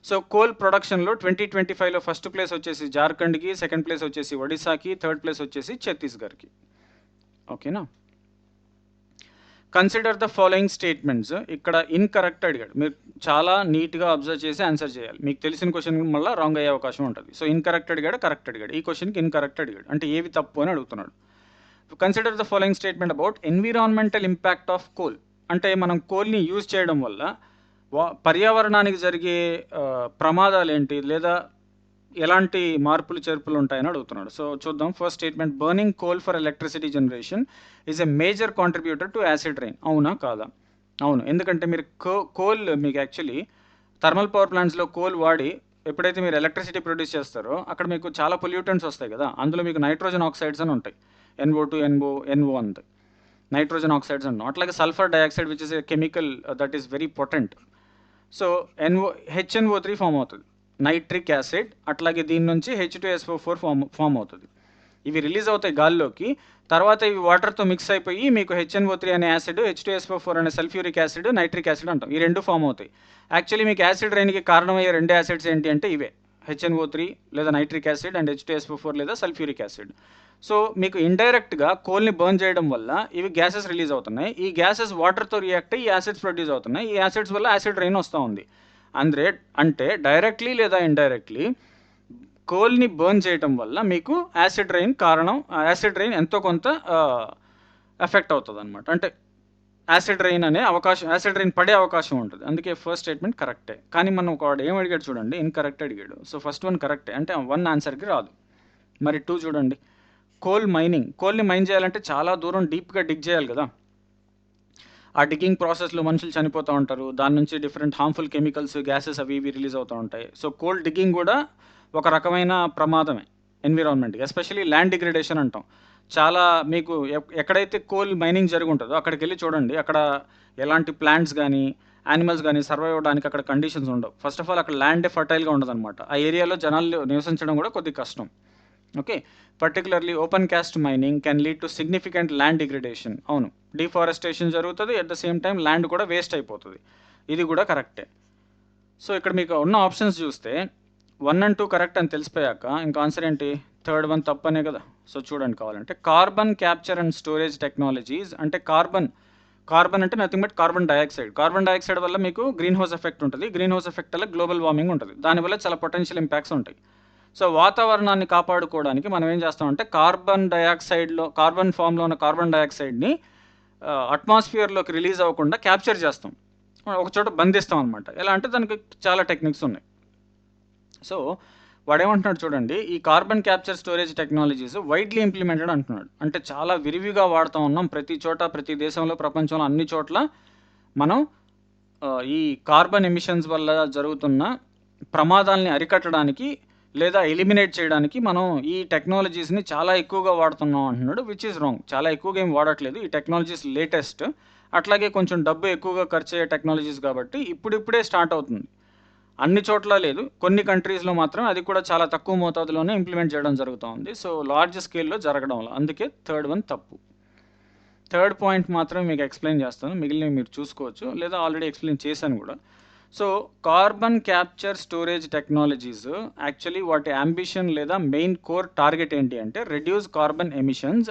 సో కోల్ ప్రొడక్షన్‌లో 2025లో ఫస్ట్ ప్లేస్ వచ్చేసి జార్ఖండ్‌కి, సెకండ్ ప్లేస్ వచ్చేసి ఒడిస్సాకి, థర్డ్ ప్లేస్ వచ్చేసి ఛత్తీస్‌గఢ్‌కి. ఓకేనా? Consider the following statements. ఇక్కడ ఇన్‌కరెక్ట్ అడిగాడు. మీరు చాలా నీట్‌గా అబ్జర్వ్ చేసి ఆన్సర్ చేయాలి. మీకు తెలిసిన క్వెషన్ మళ్ళా రాంగ్ అయ్యే అవకాశం ఉంటది. సో ఇన్‌కరెక్ట్ అడిగాడు, కరెక్ట్ అడిగాడు. ఈ క్వెషన్‌కి ఇన్‌కరెక్ట్ అడిగాడు. అంటే ఏవి తప్పు అని అడుగుతున్నాడు. Consider the following statement about environmental impact of coal. అంటే మనం కోల్‌ని యూజ్ చేయడం వల్ల పర్యావరణానికి జరిగే ప్రమాదాలేంటి? లేదా ఎలాంటి మార్పులు చేర్పులు ఉంటాయని అడుగుతున్నాడు. సో చూద్దాం. First statement, burning coal for electricity generation is a major contributor to acid rain. అవునా కాదా? అవును. ఎందుకంటే మీరు కోల్ మీకు యాక్చువల్లీ థర్మల్ పవర్ ప్లాంట్స్‌లో కోల్ వాడి ఎప్పుడైతే మీరు ఎలక్ట్రిసిటీ ప్రొడ్యూస్ చేస్తారో అక్కడ మీకు చాలా పొల్యూటెంట్స్ వస్తాయి కదా! అందులో మీకు నైట్రోజన్ ఆక్సైడ్స్ అని ఉంటాయి. NO2, NO అంతే. నైట్రోజన్ ఆక్సైడ్స్ అంటాం. అట్లాగే sulphur dioxide which is a chemical that is very potent. So HNO3 form అవుతుంది. Nitric acid. అట్లాగే దీని నుంచి H2SO4 ఫామ్ అవుతుంది. ఇవి రిలీజ్ అవుతాయి గాల్లోకి. తర్వాత ఇవి వాటర్‌తో మిక్స్ అయిపోయి మీకు HNO3 అనే యాసిడ్, H2SO4 అనే సల్ఫ్యూరిక్ యాసిడ్, నైట్రిక్ యాసిడ్ అంటాం. ఈ 2 ఫామ్ అవుతాయి. యాక్చువల్లీ మీకు యాసిడ్ రైన్‌కి కారణమయ్యే 2 యాసిడ్స్ ఏంటి అంటే ఇవే. HNO3 లేదా నైట్రిక్ యాసిడ్ అండ్ H2SO4 లేదా సల్ఫ్యూరిక్ యాసిడ్. సో మీకు ఇండైరెక్ట్‌గా కోల్‌ని బర్న్ చేయడం వల్ల ఇవి గ్యాసెస్ రిలీజ్ అవుతున్నాయి. ఈ గ్యాసెస్ వాటర్‌తో రియాక్ట్ అయ్యి యాసిడ్స్ ప్రొడ్యూస్ అవుతున్నాయి. ఈ యాసిడ్స్ వల్ల యాసిడ్ రైన్ వస్తా ఉంది. అంటే డైరెక్ట్‌లీ లేదా ఇండైరెక్ట్‌లీ కోల్‌ని బర్న్ చేయటం వల్ల మీకు యాసిడ్ రైన్ కారణం. యాసిడ్ రైన్ ఎంతో కొంత ఎఫెక్ట్ అవుతదనమాట. అంటే యాసిడ్ రైన్ పడే అవకాశం ఉంటది. అందుకే ఫస్ట్ స్టేట్మెంట్ కరెక్టే. కానీ మనం వాడు ఏం అడిగాడు చూడండి, ఇన్‌కరెక్ట్ అడిగాడు. సో ఫస్ట్ వన్ కరెక్టే. అంటే 1 ఆన్సర్‌కి రాదు. మరి 2 చూడండి. కోల్‌ని మైన్ చేయాలంటే చాలా దూరం డీప్‌గా డిగ్ చేయాలి కదా! ఆ డిగ్గింగ్ ప్రాసెస్‌లో మనుషులు చనిపోతా ఉంటారు. దాని నుంచి డిఫరెంట్ హార్మ్‌ఫుల్ కెమికల్స్, గ్యాసెస్ అవి ఇవి రిలీజ్ అవుతా ఉంటాయి. సో కోల్ డిగ్గింగ్ కూడా ఒక రకమైన ప్రమాదమే ఎన్విరాన్మెంట్‌కి. ఎస్పెషల్లీ ల్యాండ్ డిగ్రేడేషన్ అంటాం. చాలా మీకు ఎక్కడైతే కోల్ మైనింగ్ జరుగుంటదో అక్కడికెళ్ళి చూడండి. అక్కడ ఎలాంటి ప్లాంట్స్ గానీ, యానిమల్స్ గానీ సర్వైవ్ అవ్వడానికి అక్కడ కండిషన్స్ ఉండవు. ఫస్ట్ ఆఫ్ ఆల్ అక్కడ ల్యాండే ఫర్టైల్‌గా ఉండదనమాట. ఆ ఏరియాలో జనాలు నివసించడం కూడా కొద్దిగా కష్టం. Okay. Particularly open cast mining can lead to significant land degradation. అవును. డిఫారెస్టేషన్ జరుగుతది. At the same time land కూడా వేస్ట్ అయిపోతది. ఇది కూడా కరెక్టే. సో ఇక్కడ మీకు ఉన్న ఆప్షన్స్ చూస్తే 1 అండ్ 2 కరెక్ట్ అని తెలిసిపోయాక ఇంకా ఆన్సర్ ఏంటి? థర్డ్ వన్ తప్పనే కదా! సో చూడండి కావాలంటే. Carbon capture and storage technologies అంటే కార్బన్ అంటే nothing but carbon dioxide. Carbon dioxide వల్ల మీకు గ్రీన్ హౌస్ ఎఫెక్ట్ ఉంటది. గ్రీన్ హౌస్ ఎఫెక్ట్ వల్ల గ్లోబల్ వార్మింగ్ ఉంటది. దానివల్ల చాలా పొటెన్షియల్ ఇంపాక్ట్స్ ఉంటాయి. సో వాతావరణాన్ని కాపాడుకోవడానికి మనం ఏం చేస్తామంటే కార్బన్ ఫామ్‌లో ఉన్న కార్బన్ డయాక్సైడ్‌ని అట్మాస్ఫియర్‌లోకి రిలీజ్ అవ్వకుండా క్యాప్చర్ చేస్తాం. ఒక చోట బంధిస్తాం అనమాట. ఎలా అంటే దానికి చాలా టెక్నిక్స్ ఉన్నాయి. సో వాడేమంటున్నాడు చూడండి, ఈ carbon capture storage technologies widely implemented అంటున్నాడు. అంటే చాలా విరివిగా వాడుతా ఉన్నాం. ప్రతి చోట, ప్రతి దేశంలో, ప్రపంచంలో అన్ని చోట్ల మనం ఈ కార్బన్ ఎమిషన్స్ వల్ల జరుగుతున్న ప్రమాదాల్ని అరికట్టడానికి లేదా ఎలిమినేట్ చేయడానికి మనం ఈ టెక్నాలజీస్‌ని చాలా ఎక్కువగా వాడుతున్నాం అంటున్నాడు. Which is wrong. చాలా ఎక్కువగా ఏం వాడట్లేదు. ఈ టెక్నాలజీస్ లేటెస్ట్. అట్లాగే కొంచెం డబ్బు ఎక్కువగా ఖర్చయ్యే టెక్నాలజీస్ కాబట్టి ఇప్పుడిప్పుడే స్టార్ట్ అవుతుంది. అన్ని చోట్ల లేదు. కొన్ని కంట్రీస్‌లో మాత్రం అది కూడా చాలా తక్కువ మోతాదులోనే ఇంప్లిమెంట్ చేయడం జరుగుతా ఉంది. సో లార్జ్ స్కేల్‌లో జరగడంలా. అందుకే థర్డ్ వన్ తప్పు. థర్డ్ పాయింట్ మాత్రం మీకు ఎక్స్‌ప్లెయిన్ చేస్తాను. మిగిలినవి మీరు చూసుకోవచ్చు. లేదా ఆల్రెడీ ఎక్స్‌ప్లెయిన్ చేశాను కూడా. So carbon capture storage technologies actually వాటి యాంబిషన్ లేదా మెయిన్ కోర్ టార్గెట్ ఏంటి అంటే reduce carbon emissions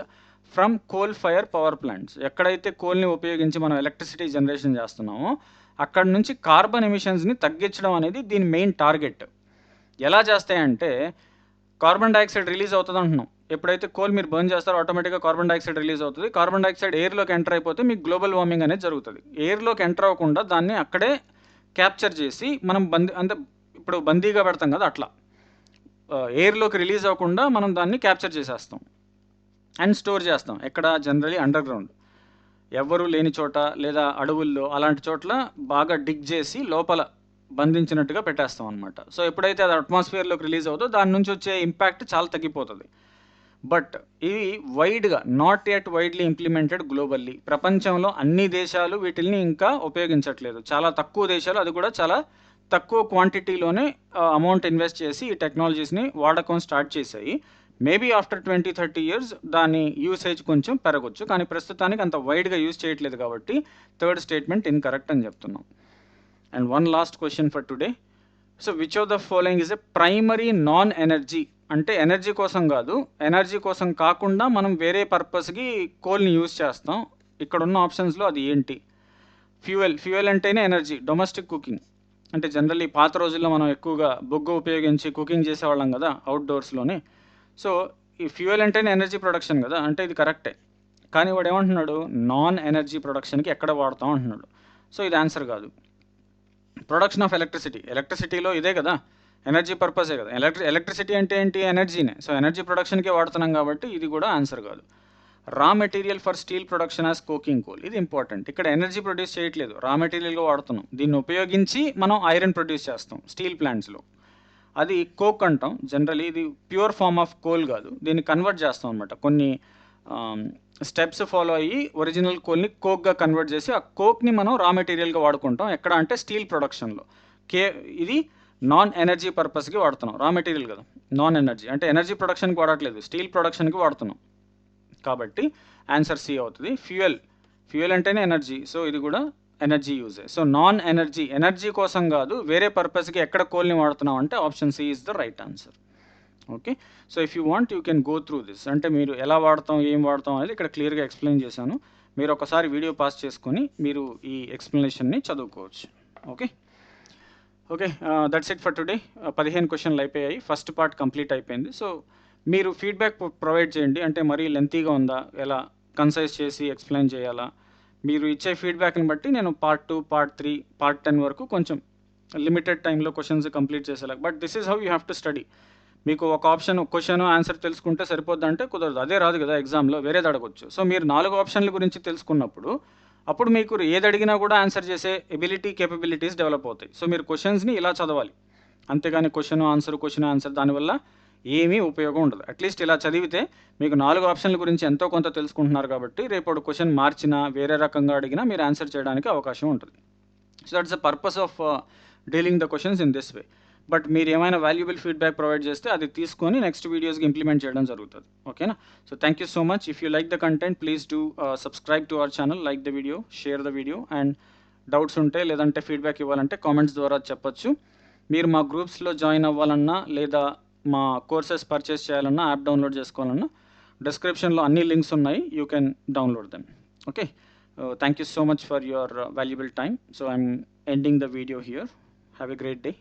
from coal fire power plants. ఎక్కడైతే కోల్‌ని ఉపయోగించి మనం ఎలక్ట్రిసిటీ జనరేషన్ చేస్తున్నామో అక్కడి నుంచి కార్బన్ ఎమిషన్స్‌ని తగ్గించడం అనేది దీని మెయిన్ టార్గెట్. ఎలా చేస్తాయంటే కార్బన్ డయాక్సైడ్ రిలీజ్ అవుతది అంటున్నాం. ఎప్పుడైతే కోల్ మీరు బర్న్ చేస్తారో ఆటోమేటిక్‌గా కార్బన్ డయాక్సైడ్ రిలీజ్ అవుతది. కార్బన్ డయాక్సైడ్ ఎయిర్‌లోకి ఎంటర్ అయిపోతే మీకు గ్లోబల్ వార్మింగ్ అనేది జరుగుతది. ఎయిర్‌లోకి ఎంటర్ అవ్వకుండా దాన్ని అక్కడే క్యాప్చర్ చేసి మనం అంటే ఇప్పుడు బందీగా పెడతాం కదా! అట్లా. ఎయిర్‌లోకి రిలీజ్ అవ్వకుండా మనం దాన్ని క్యాప్చర్ చేసేస్తాం. అండ్ స్టోర్ చేస్తాం. ఎక్కడ? Generally under ground. ఎవ్వరు లేని చోట లేదా అడవుల్లో అలాంటి చోట్ల బాగా డిగ్ చేసి లోపల బంధించినట్టుగా పెట్టేస్తాం అనమాట. సో ఎప్పుడైతే అది అట్మాస్ఫియర్‌లోకి రిలీజ్ అవుద్దో దాని నుంచి వచ్చే ఇంపాక్ట్ చాలా తగ్గిపోతది. బట్ ఇది not yet widely implemented globally. ప్రపంచంలో అన్ని దేశాలు వీటిల్ని ఇంకా ఉపయోగించట్లేదు. చాలా తక్కువ దేశాలు, అది కూడా చాలా తక్కువ క్వాంటిటీలోనే అమౌంట్ ఇన్వెస్ట్ చేసి ఈ టెక్నాలజీస్‌ని వాడకం స్టార్ట్ చేశాయి. మేబీ ఆఫ్టర్ 20, 30 ఇయర్స్ దాని యూసేజ్ కొంచెం పెరగొచ్చు. కానీ ప్రస్తుతానికి అంత వైడ్‌గా యూజ్ చేయట్లేదు కాబట్టి థర్డ్ స్టేట్మెంట్ ఇన్‌కరెక్ట్ అని చెప్తున్నాం. And one last question for today. So which of the following is a primary non energy? అంటే ఎనర్జీ కోసం కాదు, ఎనర్జీ కోసం కాకుండా మనం వేరే పర్పస్‌కి కోల్‌ని యూజ్ చేస్తాం. ఇక్కడున్న ఆప్షన్స్‌లో అది ఏంటి? ఫ్యూయల్ అంటేనే ఎనర్జీ. డొమెస్టిక్ కుకింగ్ అంటే జనరల్లీ పాత రోజుల్లో మనం ఎక్కువగా బొగ్గు ఉపయోగించి కుకింగ్ చేసేవాళ్ళం కదా అవుట్‌డోర్స్‌లోనే. సో ఈ ఫ్యూయల్ అంటేనే ఎనర్జీ ప్రొడక్షన్ కదా! అంటే ఇది కరెక్టే. కానీ వాడేమంటున్నాడు, నాన్ ఎనర్జీ ప్రొడక్షన్‌కి ఎక్కడ వాడతాం అంటున్నాడు. సో ఇది ఆన్సర్ కాదు. ప్రొడక్షన్ ఆఫ్ ఎలక్ట్రిసిటీలో ఇదే కదా, ఎనర్జీ పర్పసే కదా. ఎలక్ట్రిసిటీ అంటే ఏంటి? ఎనర్జీనే. సో ఎనర్జీ ప్రొడక్షన్కే వాడుతున్నాం కాబట్టి ఇది కూడా ఆన్సర్ కాదు. Raw material for steel production as coking coal, ఇది ఇంపార్టెంట్. ఇక్కడ ఎనర్జీ ప్రొడ్యూస్ చేయట్లేదు, రా మెటీరియల్గా వాడుతున్నాం. దీన్ని ఉపయోగించి మనం ఐరన్ ప్రొడ్యూస్ చేస్తాం స్టీల్ ప్లాంట్స్లో. అది కోక్ అంటాం జనరలీ. ఇది ప్యూర్ ఫామ్ ఆఫ్ కోల్ కాదు, దీన్ని కన్వర్ట్ చేస్తాం అనమాట. కొన్ని స్టెప్స్ ఫాలో అయ్యి ఒరిజినల్ కోల్ని కోక్గా కన్వర్ట్ చేసి ఆ కోక్ని మనం రా మెటీరియల్గా వాడుకుంటాం. ఎక్కడ అంటే స్టీల్ ప్రొడక్షన్లో. ఇది నాన్ ఎనర్జీ పర్పస్కి వాడుతున్నాం, రా మెటీరియల్ కదా, నాన్ ఎనర్జీ. అంటే ఎనర్జీ ప్రొడక్షన్కి వాడట్లేదు, స్టీల్ ప్రొడక్షన్కి వాడుతున్నాం. కాబట్టి ఆన్సర్ సి అవుతుంది. ఫ్యూయల్ అంటేనే ఎనర్జీ, సో ఇది కూడా ఎనర్జీ యూజే. సో నాన్ ఎనర్జీ కోసం కాదు, వేరే పర్పస్కి ఎక్కడ కోల్ని వాడుతున్నాం అంటే option C is the right answer. Okay, so if you want you can go through this. అంటే మీరు ఎలా వాడతాం, ఏం వాడతాం అనేది ఇక్కడ క్లియర్గా ఎక్స్ప్లెయిన్ చేశాను. మీరు ఒకసారి వీడియో పాస్ చేసుకొని మీరు ఈ ఎక్స్ప్లెనేషన్ని చదువుకోవచ్చు. Okay, that's it for today. 15 క్వశ్చన్లు అయిపోయాయి, ఫస్ట్ పార్ట్ కంప్లీట్ అయిపోయింది. సో మీరు ఫీడ్బ్యాక్ ప్రొవైడ్ చేయండి. అంటే మరీ లెంతీగా ఉందా, ఎలా కన్సైజ్ చేసి ఎక్స్ప్లెయిన్ చేయాలా? మీరు ఇచ్చే ఫీడ్బ్యాక్ని బట్టి నేను పార్ట్ 2, పార్ట్ 3, పార్ట్ 10 వరకు కొంచెం లిమిటెడ్ టైంలో క్వశ్చన్స్ కంప్లీట్ చేసేలా. But this is how you have to study. మీకు ఒక క్వశ్చన్ ఆన్సర్ తెలుసుకుంటే సరిపోద్దంటే కుదరదు, అదే రాదు కదా ఎగ్జామ్లో, వేరేది అడగొచ్చు. సో మీరు 4 ఆప్షన్ల గురించి తెలుసుకున్నప్పుడు అప్పుడు మీకు ఏది అడిగినా కూడా ఆన్సర్ చేసే కేపబిలిటీస్ డెవలప్ అవుతాయి. సో మీరు క్వశ్చన్స్ని ఇలా చదవాలి, అంతేగాని క్వశ్చన్ ఆన్సర్ దానివల్ల ఏమీ ఉపయోగం ఉండదు. అట్లీస్ట్ ఇలా చదివితే మీకు 4 ఆప్షన్ల గురించి ఎంతో కొంత తెలుసుకుంటున్నారు కాబట్టి రేపు క్వశ్చన్ మార్చినా వేరే రకంగా అడిగినా మీరు ఆన్సర్ చేయడానికి అవకాశం ఉంటుంది. So that's the purpose of dealing the questions in this way. But మీరు ఏమైనా వాల్యుబుల్ ఫీడ్బ్యాక్ ప్రొవైడ్ చేస్తే అది తీసుకొని నెక్స్ట్ వీడియోస్కి ఇంప్లిమెంట్ చేయడం జరుగుతుంది. ఓకేనా? So thank you so much. If you like the content please do subscribe to our channel, like the video, share the video. And doubts ఉంటే లేదంటే ఫీడ్బ్యాక్ ఇవ్వాలంటే కామెంట్స్ ద్వారా చెప్పొచ్చు. మీరు మా గ్రూప్స్లో జాయిన్ అవ్వాలన్నా లేదా మా కోర్సెస్ పర్చేస్ చేయాలన్నా, యాప్ డౌన్లోడ్ చేసుకోవాలన్నా డిస్క్రిప్షన్లో అన్ని లింక్స్ ఉన్నాయి, you can download them. Okay, thank you so much for your valuable time. So I'm ending the video here. Have a great day.